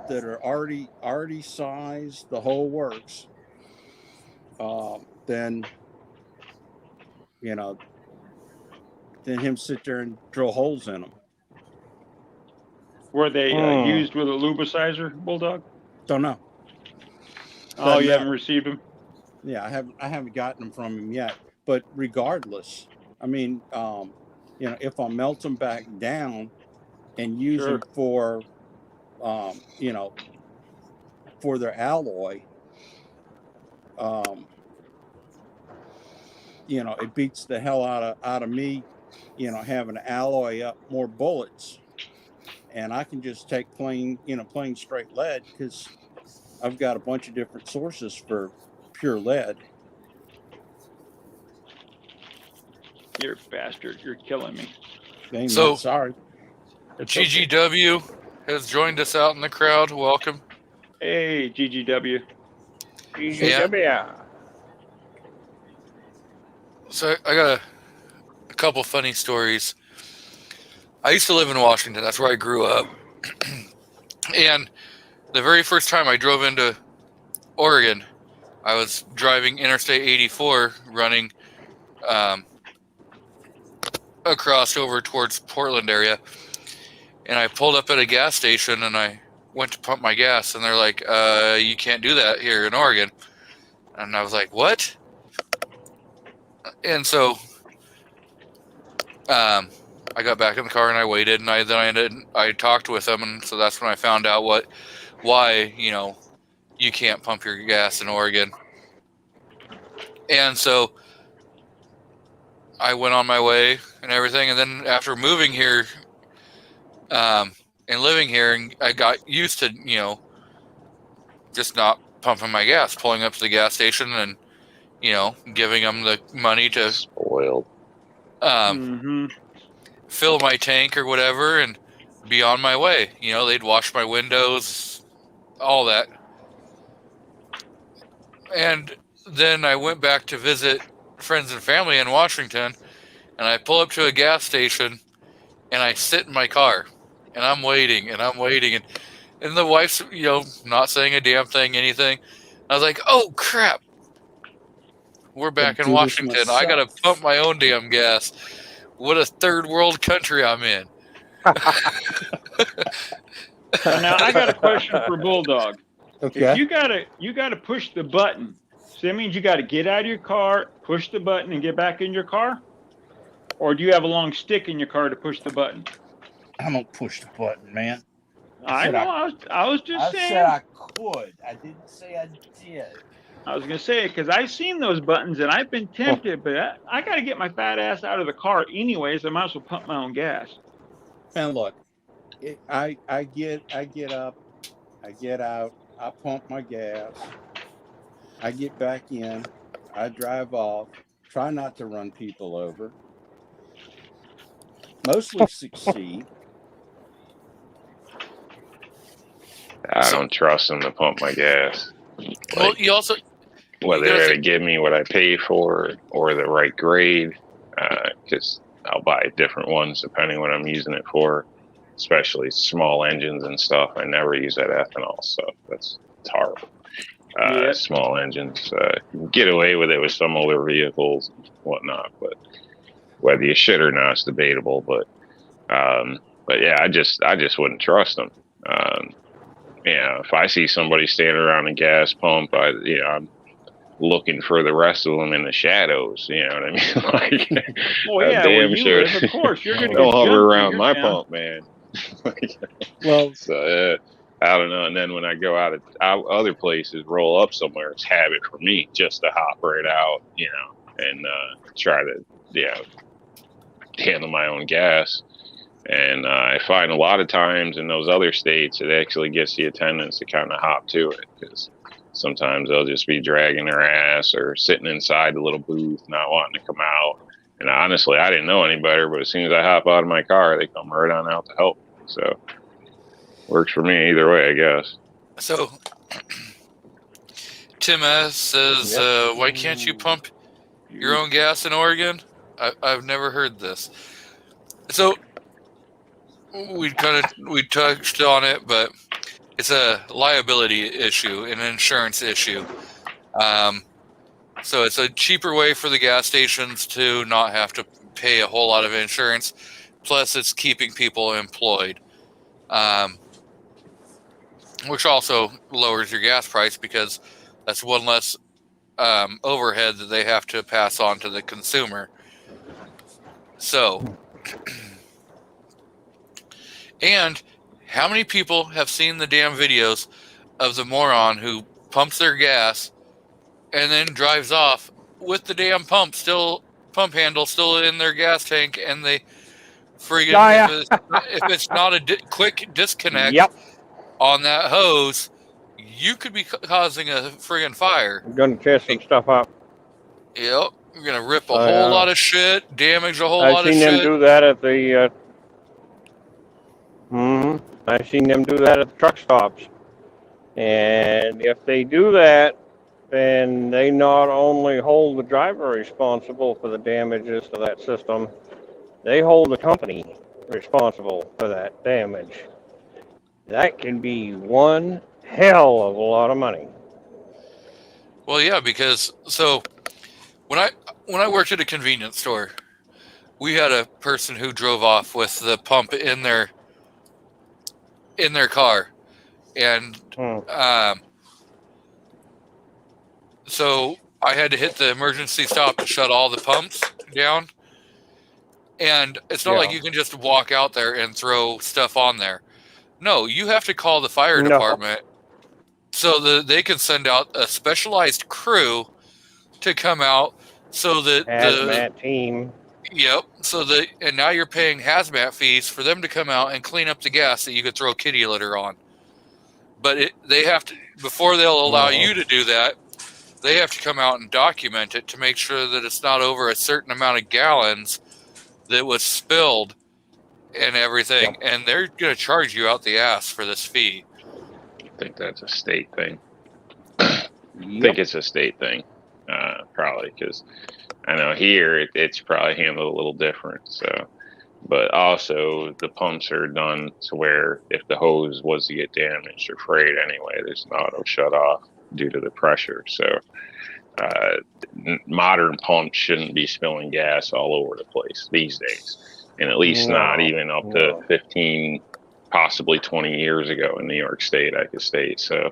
that are already sized, the whole works, than him sit there and drill holes in them.
Were they
Hmm.
used with a lubicizer, Bulldog?
Don't know.
Oh, you
no.
haven't received them?
Yeah, I haven't gotten them from him yet. But regardless, I mean, if I melt them back down and use
Sure.
them for, for their alloy, it beats the hell out of me, having to alloy up more bullets, and I can just take plain straight lead, because I've got a bunch of different sources for pure lead.
You're a bastard. You're killing me.
Ain't
So-
not sorry. It's okay.
GGW has joined us out in the crowd. Welcome.
Hey, GGW.
Yeah.
So I got a couple funny stories. I used to live in Washington. That's where I grew up. And the very first time I drove into Oregon, I was driving Interstate 84, running across over towards Portland area. And I pulled up at a gas station and I went to pump my gas. And they're like, you can't do that here in Oregon. And I was like, what? And so I got back in the car and I waited, and I talked with them, and so that's when I found out why you can't pump your gas in Oregon. And so I went on my way and everything, and then after moving here and living here, and I got used to just not pumping my gas, pulling up to the gas station and giving them the money to
Spoiled.
fill my tank or whatever and be on my way. They'd wash my windows, all that. And then I went back to visit friends and family in Washington, and I pull up to a gas station and I sit in my car and I'm waiting and the wife's, not saying a damn thing, anything. I was like, oh crap. We're back in
do this
Washington. I gotta
myself.
pump my own damn gas. What a third world country I'm in.
Now I got a question for Bulldog.
Okay.
If you gotta push the button, so that means you gotta get out of your car, push the button, and get back in your car? Or do you have a long stick in your car to push the button?
I don't push the button, man.
I
said
know. I was just
I
saying.
said I could. I didn't say I did.
I was gonna say, because I've seen those buttons and I've been tempted, but I got to get my fat ass out of the car anyways. I might as well pump my own gas.
And look, I get up, I get out, I pump my gas, I get back in, I drive off, try not to run people over, mostly succeed.
I don't trust them to pump my gas.
Well, you also
Whether
gotta
they're to
think-
give me what I pay for or the right grade, because I'll buy different ones depending what I'm using it for, especially small engines and stuff. I never use that ethanol stuff. It's horrible.
Yeah.
Small engines, you can get away with it with some older vehicles and whatnot, but whether you should or not is debatable. But yeah, I just wouldn't trust them. If I see somebody standing around a gas pump, I'm looking for the rest of them in the shadows. You know what I mean? Like,
Well, yeah, where
damn
you
sure.
live, of course, you're going to
Don't
get
hover
jumped in
around
your
my
town.
pump, man.
Well,
So I don't know. And then when I go out other places, roll up somewhere, it's habit for me just to hop right out, you know, and try to, you know, handle my own gas. And I find a lot of times in those other states, it actually gets the attendants to kind of hop to it, because sometimes they'll just be dragging their ass or sitting inside the little booth, not wanting to come out. And honestly, I didn't know any better, but as soon as I hop out of my car, they come right on out to help. So works for me either way, I guess.
So, Tim S says, why can't you pump your own gas in Oregon? I've never heard this. So, we touched on it, but it's a liability issue, an insurance issue. So it's a cheaper way for the gas stations to not have to pay a whole lot of insurance. Plus, it's keeping people employed, which also lowers your gas price, because that's one less overhead that they have to pass on to the consumer. So, and how many people have seen the damn videos of the moron who pumps their gas and then drives off with the damn pump handle still in their gas tank, and they friggin' if it's not a quick disconnect on that hose, you could be causing a friggin' fire.
I'm gonna tear some stuff up.
Yep, you're gonna rip a whole lot of shit, damage a whole lot of shit.
I've seen them do that at the. I've seen them do that at the truck stops, and if they do that, then they not only hold the driver responsible for the damages to that system, they hold the company responsible for that damage. That can be one hell of a lot of money.
Well, yeah, because when I worked at a convenience store, we had a person who drove off with the pump in their car, and so I had to hit the emergency stop to shut all the pumps down. And it's not like you can just walk out there and throw stuff on there. No, you have to call the fire department so that they can send out a specialized crew to come out, so that
hazmat team.
Yep. So and now you're paying hazmat fees for them to come out and clean up the gas that you could throw kitty litter on. But they have to, before they'll allow you to do that, they have to come out and document it to make sure that it's not over a certain amount of gallons that was spilled and everything. And they're going to charge you out the ass for this fee.
I think that's a state thing. I think it's a state thing, probably, because I know here it's probably handled a little different. So, but also the pumps are done to where if the hose was to get damaged or frayed anyway, there's an auto shut off due to the pressure. So, modern pumps shouldn't be spilling gas all over the place these days, and at least not even up to 15, possibly 20 years ago in New York State, I could state. So,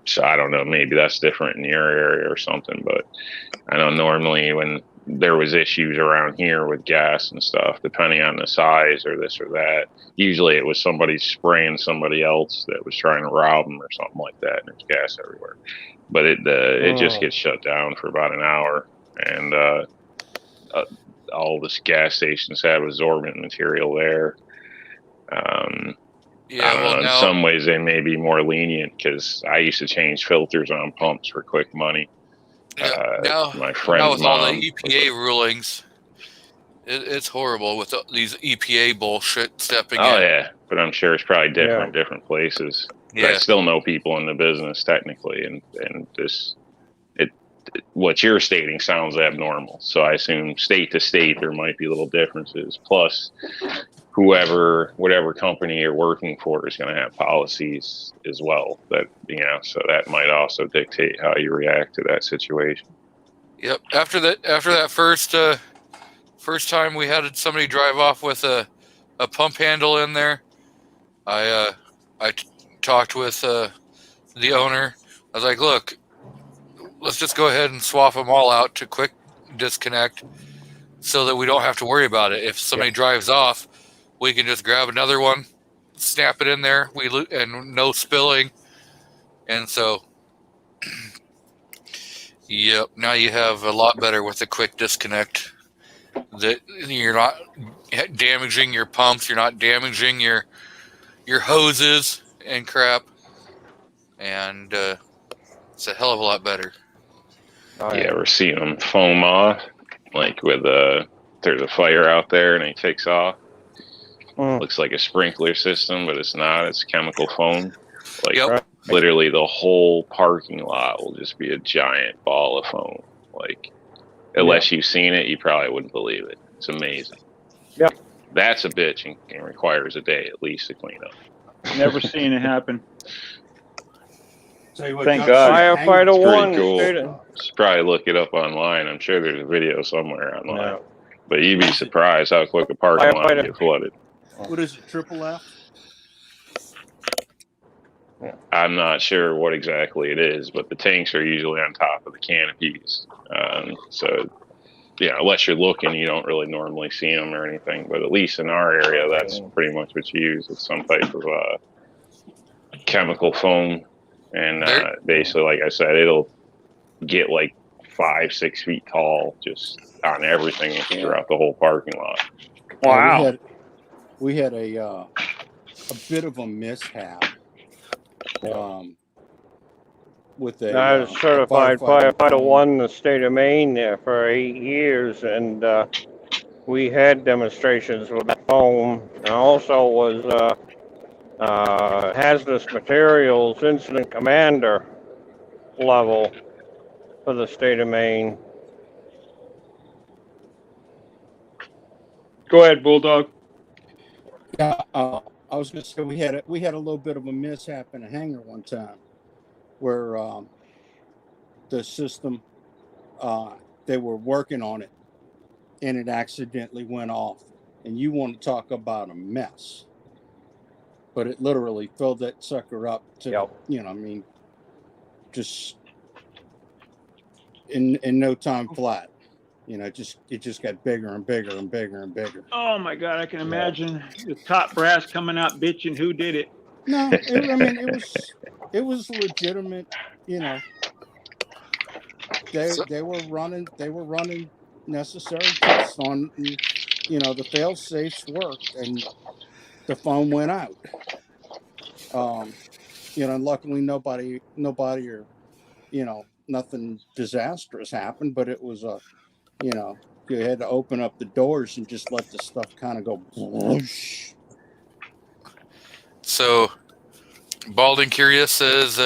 so I don't know, maybe that's different in your area or something, but I know normally when there was issues around here with gas and stuff, depending on the size or this or that, usually it was somebody spraying somebody else that was trying to rob them or something like that, and there's gas everywhere. But it just gets shut down for about an hour, and all this gas stations have absorbent material there. I don't know, in some ways they may be more lenient, because I used to change filters on pumps for quick money. My friend's
mom, all the EPA rulings, it's horrible with these EPA bullshit stepping in.
Oh yeah, but I'm sure it's probably different different places. Yeah. I still know people in the business technically, and this what you're stating sounds abnormal. So I assume state to state there might be little differences. Plus, whatever company you're working for is going to have policies as well. That so that might also dictate how you react to that situation.
Yep. After that first time we had somebody drive off with a pump handle in there, I talked with the owner. I was like, look, let's just go ahead and swap them all out to quick disconnect so that we don't have to worry about it. If somebody drives off, we can just grab another one, snap it in there, and no spilling. And so, yep, now you have a lot better with a quick disconnect. That you're not damaging your pumps, you're not damaging your hoses and crap, and it's a hell of a lot better.
You ever see them foam off? Like there's a fire out there and it takes off. Looks like a sprinkler system, but it's not. It's chemical foam. Like literally the whole parking lot will just be a giant ball of foam. Like unless you've seen it, you probably wouldn't believe it. It's amazing.
Yep.
That's a bitch and requires a day at least to clean up.
Never seen it happen.
Tell you what,
Thank
Doug,
God.
Firefighter
It's
one.
pretty cool.
Straight
You should probably look it up online. I'm sure there's a video somewhere online.
Yeah.
But you'd be surprised how quick a parking lot can get flooded.
What is it? Triple F?
I'm not sure what exactly it is, but the tanks are usually on top of the canopies. So, yeah, unless you're looking, you don't really normally see them or anything. But at least in our area, that's pretty much what you use. It's some type of chemical foam. And basically, like I said, it'll get like 5-6 feet tall just on everything throughout the whole parking lot.
Wow.
We had a bit of a mishap with
I was certified firefighter one in the state of Maine there for 8 years, and we had demonstrations with that foam. I also was hazardous materials incident commander level for the state of Maine.
Go ahead, Bulldog.
Yeah, I was going to say we had a little bit of a mishap in a hangar one time, where the system they were working on it, and it accidentally went off. And you want to talk about a mess? But it literally filled that sucker up to just in no time flat. It just got bigger and bigger and bigger and bigger.
Oh my God, I can imagine the top brass coming out bitching who did it.
No, it was legitimate. They were running necessary tests on the fail safes worked, and the foam went out. Luckily nobody or nothing disastrous happened, but it was you had to open up the doors and just let the stuff kind of go whoosh.
So, Bald and Curious says,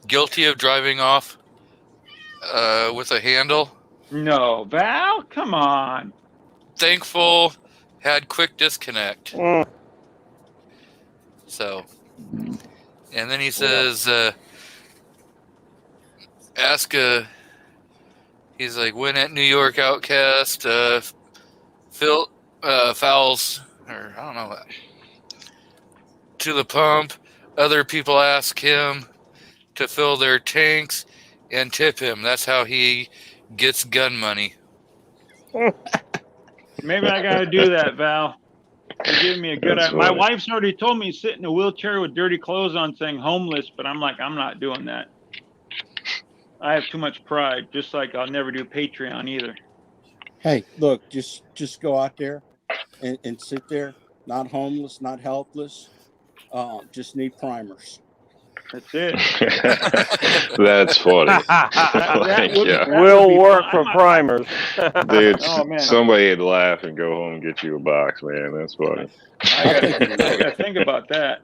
guilty of driving off with a handle.
No, Val, come on.
Thankful, had quick disconnect. So, and then he says, he's like, when at New York Outcast, Phil fouls, or I don't know, to the pump. Other people ask him to fill their tanks and tip him. That's how he gets gun money.
Maybe I got to do that, Val. You're giving me a good idea. My wife's already told me to sit in a wheelchair with dirty clothes on saying homeless, but I'm like, I'm not doing that. I have too much pride, just like I'll never do Patreon either.
Hey, look, just go out there and sit there, not homeless, not helpless, just need primers.
That's it.
That's funny.
We'll work for primers.
Dude,
Oh, man.
somebody would laugh and go home and get you a box, man. That's funny.
I gotta think about that.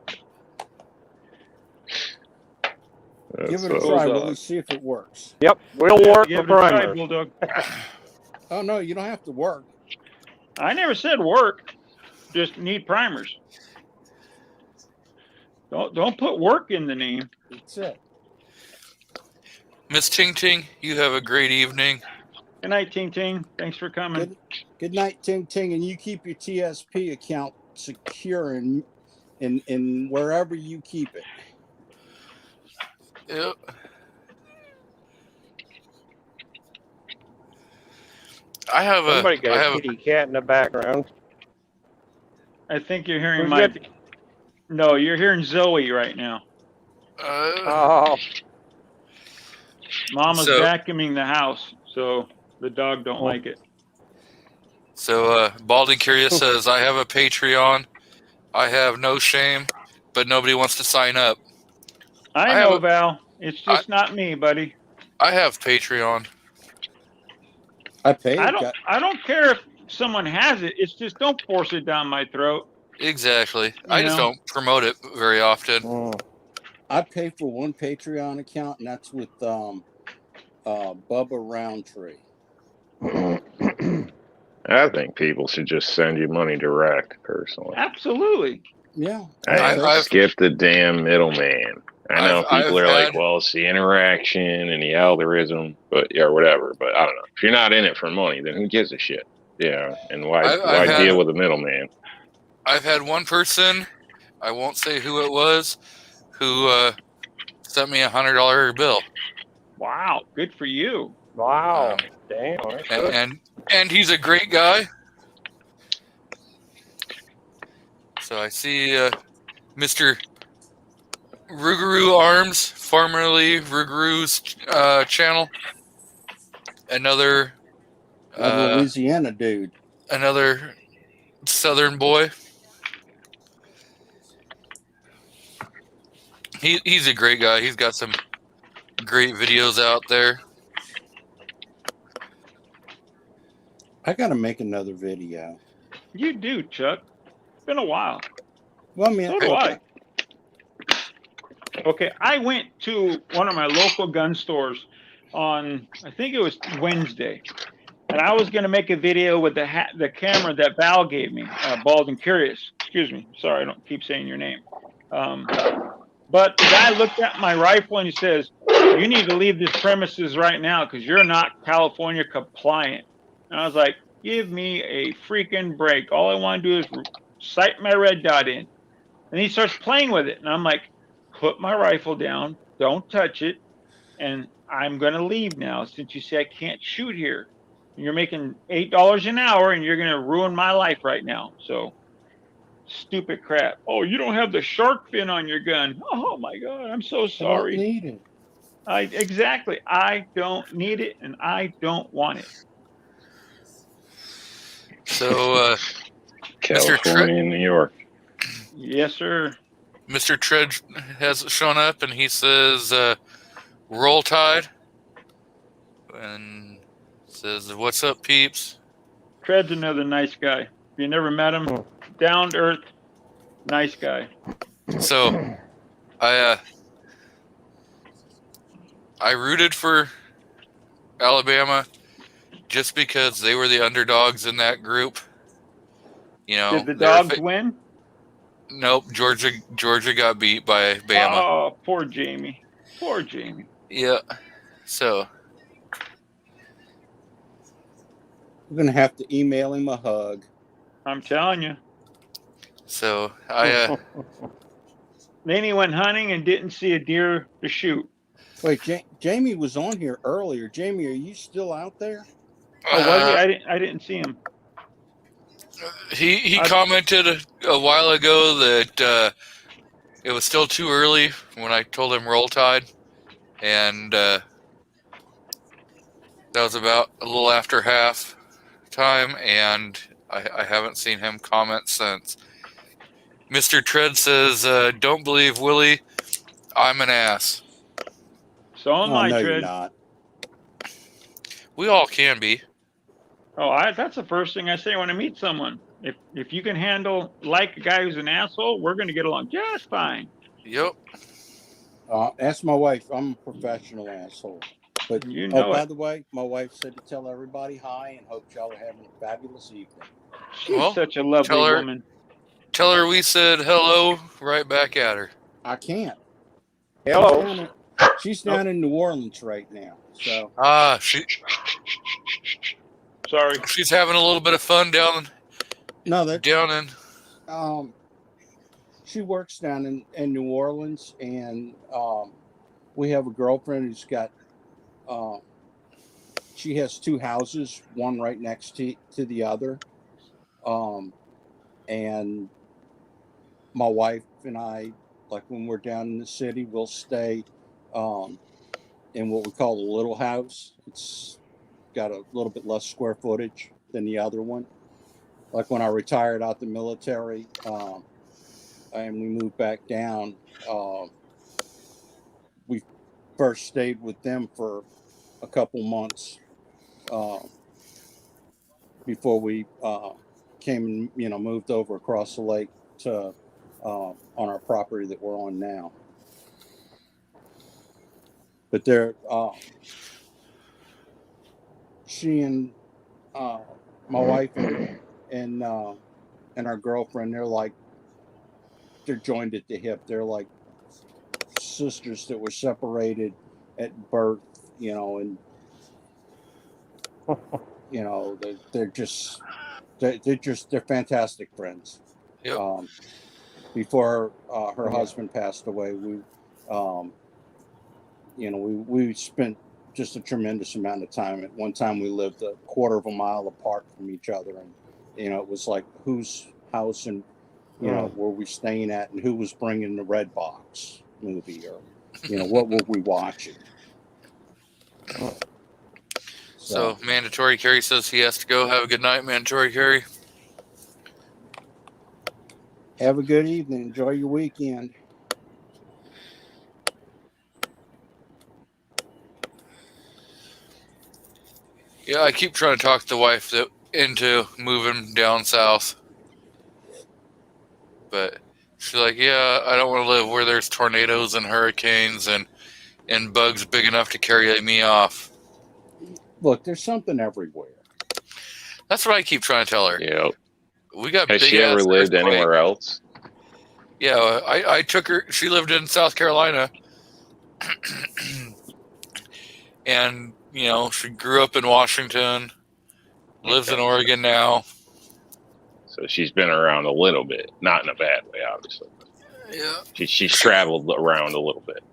Give it a try. We'll see if it works.
Yep, we'll work
Give
for
it a try,
primers.
Bulldog.
Oh no, you don't have to work.
I never said work. Just need primers. Don't put work in the name.
That's it.
Miss Ting Ting, you have a great evening.
Good night, Ting Ting. Thanks for coming.
Good night, Ting Ting, and you keep your TSP account secure in wherever you keep it.
Yep. I have
Somebody
I
got a
have
kitty cat in the background.
I think you're hearing
Who's
my.
got-
No, you're hearing Zoe right now.
Oh,
Mama's
So-
vacuuming the house, so the dog don't
Oh.
like it.
So Bald and Curious says, I have a Patreon. I have no shame, but nobody wants to sign up.
I
I have
know,
a-
Val. It's just not me, buddy.
I have Patreon.
I paid.
I don't care if someone has it. It's just don't force it down my throat.
Exactly. I just
know?
don't promote it very often.
mm.
I pay for one Patreon account, and that's with Bubba Roundtree.
I think people should just send you money direct, personally.
Absolutely.
Yeah,
I've-
Skip the damn middleman. I know
I've
people are
had-
like, well, it's the interaction and the algorithm, but yeah, whatever. But I don't know. If you're not in it for money, then who gives a shit? Yeah, and why
I've had-
deal with a middleman?
I've had one person, I won't say who it was, who sent me $100 bill.
Wow. Good for you.
Wow. Damn. That's good.
And he's a great guy. So I see Mr. Rougarou Arms, formerly Rougarou's channel. Another
Louisiana dude.
another Southern boy. He's a great guy. He's got some great videos out there.
I got to make another video.
You do, Chuck. It's been a while.
Well, I mean,
So do I. Okay, I went to one of my local gun stores on, I think it was Wednesday, and I was going to make a video with the camera that Val gave me, Bald and Curious. Excuse me. Sorry, I don't keep saying your name. But the guy looked at my rifle and he says, "You need to leave this premises right now because you're not California compliant." And I was like, "Give me a freaking break. All I want to do is sight my red dot in." And he starts playing with it. And I'm like, "Put my rifle down. Don't touch it. And I'm going to leave now since you say I can't shoot here. You're making $8 an hour and you're going to ruin my life right now." So, stupid crap. "Oh, you don't have the shark fin on your gun." Oh my God, I'm so
I don't
sorry.
need it.
Exactly. I don't need it and I don't want it.
So
California and New York.
Yes, sir.
Mr. Tread has shown up and he says, "Roll Tide," and says, "What's up, peeps?"
Tread's another nice guy. If you never met him, down to earth, nice guy.
So, I rooted for Alabama just because they were the underdogs in that group. You know,
Did the
they're
dogs win?
Nope, Georgia got beat by Bama.
Oh, poor Jamie. Poor Jamie.
Yeah. So,
We're going to have to email him a hug.
I'm telling you.
so I
Then he went hunting and didn't see a deer to shoot.
Wait, Jamie was on here earlier. Jamie, are you still out there?
Oh, was he? I didn't see him.
he commented a while ago that it was still too early when I told him Roll Tide, and that was about a little after half time, and I haven't seen him comment since. Mr. Tread says, "Don't believe Willie, I'm an ass."
So am
Oh,
I,
no, you're
Tread.
not.
We all can be.
Oh, that's the first thing I say when I meet someone. If you can handle like a guy who's an asshole, we're going to get along just fine.
Yep.
Ask my wife. I'm a professional asshole. But
You know
by
it.
the way, my wife said to tell everybody hi and hope y'all are having a fabulous evening.
She's
Well,
such a lovely
tell her-
woman.
Tell her we said hello right back at her.
I can't.
Hello.
She's down in New Orleans right now. So
Sorry.
She's having a little bit of fun down
no, that
in.
she works down in New Orleans, and we have a girlfriend who's got she has two houses, one right next to the other. And my wife and I, like when we're down in the city, we'll stay in what we call the little house. It's got a little bit less square footage than the other one. Like when I retired out the military, and we moved back down, we first stayed with them for a couple months before we came and moved over across the lake to on our property that we're on now. But they're she and my wife and our girlfriend, they're joined at the hip. They're like sisters that were separated at birth, and they're fantastic friends.
Yep.
Before her husband passed away, we spent just a tremendous amount of time. At one time, we lived a quarter of a mile apart from each other, and it was like whose house and were we staying at, and who was bringing the Red Box movie, or what were we watching.
So Mandatory Carrie says he has to go. Have a good night, Mandatory Carrie.
Have a good evening. Enjoy your weekend.
Yeah, I keep trying to talk the wife into moving down south. But she's like, yeah, I don't want to live where there's tornadoes and hurricanes and bugs big enough to carry me off.
Look, there's something everywhere.
That's what I keep trying to tell her.
Yep.
We got
Has she ever lived anywhere else?
Yeah, I took her. She lived in South Carolina. And, she grew up in Washington, lives in Oregon now.
So she's been around a little bit. Not in a bad way, obviously.
Yeah.
She's traveled around a little bit.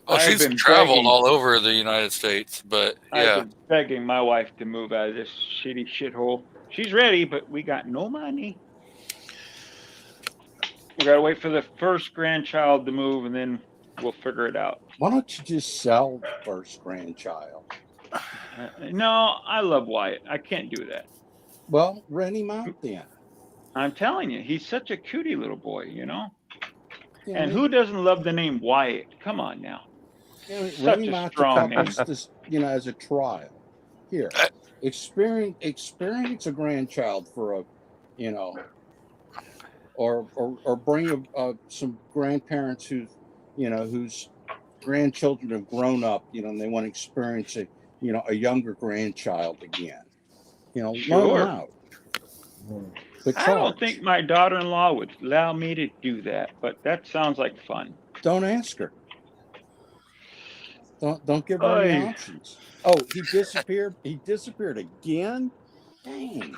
Well, she's traveled all over the United States, but yeah.
I've been begging my wife to move out of this shitty shithole. She's ready, but we got no money. We gotta wait for the first grandchild to move, and then we'll figure it out.
Why don't you just sell the first grandchild?
No, I love Wyatt. I can't do that.
Well, rent him out then.
I'm telling you, he's such a cutie little boy,
Yeah,
and who doesn't love the name Wyatt? Come on now.
Rent him out to couples, as a trial. Here, experience a grandchild for or bring some grandparents whose grandchildren have grown up, and they want to experience a younger grandchild again.
Sure.
Learn out.
I don't think my daughter-in-law would allow me to do that, but that sounds like fun.
Don't ask her. Don't give her any options. Oh, he disappeared. He disappeared again. Dang.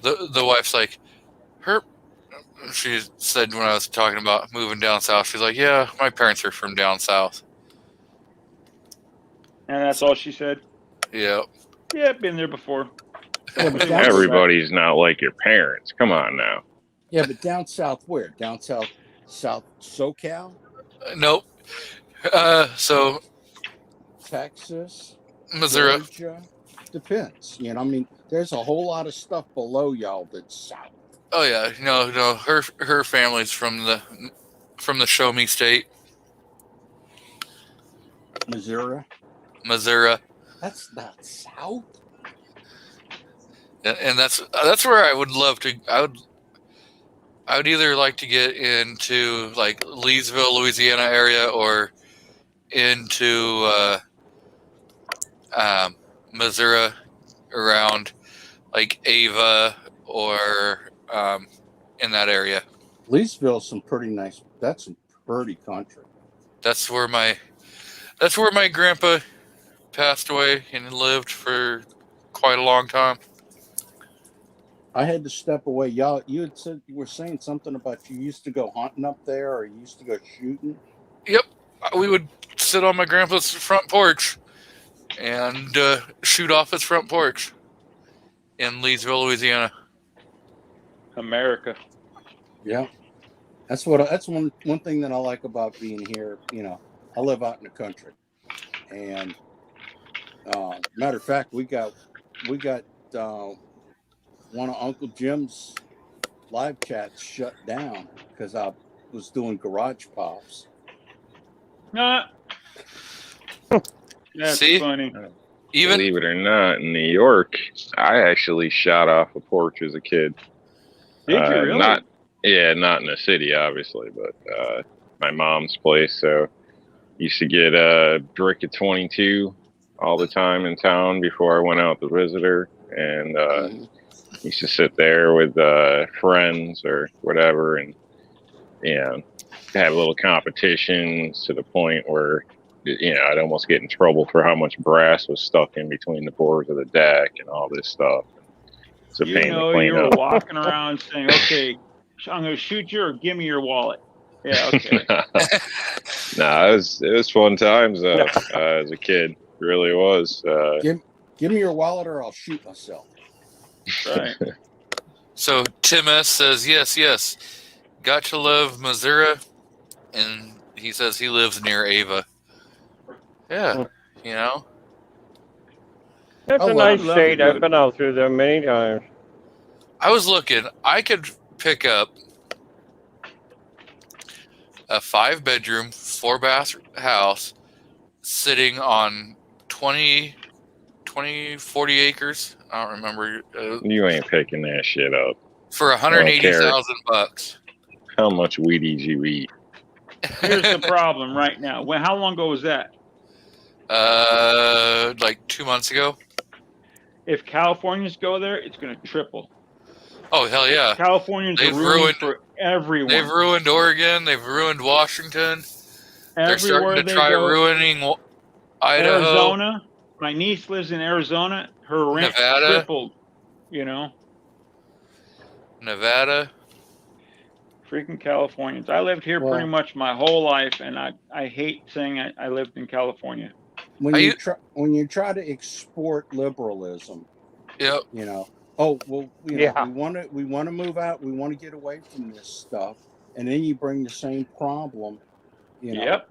The wife's like, she said when I was talking about moving down south, she's like, yeah, my parents are from down south.
And that's all she said?
Yeah.
Yeah, been there before.
Yeah, but
Everybody's not like your parents. Come on now.
Yeah, but down south where? Down south SoCal?
Nope. So
Texas,
Missouri.
Georgia. Depends. There's a whole lot of stuff below y'all that's south.
Oh yeah, no. Her family's from the Show Me State.
Missouri.
That's
not south.
And that's where I would love to. I would either like to get into like Leesville, Louisiana area, or into Missouri, around like Ava or in that area.
Leesville's some pretty nice. That's some pretty country.
That's where my grandpa passed away and lived for quite a long time.
I had to step away. Y'all, you were saying something about you used to go hunting up there, or you used to go shooting.
Yep, we would sit on my grandpa's front porch and shoot off his front porch in Leesville, Louisiana.
America.
Yeah, that's one thing that I like about being here. You know, I live out in the country, and matter of fact, we got one of Uncle Jim's live chats shut down because I was doing garage pops.
Nah. That's
See?
funny.
Even
Believe it or not, in New York, I actually shot off a porch as a kid.
Did you really?
Not in the city, obviously, but my mom's place. So used to get a brick of 22 all the time in town before I went out to visit her, and used to sit there with friends or whatever, and have little competitions to the point where I'd almost get in trouble for how much brass was stuck in between the boards of the deck and all this stuff. It's a pain to clean
you were
up.
walking around saying, "Okay, I'm going to shoot you, or give me your wallet." Yeah, okay.
Nah, it was fun times though. As a kid, it really was.
Give me your wallet, or I'll shoot myself.
Right.
so Tim S says yes. Got to love Missouri, and he says he lives near Ava. Yeah,
That's
I
a
love
nice
it.
state. I've been out through there many times.
I was looking. I could pick up a 5-bedroom, 4-bath house sitting on 40 acres. I don't remember.
You ain't picking that shit up.
For $180,000.
How much weed did you eat?
Here's the problem right now. How long ago was that?
Like 2 months ago.
If Californians go there, it's going to triple.
Oh hell yeah!
Californians are ruined for everyone.
They've ruined Oregon. They've ruined Washington. They're starting to try ruining Idaho.
Arizona. My niece lives in Arizona. Her rent tripled.
Nevada.
Freaking Californians. I lived here pretty much my whole life, and I hate saying I lived in California.
When you try to export liberalism,
yep.
We want to move out. We want to get away from this stuff, and then you bring the same problem.
Yep.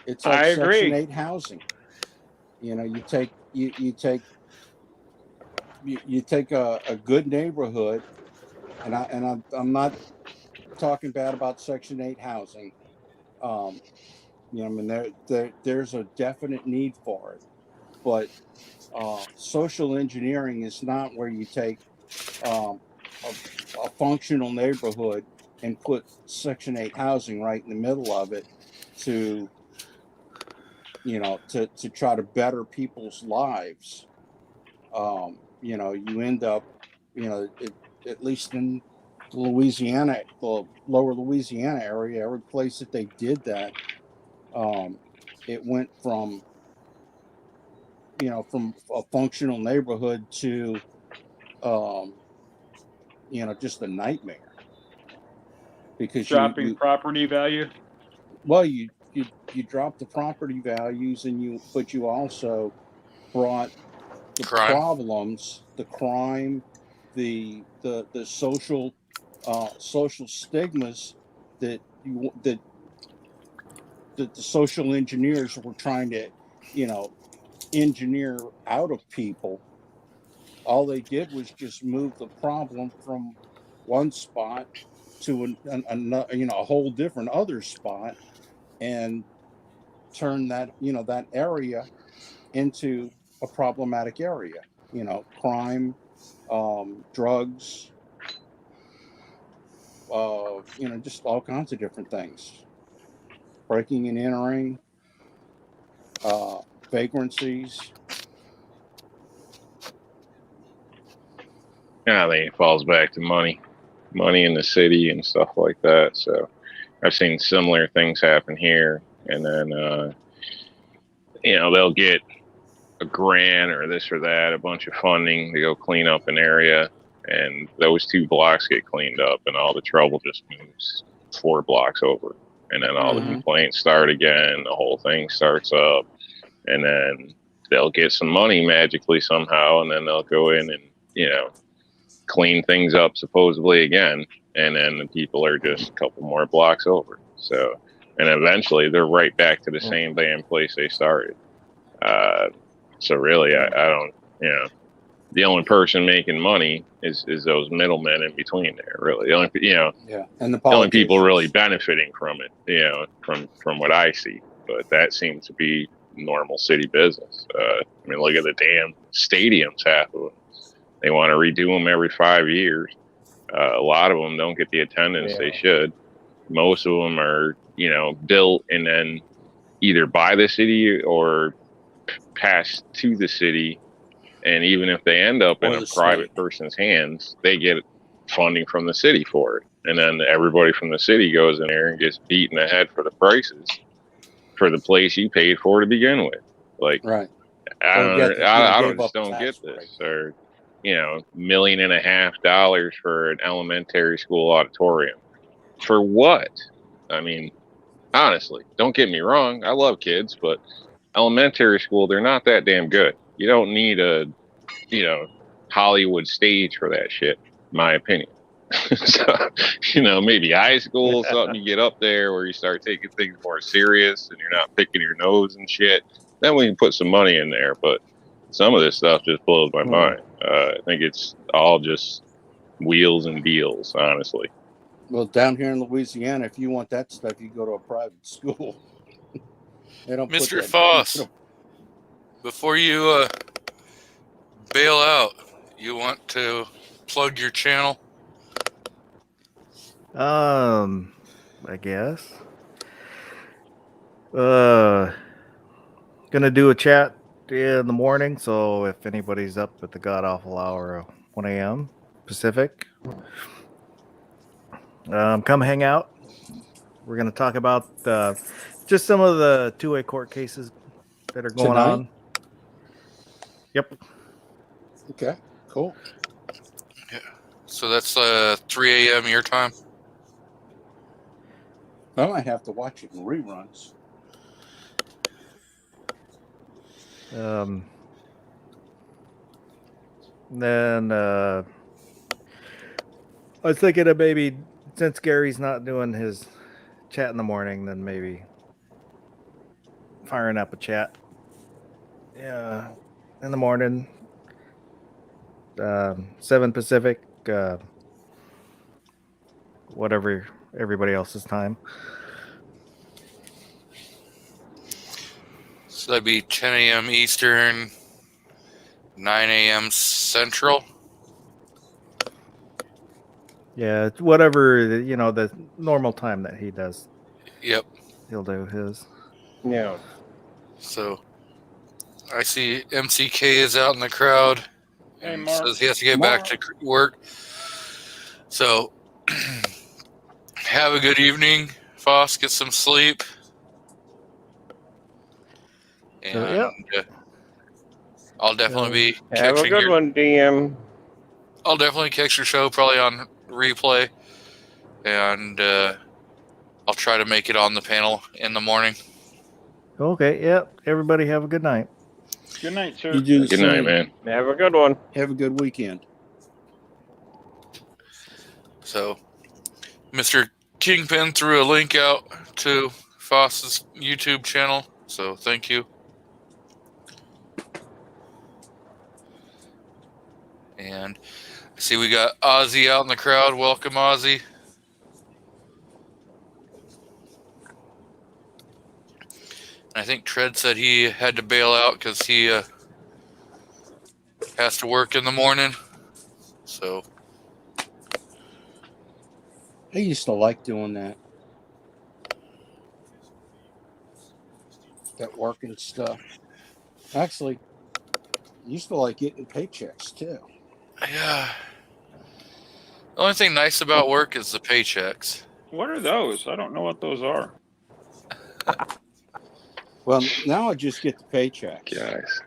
It's like
I agree.
Section 8 housing. You take a good neighborhood, and I'm not talking bad about Section 8 housing. There's a definite need for it, but social engineering is not where you take a functional neighborhood and put Section 8 housing right in the middle of it to try to better people's lives. You end up, at least in Louisiana, the lower Louisiana area, every place that they did that, it went from a functional neighborhood to, just a nightmare. Because
dropping property value.
Well, you drop the property values, but you also brought the problems, the crime, the social stigmas that the social engineers were trying to, engineer out of people. All they did was just move the problem from one spot to a whole different other spot, and turn that that area into a problematic area. Crime, drugs, just all kinds of different things. Breaking and entering, vagrancies.
I think it falls back to money in the city and stuff like that. So I've seen similar things happen here, and then they'll get a grant or this or that, a bunch of funding to go clean up an area, and those 2 blocks get cleaned up, and all the trouble just moves 4 blocks over, and then all the
Mhm.
complaints start again. The whole thing starts up, and then they'll get some money magically somehow, and then they'll go in and clean things up supposedly again, and then the people are just a couple more blocks over. So, and eventually they're right back to the same damn place they started. So really, I don't, the only person making money is those middlemen in between there. Really, the only
Yeah, and the
the only people really
politicians.
benefiting from it, from what I see. But that seems to be normal city business. I mean, look at the damn stadiums, half of them. They want to redo them every 5 years. A lot of them don't get the attendance they should. Most of them are, built and then either by the city or passed to the city. And even if they end up in
Or
a
the
private
state.
person's hands, they get funding from the city for it. And then everybody from the city goes in there and gets beat in the head for the prices for the place you paid for to begin with. Like,
Right.
I
Or got
don't,
the,
I, I
gave
don't just
up
don't
tax
get this.
break.
Or, $1.5 million for an elementary school auditorium. For what? I mean, honestly, don't get me wrong. I love kids, but elementary school, they're not that damn good. You don't need a, Hollywood stage for that shit, in my opinion. So, maybe high school, something you get up there where you start taking things more serious and you're not picking your nose and shit. Then we can put some money in there. But some of this stuff just blows my mind. I think it's all just wheels and deals, honestly.
Well, down here in Louisiana, if you want that stuff, you go to a private school. They don't put
Mr.
that.
Foss, before you bail out, you want to plug your channel?
I guess. Gonna do a chat in the morning, so if anybody's up at the god awful hour of 1 a.m. Pacific, come hang out. We're gonna talk about just some of the two-way court cases that are going
Tonight?
on. Yep.
Okay, cool.
So that's 3 a.m. your time.
I might have to watch it in reruns.
Then I was thinking of maybe, since Gary's not doing his chat in the morning, then maybe firing up a chat in the morning, 7 Pacific, whatever everybody else's time.
So that'd be 10 a.m. Eastern, 9 a.m. Central.
Yeah, it's whatever the normal time that he does.
Yep.
He'll do his.
Yeah.
So I see MCK is out in the crowd
Hey,
and
Mark.
says he has to get back to work. So have a good evening, Foss. Get some sleep. And I'll definitely be
Have a
catching
good one, DM.
I'll definitely catch your show probably on replay, and I'll try to make it on the panel in the morning.
Okay, yep. Everybody have a good night.
Good night, sir.
You do the
Good night,
same.
man.
Have a good one.
Have a good weekend.
So, Mr. Kingpin threw a link out to Foss's YouTube channel, so thank you. And I see we got Ozzy out in the crowd. Welcome, Ozzy. I think Tread said he had to bail out because he has to work in the morning. So
I used to like doing that. That working stuff. Actually, I used to like getting paychecks too.
yeah, the only thing nice about work is the paychecks.
What are those? I don't know what those are.
Well, now I just get the paychecks.
Guys.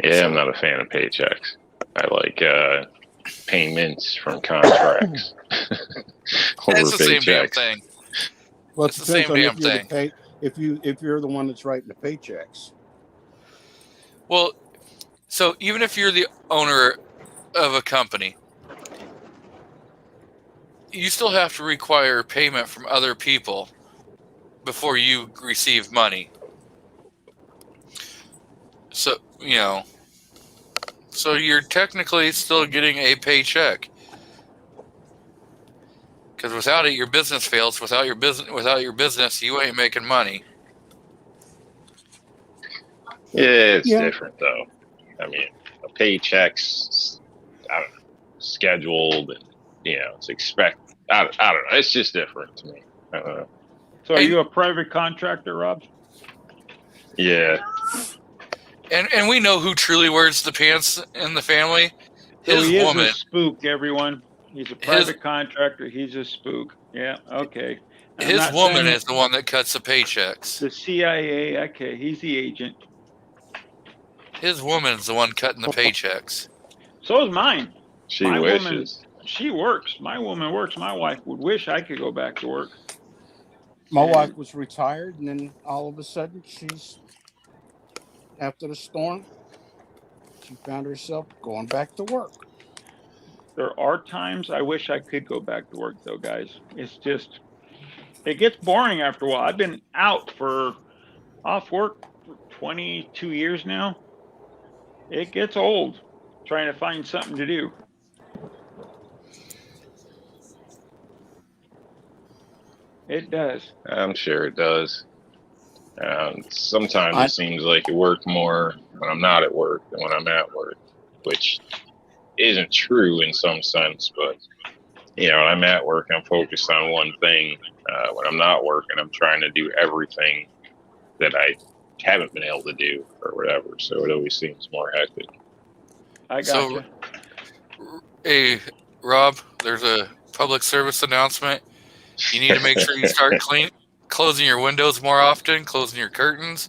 Yeah, I'm not a fan of paychecks. I like payments from contracts. Over
It's the same damn
paychecks.
thing.
Well, it
It's the
depends
same
on
damn
if you're
thing.
if you're the one that's writing the paychecks.
Well, so even if you're the owner of a company, you still have to require payment from other people before you receive money. So, so you're technically still getting a paycheck. Because without it, your business fails. Without your business, you ain't making money.
Yeah, it's
Yeah.
different though. I mean, a paycheck's, I don't know, scheduled, and it's expected. I don't know. It's just different to me. I don't know.
So are you a private contractor, Rob?
Yeah.
And we know who truly wears the pants in the family.
So
His
he
woman.
is a spook, everyone. He's a private contractor. He's a spook. Yeah, okay. I'm
His
not
woman
saying
is the one that cuts the paychecks.
the CIA. Okay, he's the agent.
His woman's the one cutting the paychecks.
So is mine.
She
My
wishes.
woman, she works. My woman works. My wife would wish I could go back to work.
My wife was retired, and then all of a sudden, after the storm, she found herself going back to work.
There are times I wish I could go back to work, though, guys. It's just, it gets boring after a while. I've been off work for 22 years now. It gets old trying to find something to do. It does.
I'm sure it does. Sometimes it seems like you work more when I'm not at work than when I'm at work, which isn't true in some sense. But when I'm at work, I'm focused on one thing. When I'm not working, I'm trying to do everything that I haven't been able to do or whatever. So it always seems more hectic.
I got you.
Hey, Rob, there's a public service announcement. You need to make sure you start closing your windows more often, closing your curtains,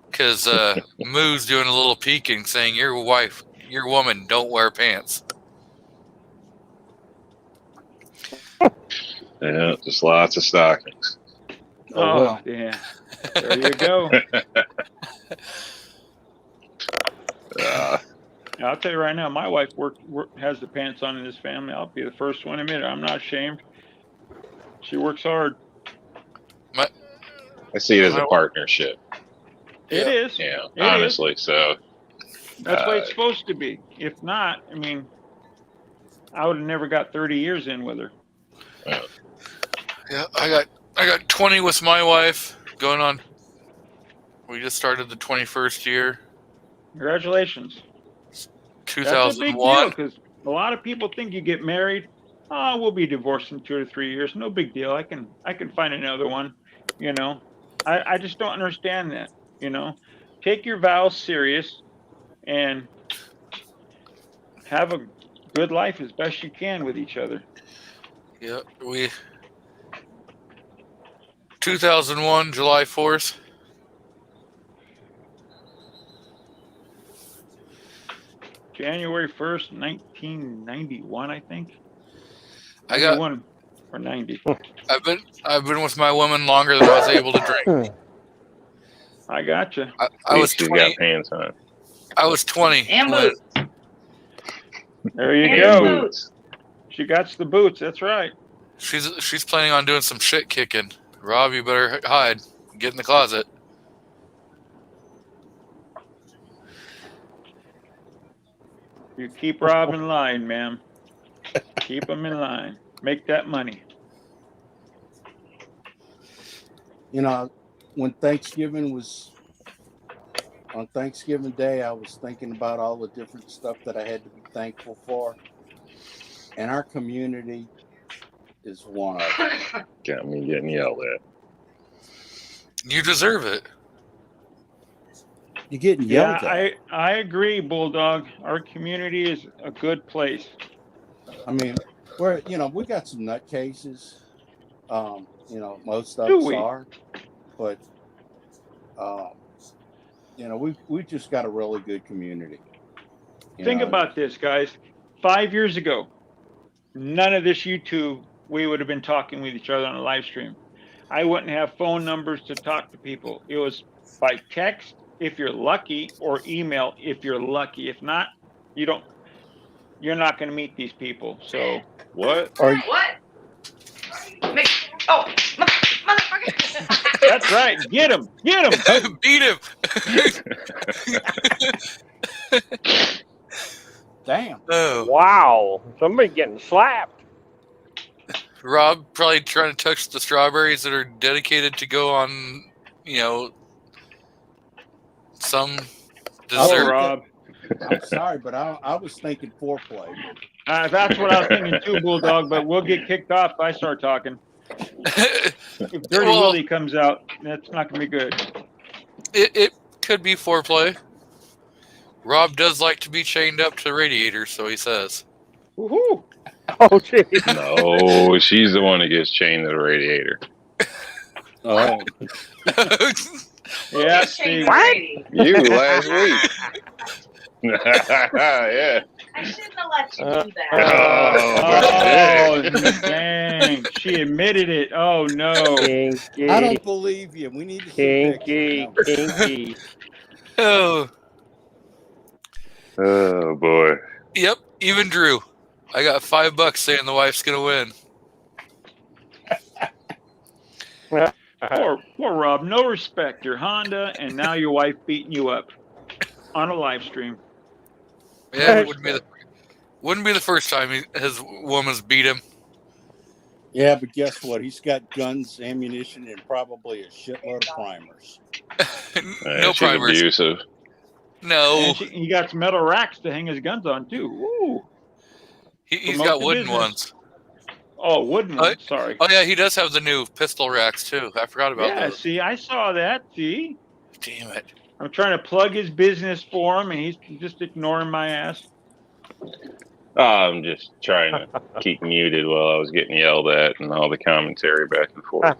because Moo's doing a little peeking, saying your woman don't wear pants.
Yeah, just lots of stockings.
Oh,
well.
yeah. There you go. I'll tell you right now, my wife has the pants on in this family. I'll be the first one to admit it. I'm not ashamed. She works hard.
I see it as a partnership.
It is.
Yeah,
It
honestly.
is.
So
That's the way it's supposed to be. If not, I mean, I would have never got 30 years in with her.
Yeah, I got 20 with my wife going on. We just started the 21st year.
Congratulations.
2001.
That's a big deal because a lot of people think you get married. Oh, we'll be divorced in 2 to 3 years. No big deal. I can find another one. I just don't understand that. Take your vows serious and have a good life as best you can with each other.
Yeah, 2001, July 4th.
January 1st, 1991, I think.
I got
91 or 90.
I've been with my woman longer than I was able to drink.
I gotcha.
I was
she's
20.
got pants on.
I was 20.
And
when-
boots.
There you
And
go.
boots.
She got the boots. That's right.
She's planning on doing some shit kicking. Rob, you better hide. Get in the closet.
You keep Rob in line, ma'am. Keep him in line. Make that money.
When Thanksgiving was on Thanksgiving Day, I was thinking about all the different stuff that I had to be thankful for. And our community is one of them.
Got me getting yelled at.
You deserve it.
You're getting yelled at.
I agree, Bulldog. Our community is a good place.
I mean, we got some nutcases. Most of
Do
us
we?
are, but we just got a really good community.
Think about this, guys. 5 years ago, none of this YouTube, we would have been talking with each other on a live stream. I wouldn't have phone numbers to talk to people. It was by text if you're lucky, or email if you're lucky. If not, you're not going to meet these people. So
What?
What? Oh, motherfucker!
that's right. Get him. Get him.
Beat him.
Damn.
Oh,
Wow, somebody getting slapped.
Rob probably trying to touch the strawberries that are dedicated to go on, some
Oh,
dessert.
Rob.
I'm sorry, but I was thinking foreplay.
That's what I was thinking too, Bulldog, but we'll get kicked off if I start talking. If Dirty
Well-
Willie comes out, that's not going to be good.
It could be foreplay. Rob does like to be chained up to radiators, so he says.
Woohoo!
Oh, jeez.
No, she's the one that gets chained to the radiator.
Oh,
Yeah,
Shane
see,
Brady.
You last week. Yeah.
I shouldn't have let you do that.
oh, dang. She admitted it. Oh, no.
Kinky.
I don't believe you. We need to see
Kinky.
pictures. No.
Kinky.
Oh,
Oh boy.
yep. Even Drew. I got $5 saying the wife's gonna win.
Poor Rob. No respect. Your Honda, and now your wife beating you up on a live stream.
Yeah, it wouldn't be the first time his woman's beat him.
Yeah, but guess what? He's got guns, ammunition, and probably a shitload of primers.
No
She's
primers.
abusive.
No,
And he got some metal racks to hang his guns on, too. Woo.
he's
promote
got
the
wooden
business.
ones.
Oh, wooden one. Sorry.
Oh yeah, he does have the new pistol racks too. I forgot about
Yeah,
those.
see, I saw that. See?
Damn it.
I'm trying to plug his business for him, and he's just ignoring my ass.
I'm just trying to keep muted while I was getting yelled at and all the commentary back and forth.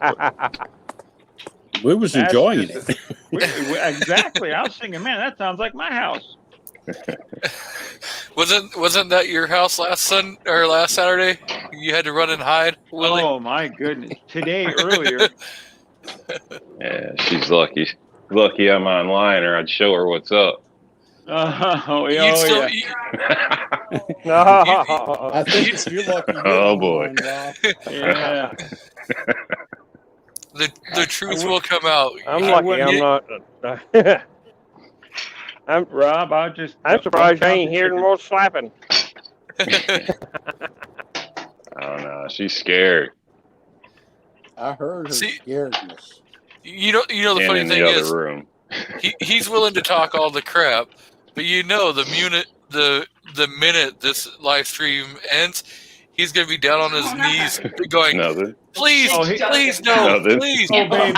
We was
That's
enjoying
just-
it.
Exactly. I was thinking, man, that sounds like my house.
Wasn't that your house last Saturday? You had to run and hide, Willie.
Oh my goodness! Today earlier,
Yeah, she's lucky. Lucky I'm online, or I'd show her what's up.
oh yeah,
You'd still,
No.
I think if you're lucky. You're
Oh, boy.
online, Rob.
yeah.
the truth will come out.
I'm
I
lucky
wouldn't
I'm not.
Rob,
I'm surprised I ain't hearing more slapping.
Oh no, she's scared.
I heard her
See-
scaredness.
You know the
And
funny
in
thing
the
is,
other room.
he's willing to talk all the crap, but the minute this live stream ends, he's gonna be down on his knees going,
Nothing.
please,
Oh, he-
please, no,
Nothing.
please.
Oh baby,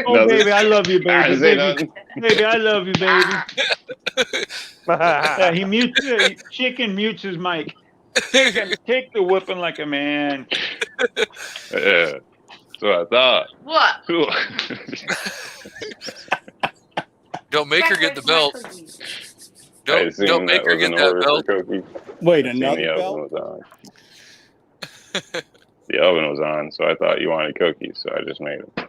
oh
Nothing.
baby, I love you,
I
baby,
didn't say
baby,
nothing.
baby, I love you, baby. Yeah, he mutes. Chicken mutes his mic. Take the whipping like a man.
Yeah. That's what I thought.
What?
Don't make her get the belt.
I
Don't
assumed
make her
was
get
an
that
order
belt.
for cookies.
Wait,
Seen
another
the oven
belt?
was on. The oven was on, so I thought you wanted cookies, so I just made them.
I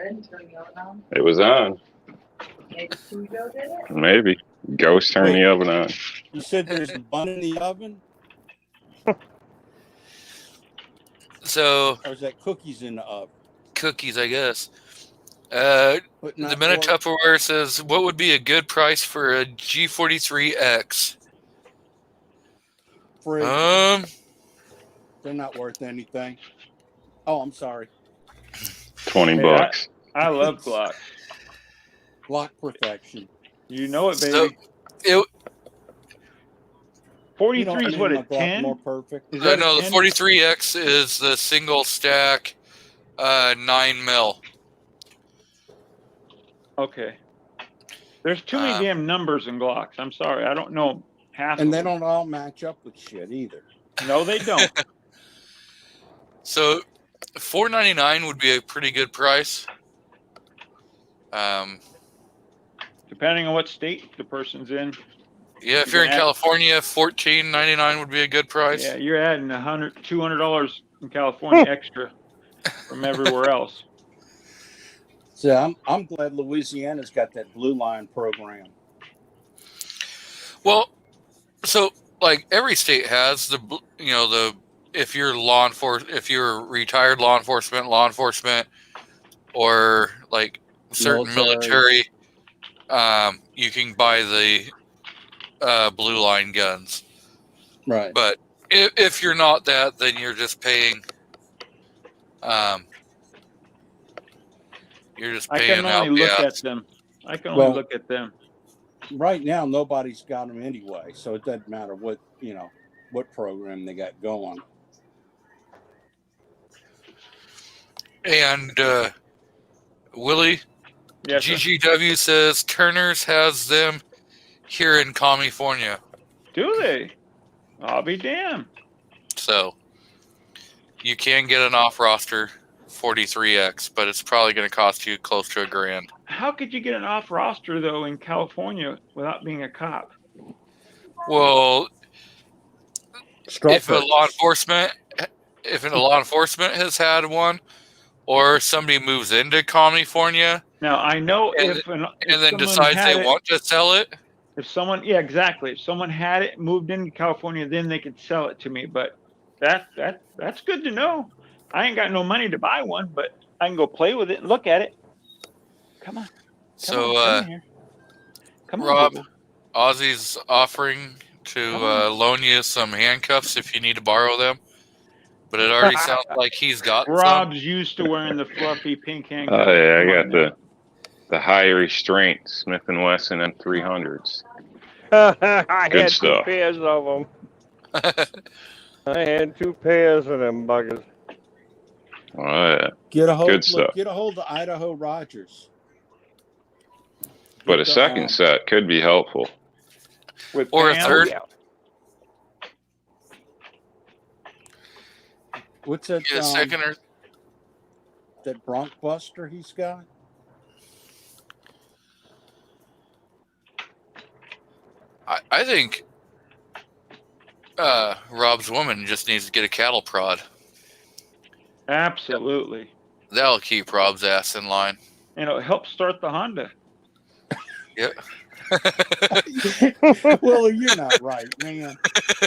didn't turn the oven on.
It was on.
Maybe Cujo did it?
Maybe. Ghost turned the oven on.
You said there's a bun in the oven,
So
or is that cookies in the oven?
cookies, I guess.
But
The
not
Minute
pork.
Tupperware says, what would be a good price for a G43X?
Fridge. They're not worth anything. Oh, I'm sorry.
$20 bucks.
I love Glock.
Glock perfection.
You know it,
So,
baby.
it,
43 is what,
a
a 10?
more perfect.
Is that a
no, the
10?
43X is the single stack 9 mil.
Okay. There's too many damn numbers in Glocks. I'm sorry. I don't know half
And
of
they
them.
don't all match up with shit either.
No, they don't.
So $4.99 would be a pretty good price.
Depending on what state the person's in.
Yeah, if you're in California, $14.99 would be a good price.
Yeah, you're adding $200 in California extra from everywhere else.
So I'm glad Louisiana's got that Blue Line program.
Well, so like every state has if you're if you're retired law enforcement, or like certain military, you can buy the Blue Line guns.
Right.
But if you're not that, then you're just paying. You're just
I
paying
can
out
only
the
look
ads.
at them. I can only look at them.
Right now, nobody's got them anyway, so it doesn't matter what program they got going.
And Willie,
Yes, sir.
GGW says Turner's has them here in California.
Do they? I'll be damned.
So you can get an off-roster 43X, but it's probably going to cost you close to $1,000.
How could you get an off roster though in California without being a cop?
Well, if a law enforcement has had one, or somebody moves into California,
Now I know
and
if
then
someone
decides
had
they
it-
want to sell it.
If someone, yeah, exactly. If someone had it, moved into California, then they could sell it to me. But that's good to know. I ain't got no money to buy one, but I can go play with it and look at it. Come on.
So,
Come on,
Rob,
Google.
Ozzy's offering to loan you some handcuffs if you need to borrow them. But it already sounds like he's got
Rob's used to wearing the fluffy pink handcuffs.
Oh yeah, I
Come
got
on
the high restraint Smith & Wesson M300s.
I
Good
had
stuff.
2 pairs of them. I had 2 pairs of them buggers.
Oh yeah,
Get a hold.
Good stuff.
Get a hold of Idaho Rogers.
but a second set could be helpful.
With
Or a
Pam.
third.
Yeah.
What's that?
Get a second or
That Bronc Buster he's got.
I think Rob's woman just needs to get a cattle prod.
Absolutely.
That'll keep Rob's ass in line.
And it'll help start the Honda.
Yep.
Well, you're not right, man.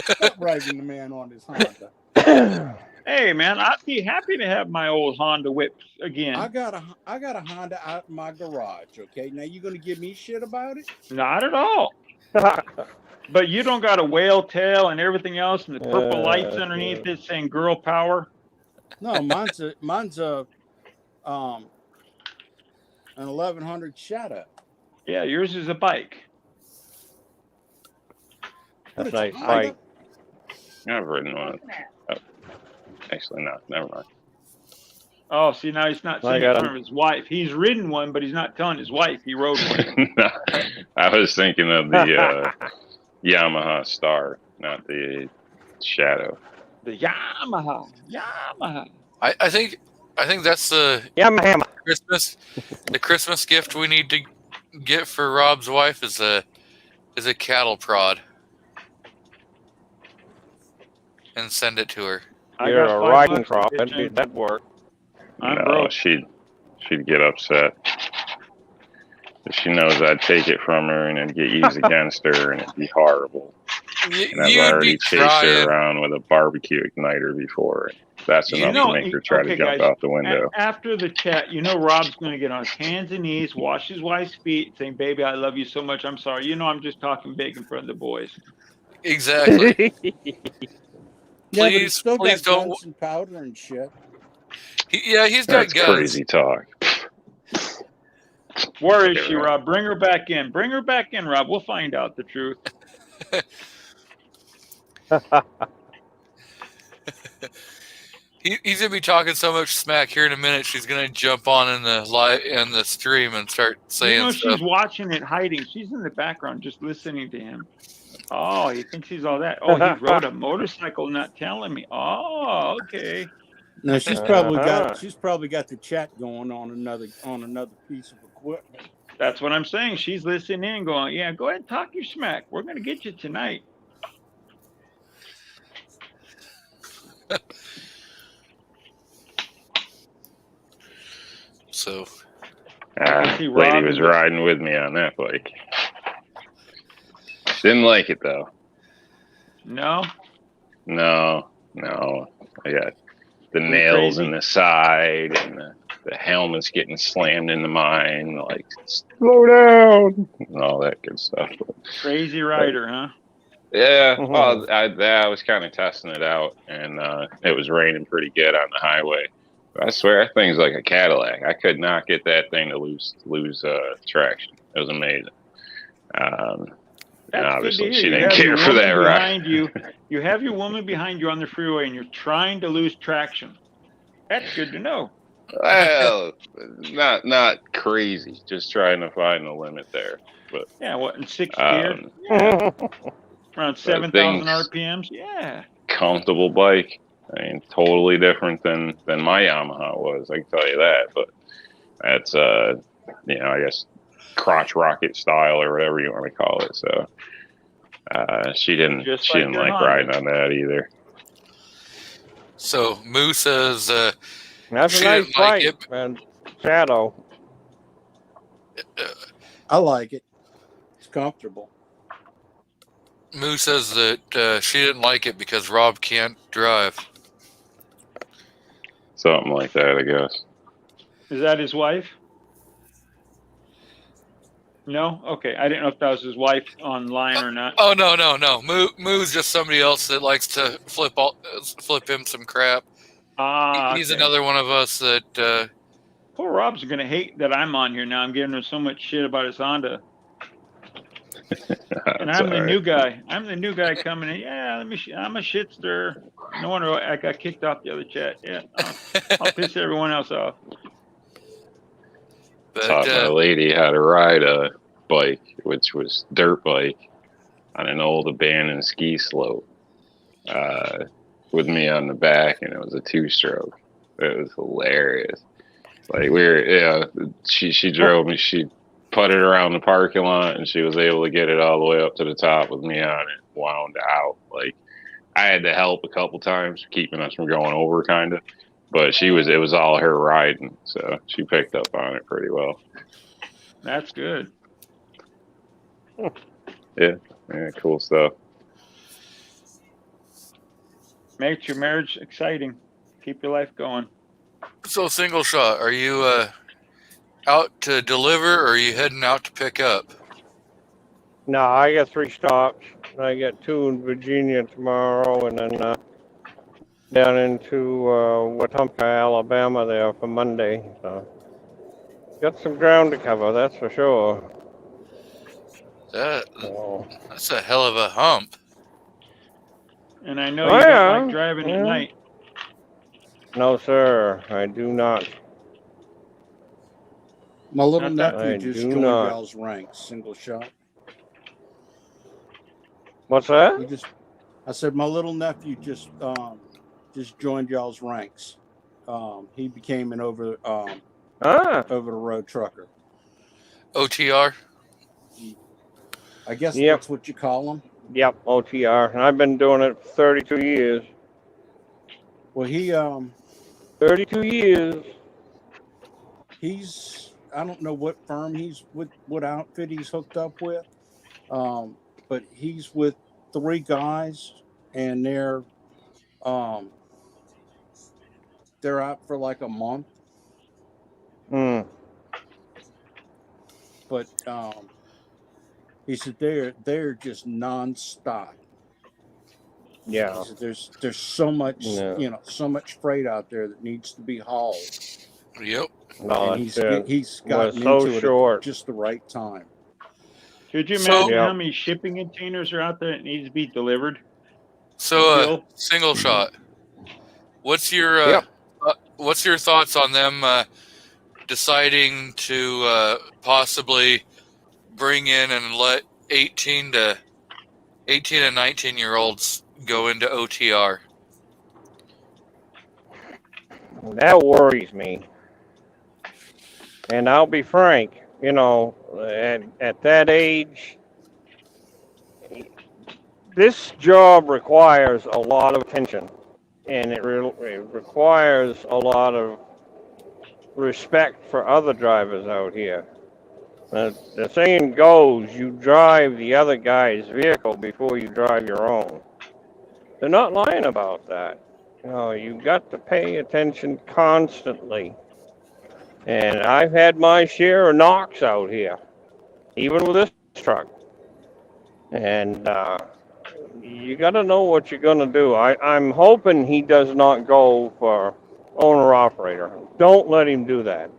Stop ragging the man on his Honda.
Hey, man, I'd be happy to have my old Honda whips again.
I got a Honda out in my garage. Okay, now you gonna give me shit about it?
Not at all. But you don't got a whale tail and everything else, and the purple lights underneath it saying "Girl Power."
No, mine's a an 1100 Shadow.
Yeah, yours is a bike.
That's
It's
nice
a
bike.
I've ridden one. Oh, actually, no, never mind.
Oh, see, now he's not
I
saying
got
in front of his wife. He's ridden one, but he's not telling his wife he rode one.
No, I was thinking of the Yamaha Star, not the Shadow.
The Yamaha.
I think that's the
Yamaha.
Christmas gift we need to get for Rob's wife is a cattle prod, and send it to her.
I
You're
got
a
$5
riding
for
crop.
this
That'd be
thing.
that work.
I'm
No,
broke.
she'd get upset. She knows I'd take it from her and it'd get used against her and it'd be horrible. And I've
You'd
already
be
chased her
trying.
around with a barbecue igniter before. That's
You
enough
know,
to make her try
okay,
to jump
guys,
out the window.
After the chat, you know Rob's going to get on his hands and knees, wash his wife's feet, saying, "Baby, I love you so much. I'm sorry. You know I'm just talking big in front of the boys."
Exactly.
Yeah, but he's
Please,
still
please
got
don't.
guns and powder and shit.
He's got
That's
guns.
crazy talk.
Where is she, Rob? Bring her back in. Bring her back in, Rob. We'll find out the truth.
He's gonna be talking so much smack here in a minute. She's gonna jump on in the stream and start saying
You know
stuff.
she's watching it, hiding. She's in the background, just listening to him. Oh, he thinks he's all that. Oh, he rode a motorcycle, not telling me. Oh, okay.
No, she's probably got the chat going on another piece of equipment.
That's what I'm saying. She's listening in, going, "Yeah, go ahead, talk your smack. We're gonna get you tonight."
So
see
Lady
Rob
was
in this-
riding with me on that bike. She didn't like it though.
No,
No. I got the
you
nails
crazy?
in the side and the helmet's getting slammed into mine. Like, slow down and all that good stuff.
crazy rider, huh?
Yeah,
Mhm.
well, I was kind of testing it out, and it was raining pretty good on the highway. But I swear, that thing's like a Cadillac. I could not get that thing to lose traction. It was amazing. And
That's
obviously,
good to
she
hear.
didn't care for that ride.
behind you. You have your woman behind you on the freeway, and you're trying to lose traction. That's good to know.
Well, not crazy. Just trying to find the limit there. But
Yeah, what in sixth gear?
um,
Yeah, around 7,000
thing's-
RPMs. Yeah.
comfortable bike. I mean, totally different than my Yamaha was. I can tell you that. But that's I guess crotch rocket style or whatever you want to call it. So she didn't
Just like your
like
Honda.
riding on that either.
So Moo says
That's
She
a nice
didn't like
bike, man. Shadow.
I like it. It's comfortable.
Moo says that she didn't like it because Rob can't drive.
Something like that, I guess.
Is that his wife? No? Okay. I didn't know if that was his wife online or not.
Oh no. Moo's just somebody else that likes to flip him some crap. He's
Okay.
another one of us that
Poor Rob's going to hate that I'm on here now. I'm giving him so much shit about his Honda. And
That's
I'm the
all right.
new guy. I'm the new guy coming in. Yeah, I'm a shit stirrer. No wonder I got kicked off the other chat. Yeah, I'll piss everyone else off.
Taught my
but
lady how to ride a bike, which was dirt bike, on an old abandoned ski slope, with me on the back, and it was a 2-stroke. It was hilarious. Like she drove me. She putted around the parking lot, and she was able to get it all the way up to the top with me on it, wound out. Like, I had to help a couple times, keeping us from going over, kind of. But it was all her riding, so she picked up on it pretty well.
That's good.
Yeah, cool stuff.
Makes your marriage exciting. Keep your life going.
so single shot. Are you out to deliver, or are you heading out to pick up?
No, I got 3 stops. I got 2 in Virginia tomorrow, and then down into Wetumpka, Alabama there for Monday. So got some ground to cover, that's for sure. So,
That's a hell of a hump.
And I know
Oh,
you don't
yeah.
like driving at
Yeah.
night.
no, sir, I do not.
My little
Not that-
nephew
I
just
do
joined
not.
y'all's ranks, single shot.
What's that?
I said my little nephew just joined y'all's ranks. He became an over the road trucker.
OTR.
I guess
Yep.
that's what you call him.
Yep, OTR. And I've been doing it for 32 years.
Well,
32 years.
he's I don't know what firm he's with, what outfit he's hooked up with, but he's with 3 guys, and they're out for like a month.
Hmm.
But he said they're just nonstop.
Yeah.
He said there's so much
Yeah.
so much freight out there that needs to be hauled,
Yep.
No,
and
that's it.
he's
Was
gotten
so
into it
short.
at just the right time.
Could you
So-
imagine
Yeah.
how many shipping containers are out there that need to be delivered?
So
Bill?
single shot. What's your
Yep.
what's your thoughts on them deciding to possibly bring in and let 18 and 19-year-olds go into OTR?
That worries me. And I'll be frank, you know, at that age, this job requires a lot of attention, and it requires a lot of respect for other drivers out here. The saying goes, you drive the other guy's vehicle before you drive your own. They're not lying about that. You know, you've got to pay attention constantly. And I've had my share of knocks out here, even with this truck. And you got to know what you're going to do. I'm hoping he does not go for owner-operator. Don't let him do that.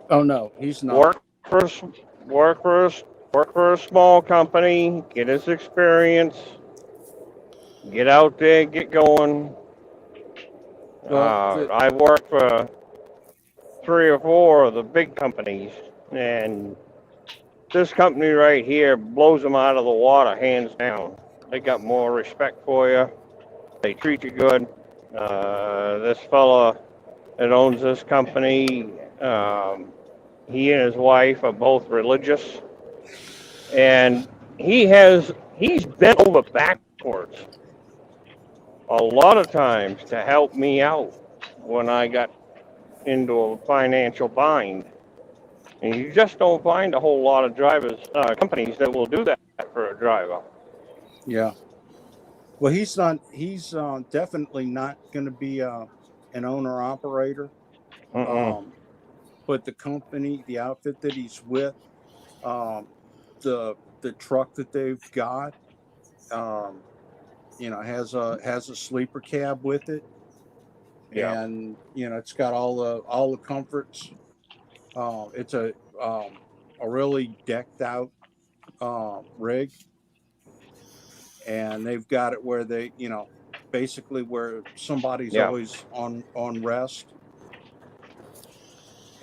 Oh no, he's not.
Work for a small company, get his experience, get out there, get going.
Well,
I worked for 3 or 4 of the big companies, and this company right here blows them out of the water, hands down. They got more respect for you. They treat you good. This fella that owns this company, he and his wife are both religious, and he's bent over backwards a lot of times to help me out when I got into a financial bind. And you just don't find a whole lot of companies that will do that for a driver.
yeah. Well, he's not. He's definitely not going to be an owner operator. But the company, the outfit that he's with, the truck that they've got, you know, has a sleeper cab with it,
Yeah.
and you know, it's got all the comforts. It's a really decked out rig, and they've got it where they, you know, basically where somebody's
Yeah.
always on rest,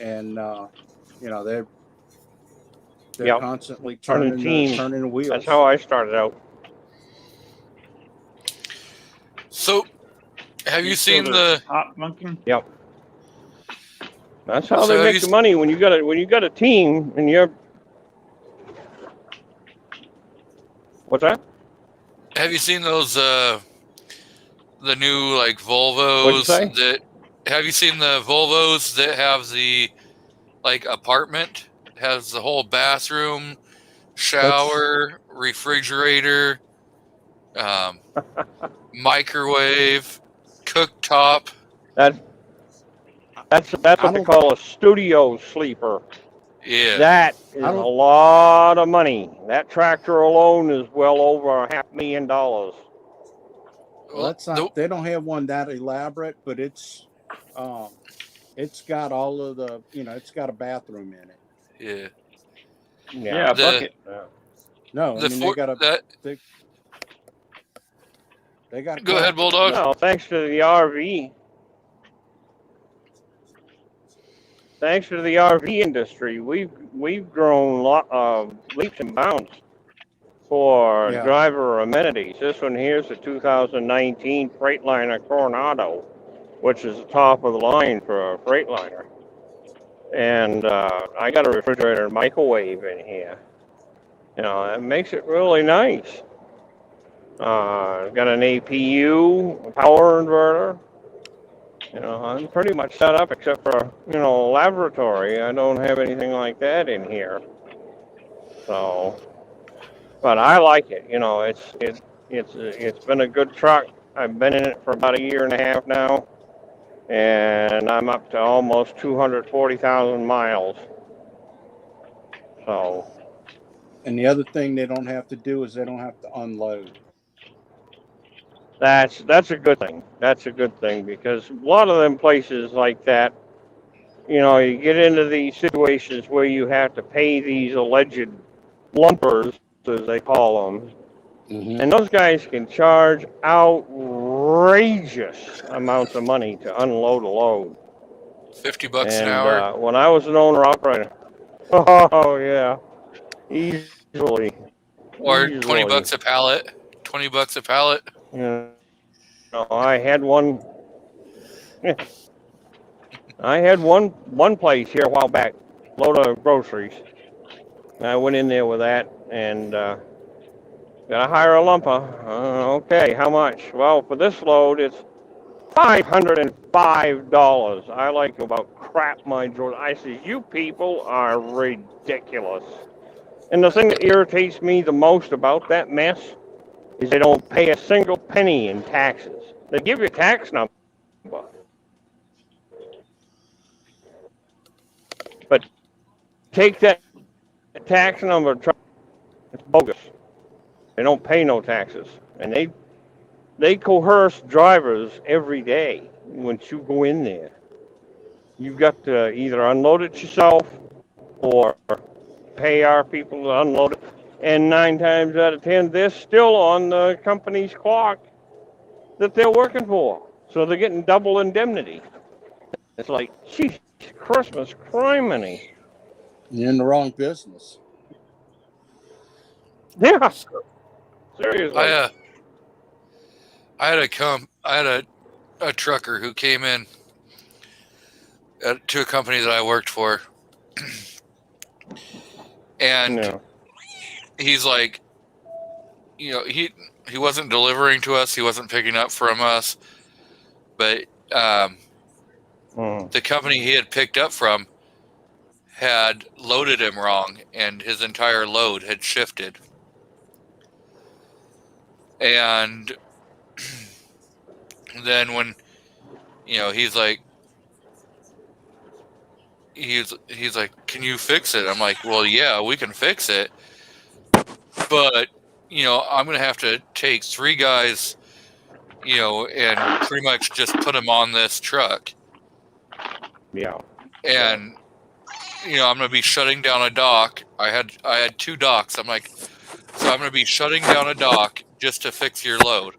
and you know, they're
Yep.
constantly
Running teams.
turning the wheels.
That's how I started out.
So, have you seen
still
the?
hot bunking?
Yep. That's how
So
they
have
make
you
the
s-
money when you got a team and you're. What's that?
Have you seen those? The new like
What'd you
Volvos
say?
that. Have you seen the Volvos that have the like apartment? Has the whole bathroom, shower, refrigerator, microwave, cooktop.
That's what they call a studio sleeper.
Yeah.
That is
I
a
don't-
lot of money. That tractor alone is well over $500,000.
Well, that's not. They don't have one that elaborate, but it's got all of the. You know, it's got a bathroom in it.
Yeah.
Yeah, a
The-
bucket.
No, I
The
mean
for-
they got a.
that,
They got. A
go ahead, Bulldog.
No, thanks to the RV. Thanks to the RV industry, we've grown leaps and bounds for
Yeah.
driver amenities. This one here's a 2019 Freightliner Coronado, which is the top of the line for a Freightliner. And I got a refrigerator and microwave in here. You know, it makes it really nice. Got an APU, a power inverter. You know, I'm pretty much set up except for, you know, laboratory. I don't have anything like that in here. So, but I like it. You know, it's been a good truck. I've been in it for about 1.5 years now, and I'm up to almost 240,000 miles. So,
And the other thing they don't have to do is they don't have to unload.
that's a good thing. That's a good thing because a lot of them places like that, you know, you get into these situations where you have to pay these alleged lumpers, as they call them, and those guys can charge outrageous amounts of money to unload a load.
$50
And
an hour.
when I was an owner operator, oh yeah, easily.
Or
easily.
$20 a pallet. $20 a pallet.
You know, I had one place here a while back, load of groceries, I went in there with that and gotta hire a lumper. Okay, how much? Well, for this load, it's $505. I like about crap my Jordan. I said, you people are ridiculous. And the thing that irritates me the most about that mess is they don't pay a single penny in taxes. They give you a tax number, but take that tax number, it's bogus. They don't pay no taxes, and they coerce drivers every day. Once you go in there, you've got to either unload it yourself or pay our people to unload it. And 9 times out of 10, they're still on the company's clock that they're working for, so they're getting double indemnity. It's like, geez, Christmas criminy.
You're in the wrong business.
Yeah, seriously.
I had a trucker who came in to a company that I worked for, and
No.
he's like, you know, he wasn't delivering to us, he wasn't picking up from us, but the company he had picked up from had loaded him wrong, and his entire load had shifted. And then when, you know, he's like, can you fix it? I'm like, well, yeah, we can fix it, but, you know, I'm gonna have to take 3 guys, you know, and pretty much just put them on this truck.
Yeah.
And, you know, I'm gonna be shutting down a dock. I had 2 docks. I'm like, so I'm gonna be shutting down a dock just to fix your load.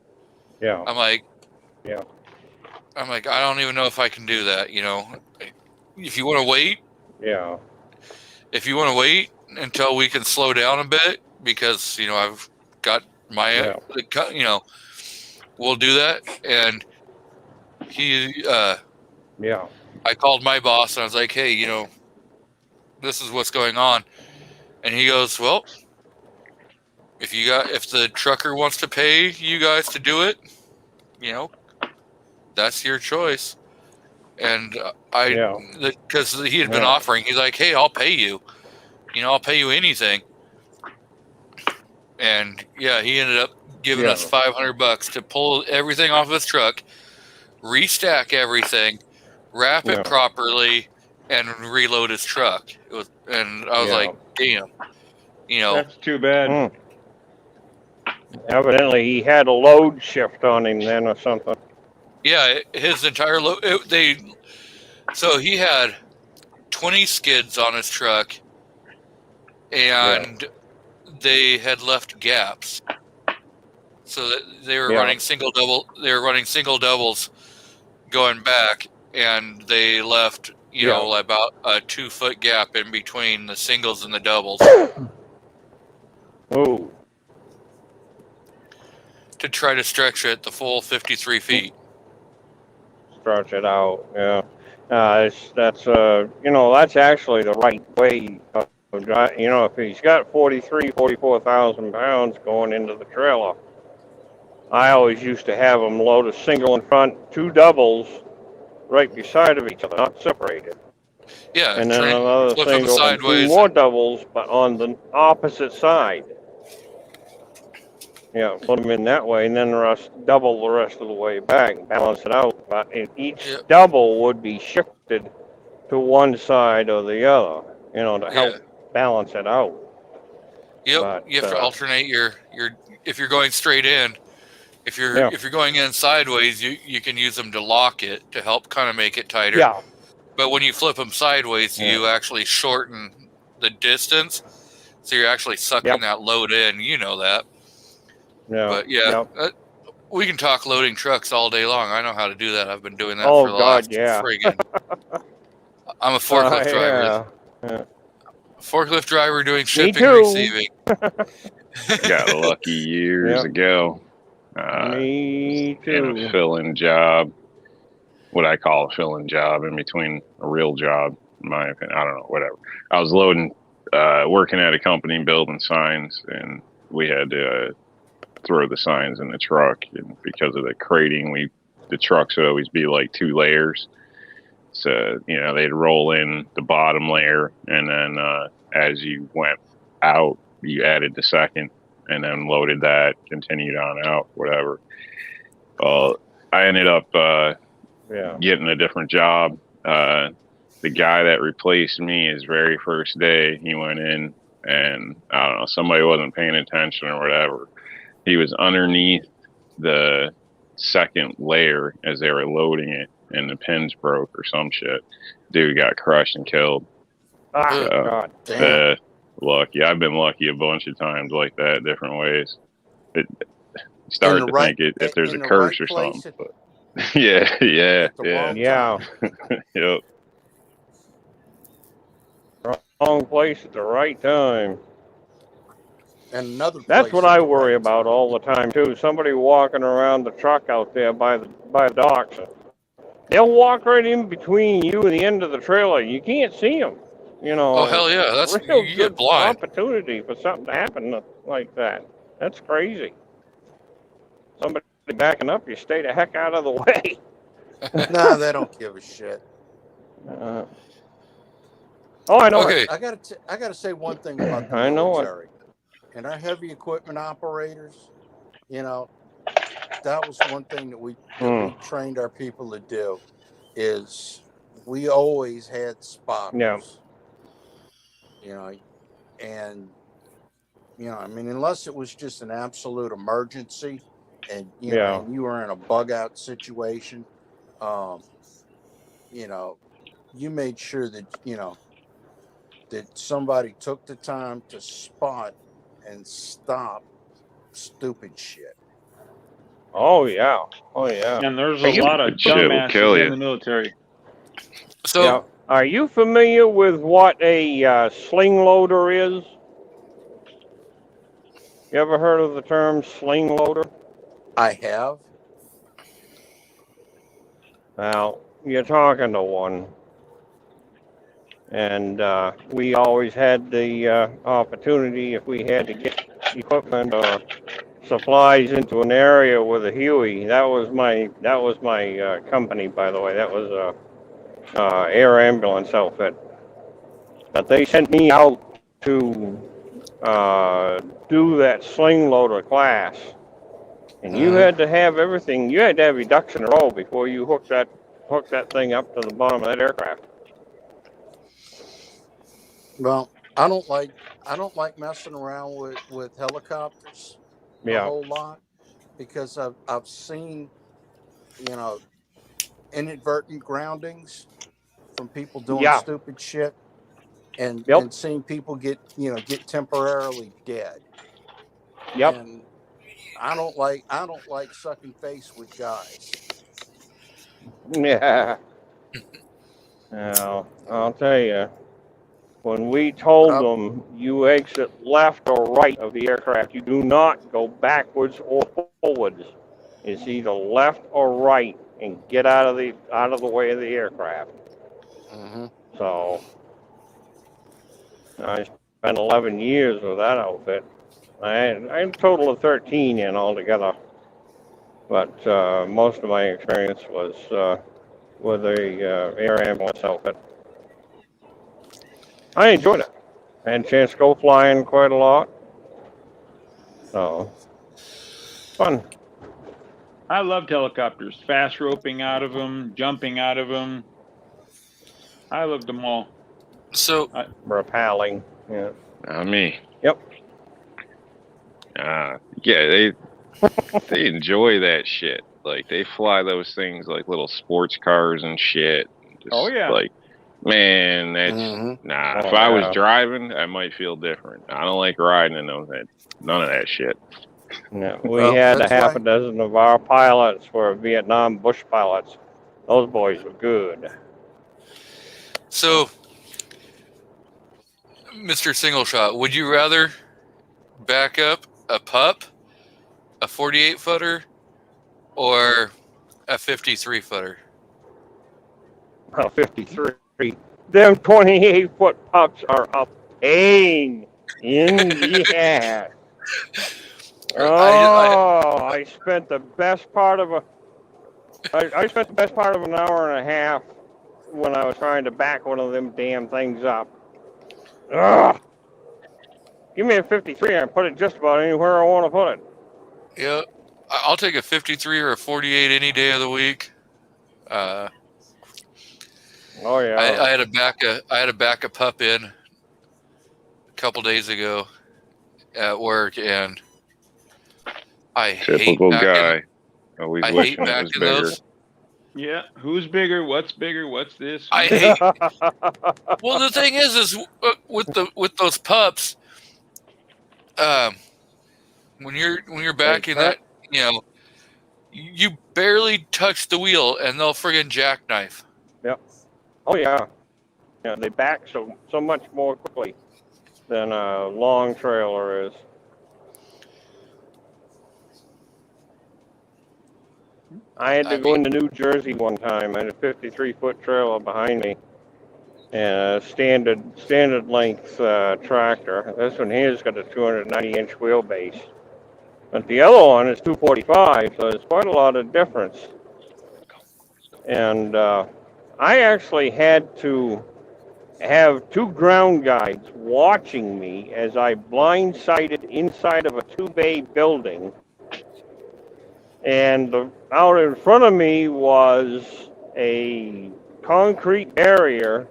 Yeah.
I'm like,
Yeah.
I don't even know if I can do that, you know. If you want to wait,
Yeah.
if you want to wait until we can slow down a bit, because, you know, I've got my, you know, we'll do that. And he,
Yeah.
I called my boss and I was like, hey, you know, this is what's going on. And he goes, well, if the trucker wants to pay you guys to do it, you know, that's your choice. And because he had been offering, he's like, hey, I'll pay you. You know, I'll pay you anything. And yeah, he ended up giving us $500 to pull everything off his truck, restack everything, wrap it properly, and reload his truck. And I was like, damn. You know,
That's too bad.
Evidently, he had a load shift on him then or something.
yeah, his entire load. So he had 20 skids on his truck, and they had left gaps, so that they were running single doubles going back, and they left, you know, about a 2-foot gap in between the singles and the doubles.
Oh.
To try to stretch it the full 53 feet.
Stretch it out, yeah. That's you know, that's actually the right way. You know, if he's got 44,000 pounds going into the trailer, I always used to have him load a single in front, 2 doubles right beside of each other, not separated.
Yeah,
and then another
flip them
single and 2
sideways.
more doubles, but on the opposite side. Yeah, put them in that way, and then double the rest of the way back, balance it out. But each double would be shifted to one side or the other, you know, to help balance it out.
Yep,
But,
you have to alternate your if you're going straight in. If you're going in sideways, you can use them to lock it to help kind of make it tighter.
Yeah.
But when you flip them sideways, you actually shorten the distance, so you're actually sucking that load in. You know that.
Yeah.
But we can talk loading trucks all day long. I know how to do that. I've been doing that
Oh,
for the
God,
last
friggin'.
I'm a forklift driver.
Yeah.
Forklift driver doing shipping
too.
and receiving.
Got lucky years ago.
Me too.
In a fill-in job, what I call a fill-in job in between a real job, in my opinion. I don't know, whatever. I was loading working at a company building signs, and we had to throw the signs in the truck. And because of the crating, the trucks would always be like 2 layers. So, they'd roll in the bottom layer, and then as you went out, you added the second, and then loaded that, continued on out, whatever. Well, I ended up getting a different job. The guy that replaced me, his very first day, he went in, and I don't know, somebody wasn't paying attention or whatever. He was underneath the second layer as they were loading it, and the pins broke or some shit. Dude got crushed and killed.
God.
Damn.
Lucky. I've been lucky a bunch of times like that, different ways. You start
In the
to
right-
think if there's a
in the
curse
right
or
place
something.
at-
But yeah.
the wrong
Yeah.
Yep.
Wrong place at the right time.
And another
That's
place
what
at
I
the
worry
right
about
time.
all the time too. Somebody walking around the truck out there by the docks. They'll walk right in between you and the end of the trailer. You can't see them.
Oh hell yeah, that's
real
you
good
get blind.
opportunity for something to happen like that. That's crazy. Somebody backing up, you stay the heck out of the way.
Nah, they don't give a shit.
Oh, I know.
Okay.
I gotta say one thing about the
I know it.
military and our heavy equipment operators. That was one thing that we trained our people to do. Is we always had spotters.
Yeah.
And I mean, unless it was just an absolute emergency, and you were in a bug out situation, you made sure that that somebody took the time to spot and stop stupid shit.
Oh yeah. Oh yeah.
And there's
Are
a
you-
lot of
Shit will kill
dumbasses
you.
in the military.
So
Yeah. Are you familiar with what a sling loader is? You ever heard of the term sling loader?
I have.
Well, you're talking to one. And we always had the opportunity, if we had to get equipment or supplies into an area with a Huey. That was my company, by the way. That was a air ambulance outfit. But they sent me out to do that sling loader class, and you had to have everything. You had to have your ducks in a row before you hook that thing up to the bottom of that aircraft.
Well, I don't like messing around with helicopters a whole lot, because I've seen inadvertent groundings from people doing stupid shit, and seeing people get temporarily dead.
Yep.
And I don't like sucking face with guys.
Yeah. Now, I'll tell you, when we told them you exit left or right of the aircraft, you do not go backwards or forwards. It's either left or right, and get out of the way of the aircraft.
Mm-hmm.
So I spent 11 years with that outfit. I had a total of 13 in altogether, but most of my experience was with the air ambulance outfit. I enjoyed it. I had a chance to go flying quite a lot. So, fun.
I loved helicopters. Fast roping out of them, jumping out of them. I loved them all.
So
Rappelling. Yeah.
Not me.
Yep.
Yeah, they enjoy that shit. Like, they fly those things like little sports cars and shit. Just,
Oh, yeah.
Like, man, that's nah. If I was driving, I might feel different. I don't like riding in those. None of that shit.
Yeah, we had a half a dozen of our pilots were Vietnam bush pilots. Those boys were good.
So, Mr. Single Shot, would you rather back up a pup, a 48 footer, or a 53 footer?
53. Them 28-foot pups are a pain in the ass. I spent the best part of I spent the best part of an hour and a half when I was trying to back one of them damn things up. Ugh. Give me a 53 and put it just about anywhere I want to put it.
Yeah, I'll take a 53 or a 48 any day of the week.
Oh yeah.
I had to back a pup in a couple days ago at work, and I
Typical
hate
guy. Always
I hate
wishing it was
backing
bigger.
those.
Yeah. Who's bigger? What's bigger? What's this?
I hate. Well, the thing is with those pups, when you're backing that, you barely touch the wheel and they'll friggin' jackknife.
Yep. Oh yeah. Yeah, they back so much more quickly than a long trailer is. I had to go into New Jersey one time. I had a 53-foot trailer behind me, and a standard length tractor. This one here's got a 290-inch wheelbase, but the other one is 245, so there's quite a lot of difference. And I actually had to have two ground guides watching me as I blindsided inside of a two-bay building. And out in front of me was a concrete barrier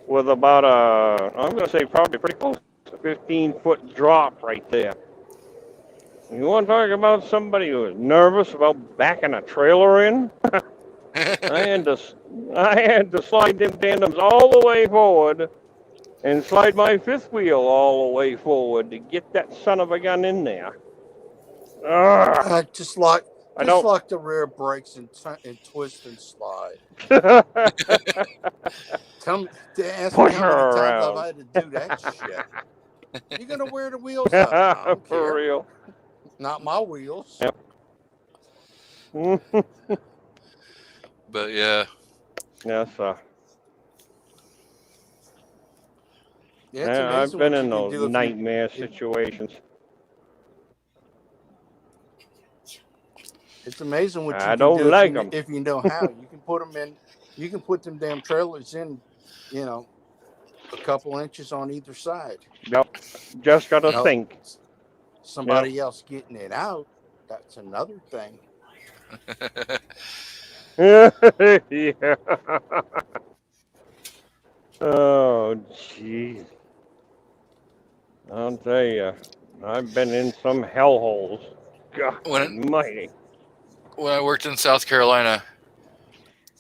with about I'm going to say probably pretty close to 15-foot drop right there. You want to talk about somebody who was nervous about backing a trailer in? I had to slide them tandems all the way forward and slide my fifth wheel all the way forward to get that son of a gun in there.
Just lock the rear brakes and twist and slide. Tell me, ask me
Push
how
her
many times
around.
I've had to do that shit. You're gonna wear the wheels out. I don't
For
care.
real.
Not my wheels.
Yep.
But yeah,
Yes,
Yeah, it's
yeah, I've
amazing
been
what
in
you can
those
do if you-
nightmare situations.
It's amazing what you
I
can
don't
do
like
if, you,
'em.
if you know how. You can put them in. You can put them damn trailers in. A couple inches on either side.
Yep. Just got to
Now,
think.
Somebody else getting it out. That's another thing.
Yeah. Oh, jeez. I'll tell you, I've been in some hellholes. God almighty.
when I worked in South Carolina,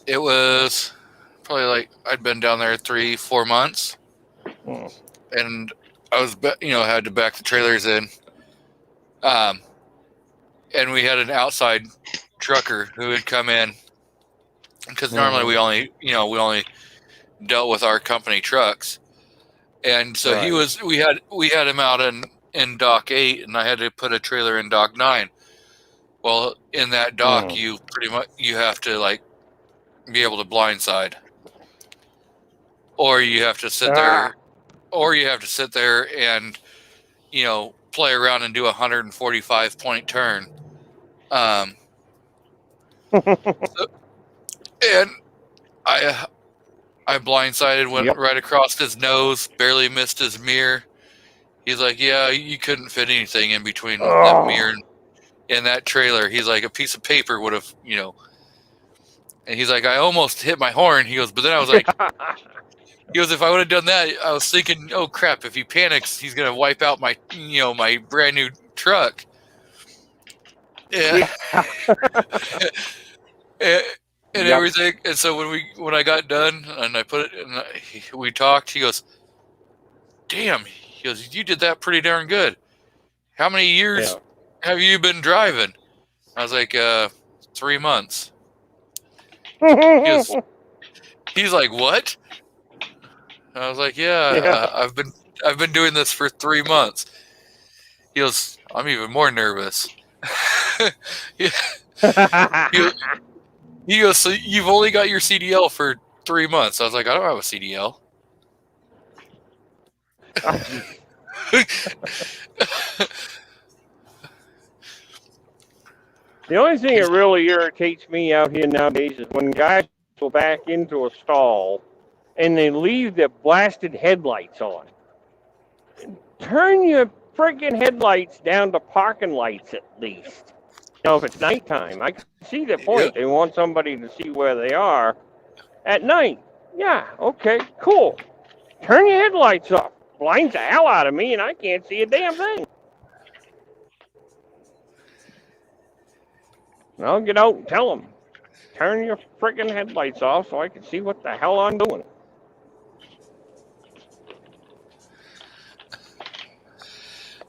it was probably like I'd been down there 3-4 months, and I was had to back the trailers in, and we had an outside trucker who would come in, because normally we only dealt with our company trucks, and so we had him out in dock 8, and I had to put a trailer in dock 9. Well, in that dock, you pretty much have to be able to blindside, or you have to sit there, and play around and do a 145-point turn. And I blindsided, went right across his nose, barely missed his mirror. He's like, "Yeah, you couldn't fit anything in between that mirror and that trailer." He's like, "A piece of paper would have, And he's like, "I almost hit my horn." He goes, "But then I was like," he goes, "if I would have done that, I was thinking, oh crap, if he panics, he's gonna wipe out my, my brand new truck." Yeah. and everything. And so when I got done and I put it, and we talked, he goes, "Damn," he goes, "you did that pretty darn good. How many years have you been driving?" I was like, 3 months. He's like, "What?" I was like, "Yeah, I've been doing this for 3 months." He goes, "I'm even more nervous." He goes, "So you've only got your CDL for 3 months?" I was like, "I don't have a CDL."
The only thing that really irritates me out here nowadays is when guys go back into a stall and they leave their blasted headlights on. Turn your friggin' headlights down to parking lights at least. You know, if it's nighttime, I can see the point. They want somebody to see where they are at night. Yeah, okay, cool. Turn your headlights off. Blinds the hell out of me and I can't see a damn thing. I'll get out and tell them, turn your friggin' headlights off so I can see what the hell I'm doing.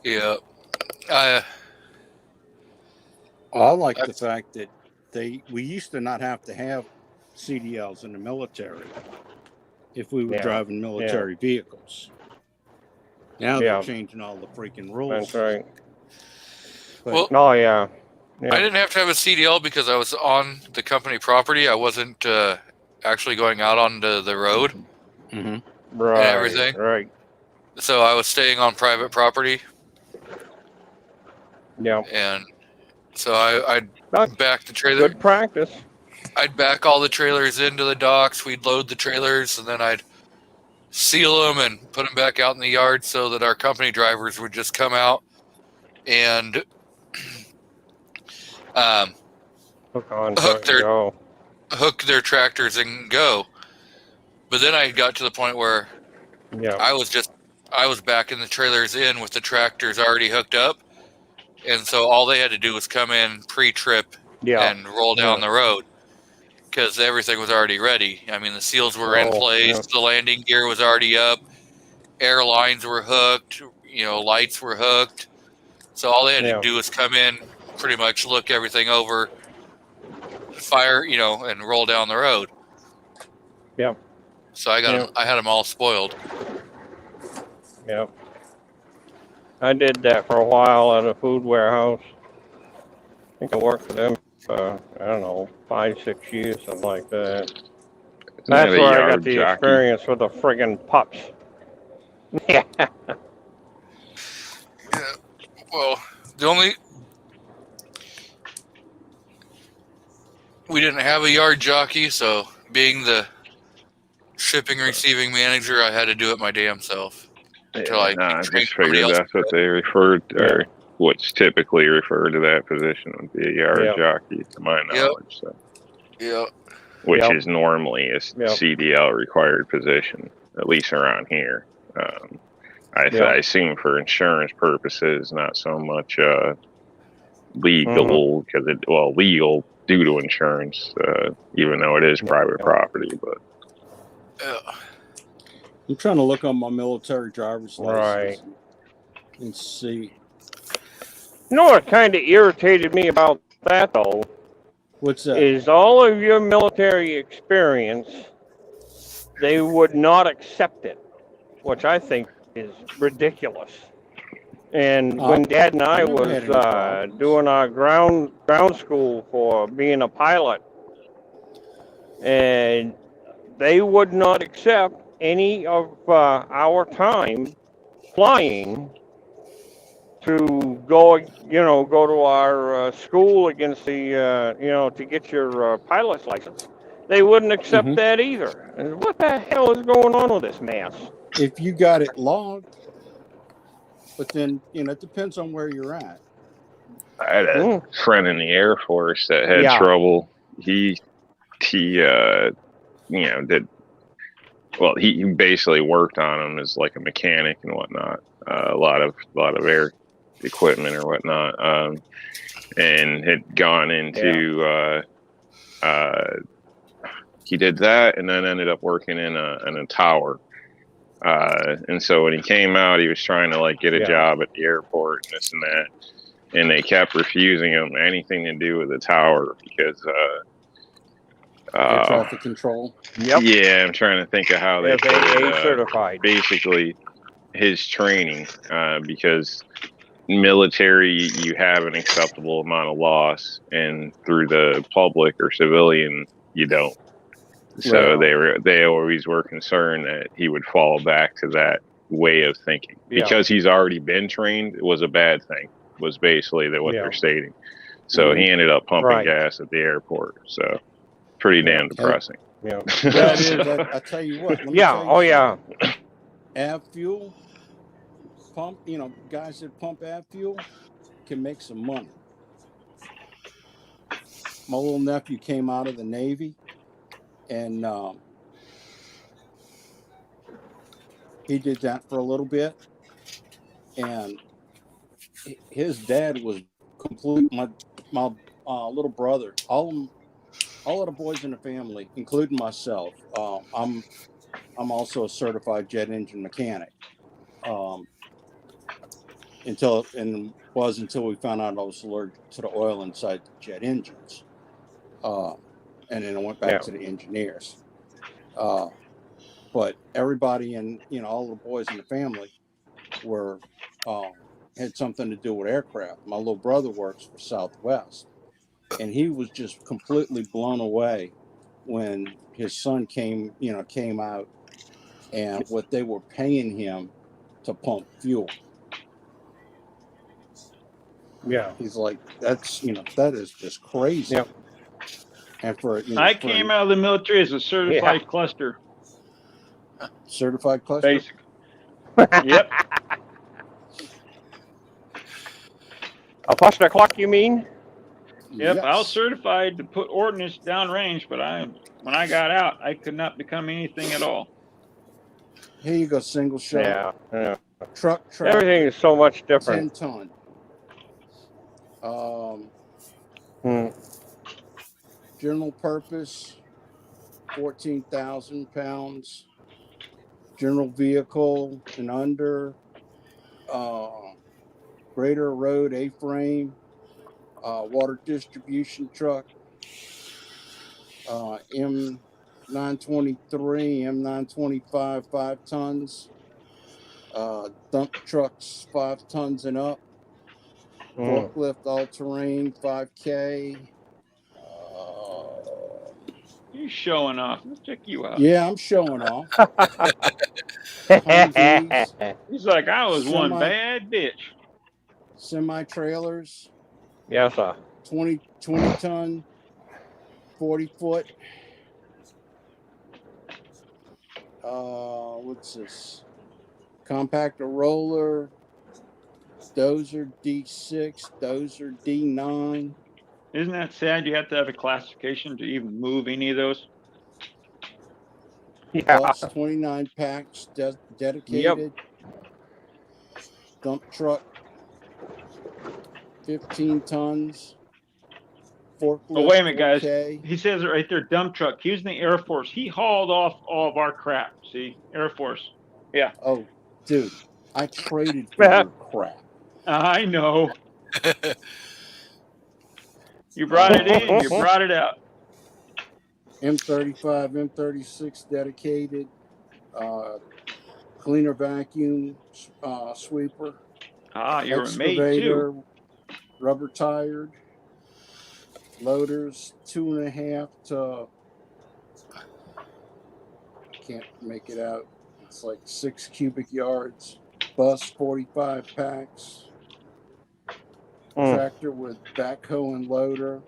Yeah.
I like the fact that we used to not have to have CDLs in the military if we were driving military vehicles. Now they're changing all the freaking rules.
That's right.
Well,
oh yeah.
I didn't have to have a CDL because I was on the company property. I wasn't actually going out onto the road
Mm-hmm.
Right.
and everything.
Right.
So I was staying on private property.
Yeah.
And so I'd back the trailer.
Good practice.
I'd back all the trailers into the docks. We'd load the trailers, and then I'd seal them and put them back out in the yard so that our company drivers would just come out and hook their tractors and go. But then I got to the point where I was backing the trailers in with the tractors already hooked up, and so all they had to do was come in pre-trip and roll down the road because everything was already ready. I mean, the seals were in place, the landing gear was already up, air lines were hooked, lights were hooked. So all they had to do was come in, pretty much look everything over, fire, and roll down the road.
Yeah.
So I had them all spoiled.
Yep. I did that for a while at a food warehouse. I think I worked for them for, 5-6 years, something like that. That's where I got the experience with the friggin' pups. Yeah.
Yeah. Well, we didn't have a yard jockey, so being the shipping receiving manager, I had to do it my damn self until I
just figured that's what they referred to, or what's typically referred to that position would be a yard jockey, to my knowledge. So. Which is normally a CDL required position, at least around here. I assume for insurance purposes, not so much legal, because legal due to insurance, even though it is private property. But
I'm trying to look on my military driver's license and see.
You know what kind of irritated me about that, though?
What's that?
Is all of your military experience, they would not accept it, which I think is ridiculous. And when Dad and I was doing our ground school for being a pilot, and they would not accept any of our time flying to go to our school against the, to get your pilot's license. They wouldn't accept that either. And what the hell is going on with this mess?
If you got it logged, but then, it depends on where you're at.
I had a friend in the Air Force that had trouble. He basically worked on them as like a mechanic and whatnot. A lot of air equipment or whatnot, and had gone into he did that and then ended up working in a tower, and so when he came out, he was trying to get a job at the airport and this and that, and they kept refusing him anything to do with the tower because
traffic control.
Yeah, I'm trying to think of how they
FAA certified.
Basically his training, because military, you have an acceptable amount of loss, and through the public or civilian, you don't. So they always were concerned that he would fall back to that way of thinking.
Yeah.
Because he's already been trained, it was a bad thing, was basically what
Yeah.
they're stating. So he ended up pumping
Right.
gas at the airport. So pretty damn depressing.
Yeah.
That is.
I tell you what. Let me
Yeah.
tell you
Oh, yeah.
something. Av fuel pump. Guys that pump av fuel can make some money. My little nephew came out of the Navy, and he did that for a little bit. And his dad was complete. My little brother, all of the boys in the family, including myself. I'm also a certified jet engine mechanic. Until we found out I was allergic to the oil inside the jet engines. And then I went back to the engineers. But everybody and all the boys in the family were had something to do with aircraft. My little brother works for Southwest, and he was just completely blown away when his son came out, and what they were paying him to pump fuel.
Yeah.
He's like, that is just crazy.
Yep.
And for
I came out of the military as a certified cluster.
Certified cluster.
Basic. Yep.
A cluster clock, you mean?
Yep.
Yes.
I was certified to put ordnance downrange, but when I got out, I could not become anything at all.
Here you go, single shot.
Yeah.
Truck.
Everything is so much different.
10 ton. General purpose, 14,000 pounds. General vehicle and under. Grader road A-frame. Water distribution truck. M923, M925, 5 tons. Dump trucks, 5 tons and up. Forklift all-terrain, 5K.
You showing off. Let's check you out.
Yeah, I'm showing off.
He's like, I was one bad bitch.
Semi-trailers.
Yes, sir.
20 ton, 40 foot. What's this? Compactor roller. Dozer D6, Dozer D9.
Isn't that sad? You have to have a classification to even move any of those.
Yeah.
Bus, 29 packs dedicated. Dump truck, 15 tons. Forklift.
Oh, wait a minute, guys.
4K.
He says it right there, dump truck. He was in the Air Force. He hauled off all of our crap. See, Air Force. Yeah.
Oh, dude, I traded for your crap.
I know. You brought it in, you brought it out.
M35, M36 dedicated. Cleaner vacuum sweeper.
Ah, you were made too.
Rubber tired. Loaders 2.5 to, can't make it out. It's like 6 cubic yards. Bus 45 packs. Tractor with backhoe and loader.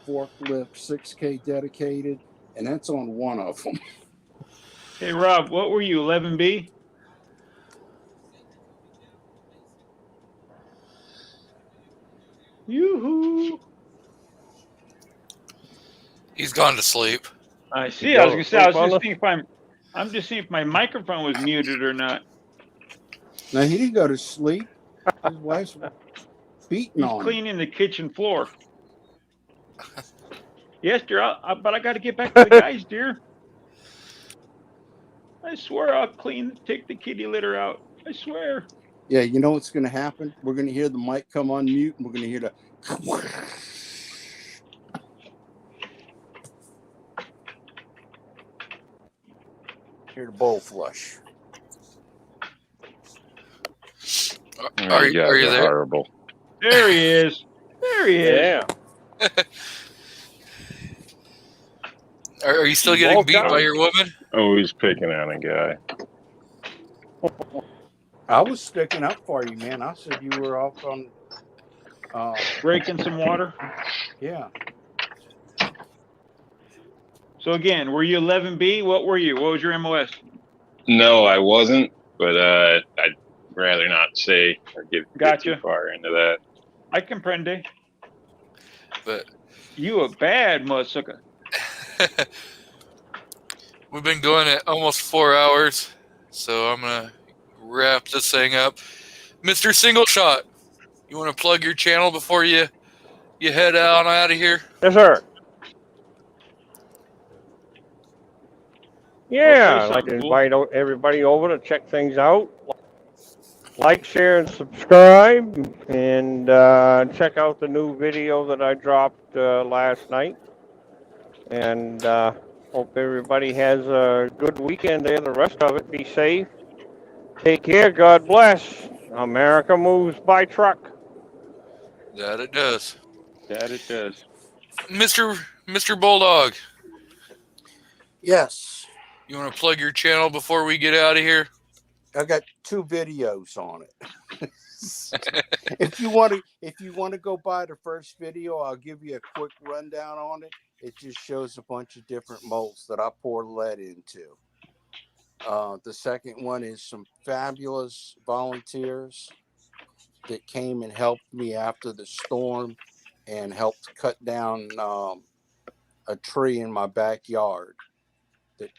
Forklift 6K dedicated. And that's on one of them.
Hey, Rob, what were you, 11B? Yoo-hoo.
He's gone to sleep.
I see. I was gonna say. I'm just seeing if my microphone was muted or not.
Now, he didn't go to sleep. His wife's beating on
He's
him.
cleaning the kitchen floor. Yes, dear. But I got to get back to the guys, dear. I swear I'll take the kitty litter out. I swear.
Yeah, you know what's going to happen? We're going to hear the mic come on mute, and we're going to hear the. Hear the bowl flush.
Are you there?
Horrible.
There he is. There he is.
Yeah.
Are you still getting beat by your woman?
Always picking on a guy.
I was sticking up for you, man. I said you were off on.
Breaking some water.
Yeah.
So again, were you 11B? What were you? What was your MOS?
No, I wasn't, but I'd rather not say or get too
Gotcha.
far into that.
I comprende.
But
You a bad motherfucker.
we've been going at almost 4 hours, so I'm gonna wrap this thing up. Mr. Single Shot, you want to plug your channel before you head out of here?
Yes, sir. Yeah, I'd like to
something cool.
invite everybody over to check things out. Like, share, and subscribe, and check out the new video that I dropped last night. And hope everybody has a good weekend and the rest of it. Be safe. Take care. God bless. America moves by truck.
That it does.
That it does.
Mr. Bulldog,
Yes,
you want to plug your channel before we get out of here?
I got 2 videos on it. if you want to go by the first video, I'll give you a quick rundown on it. It just shows a bunch of different molds that I pour lead into. The second one is some fabulous volunteers that came and helped me after the storm and helped cut down a tree in my backyard that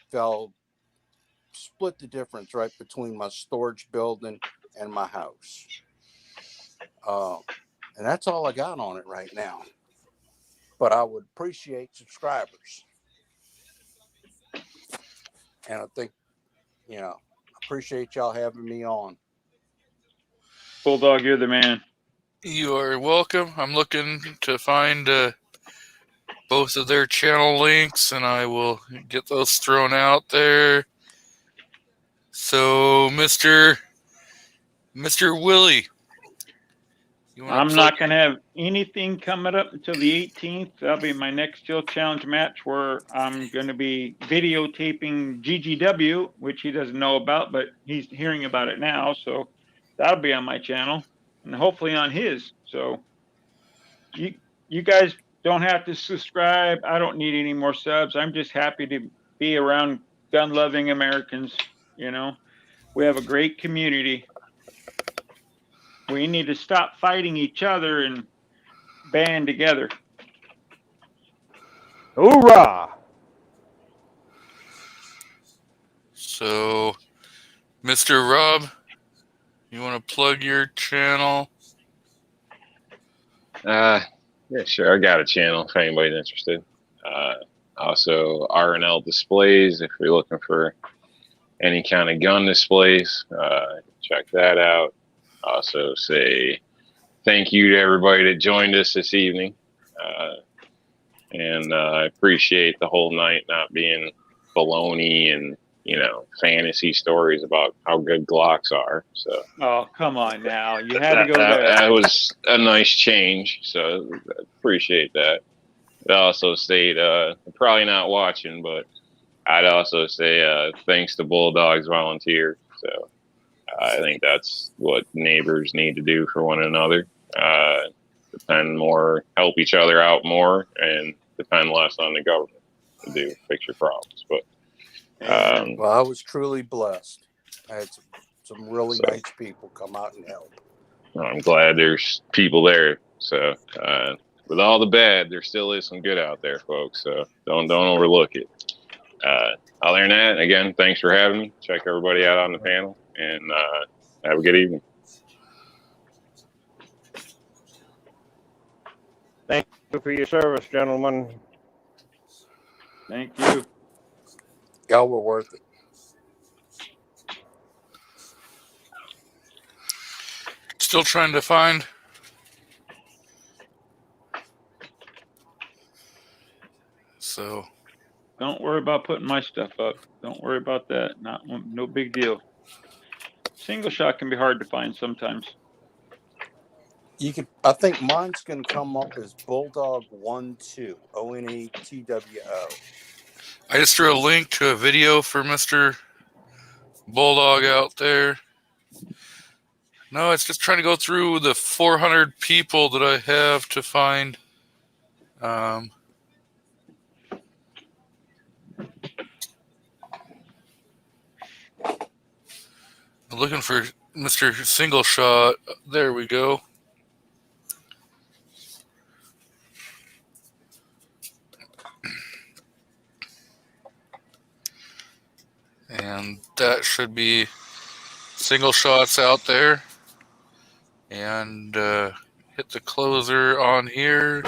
split the difference right between my storage building and my house. And that's all I got on it right now. But I would appreciate subscribers. And I think, appreciate y'all having me on.
Bulldog, you're the man.
You are welcome. I'm looking to find both of their channel links, and I will get those thrown out there. So, Mr. Willie,
I'm not going to have anything coming up until the 18th. That'll be my next Steel Challenge match where I'm going to be videotaping GGW, which he doesn't know about, but he's hearing about it now. So that'll be on my channel and hopefully on his. So you guys don't have to subscribe. I don't need any more subs. I'm just happy to be around gun-loving Americans. We have a great community. We need to stop fighting each other and band together.
Hoorah!
So, Mr. Rob, you want to plug your channel?
Yeah, sure. I got a channel if anybody's interested. Also, R&L Displays if you're looking for any kind of gun displays. Check that out. Also say thank you to everybody that joined us this evening. And I appreciate the whole night not being baloney and, fantasy stories about how good Glocks are. So.
Oh, come on now. You had to go there.
That was a nice change. So I appreciate that. I'd also say, probably not watching, but I'd also say thanks to Bulldogs volunteers. So. I think that's what neighbors need to do for one another. Depend more, help each other out more, and depend less on the government to fix your problems. But
well, I was truly blessed. I had some really nice people come out and help.
I'm glad there's people there. So with all the bad, there still is some good out there, folks. So don't overlook it. Other than that, again, thanks for having me. Check everybody out on the panel. And have a good evening.
Thank you for your service, gentlemen.
Thank you.
Y'all were worth it.
Still trying to find. So.
Don't worry about putting my stuff up. Don't worry about that. No big deal. Single shot can be hard to find sometimes.
I think mine's gonna come up as Bulldog 12 ONETWO.
I just threw a link to a video for Mr. Bulldog out there. No, it's just trying to go through the 400 people that I have to find. I'm looking for Mr. Single Shot. There we go. And that should be Single Shots out there. And hit the closer on here.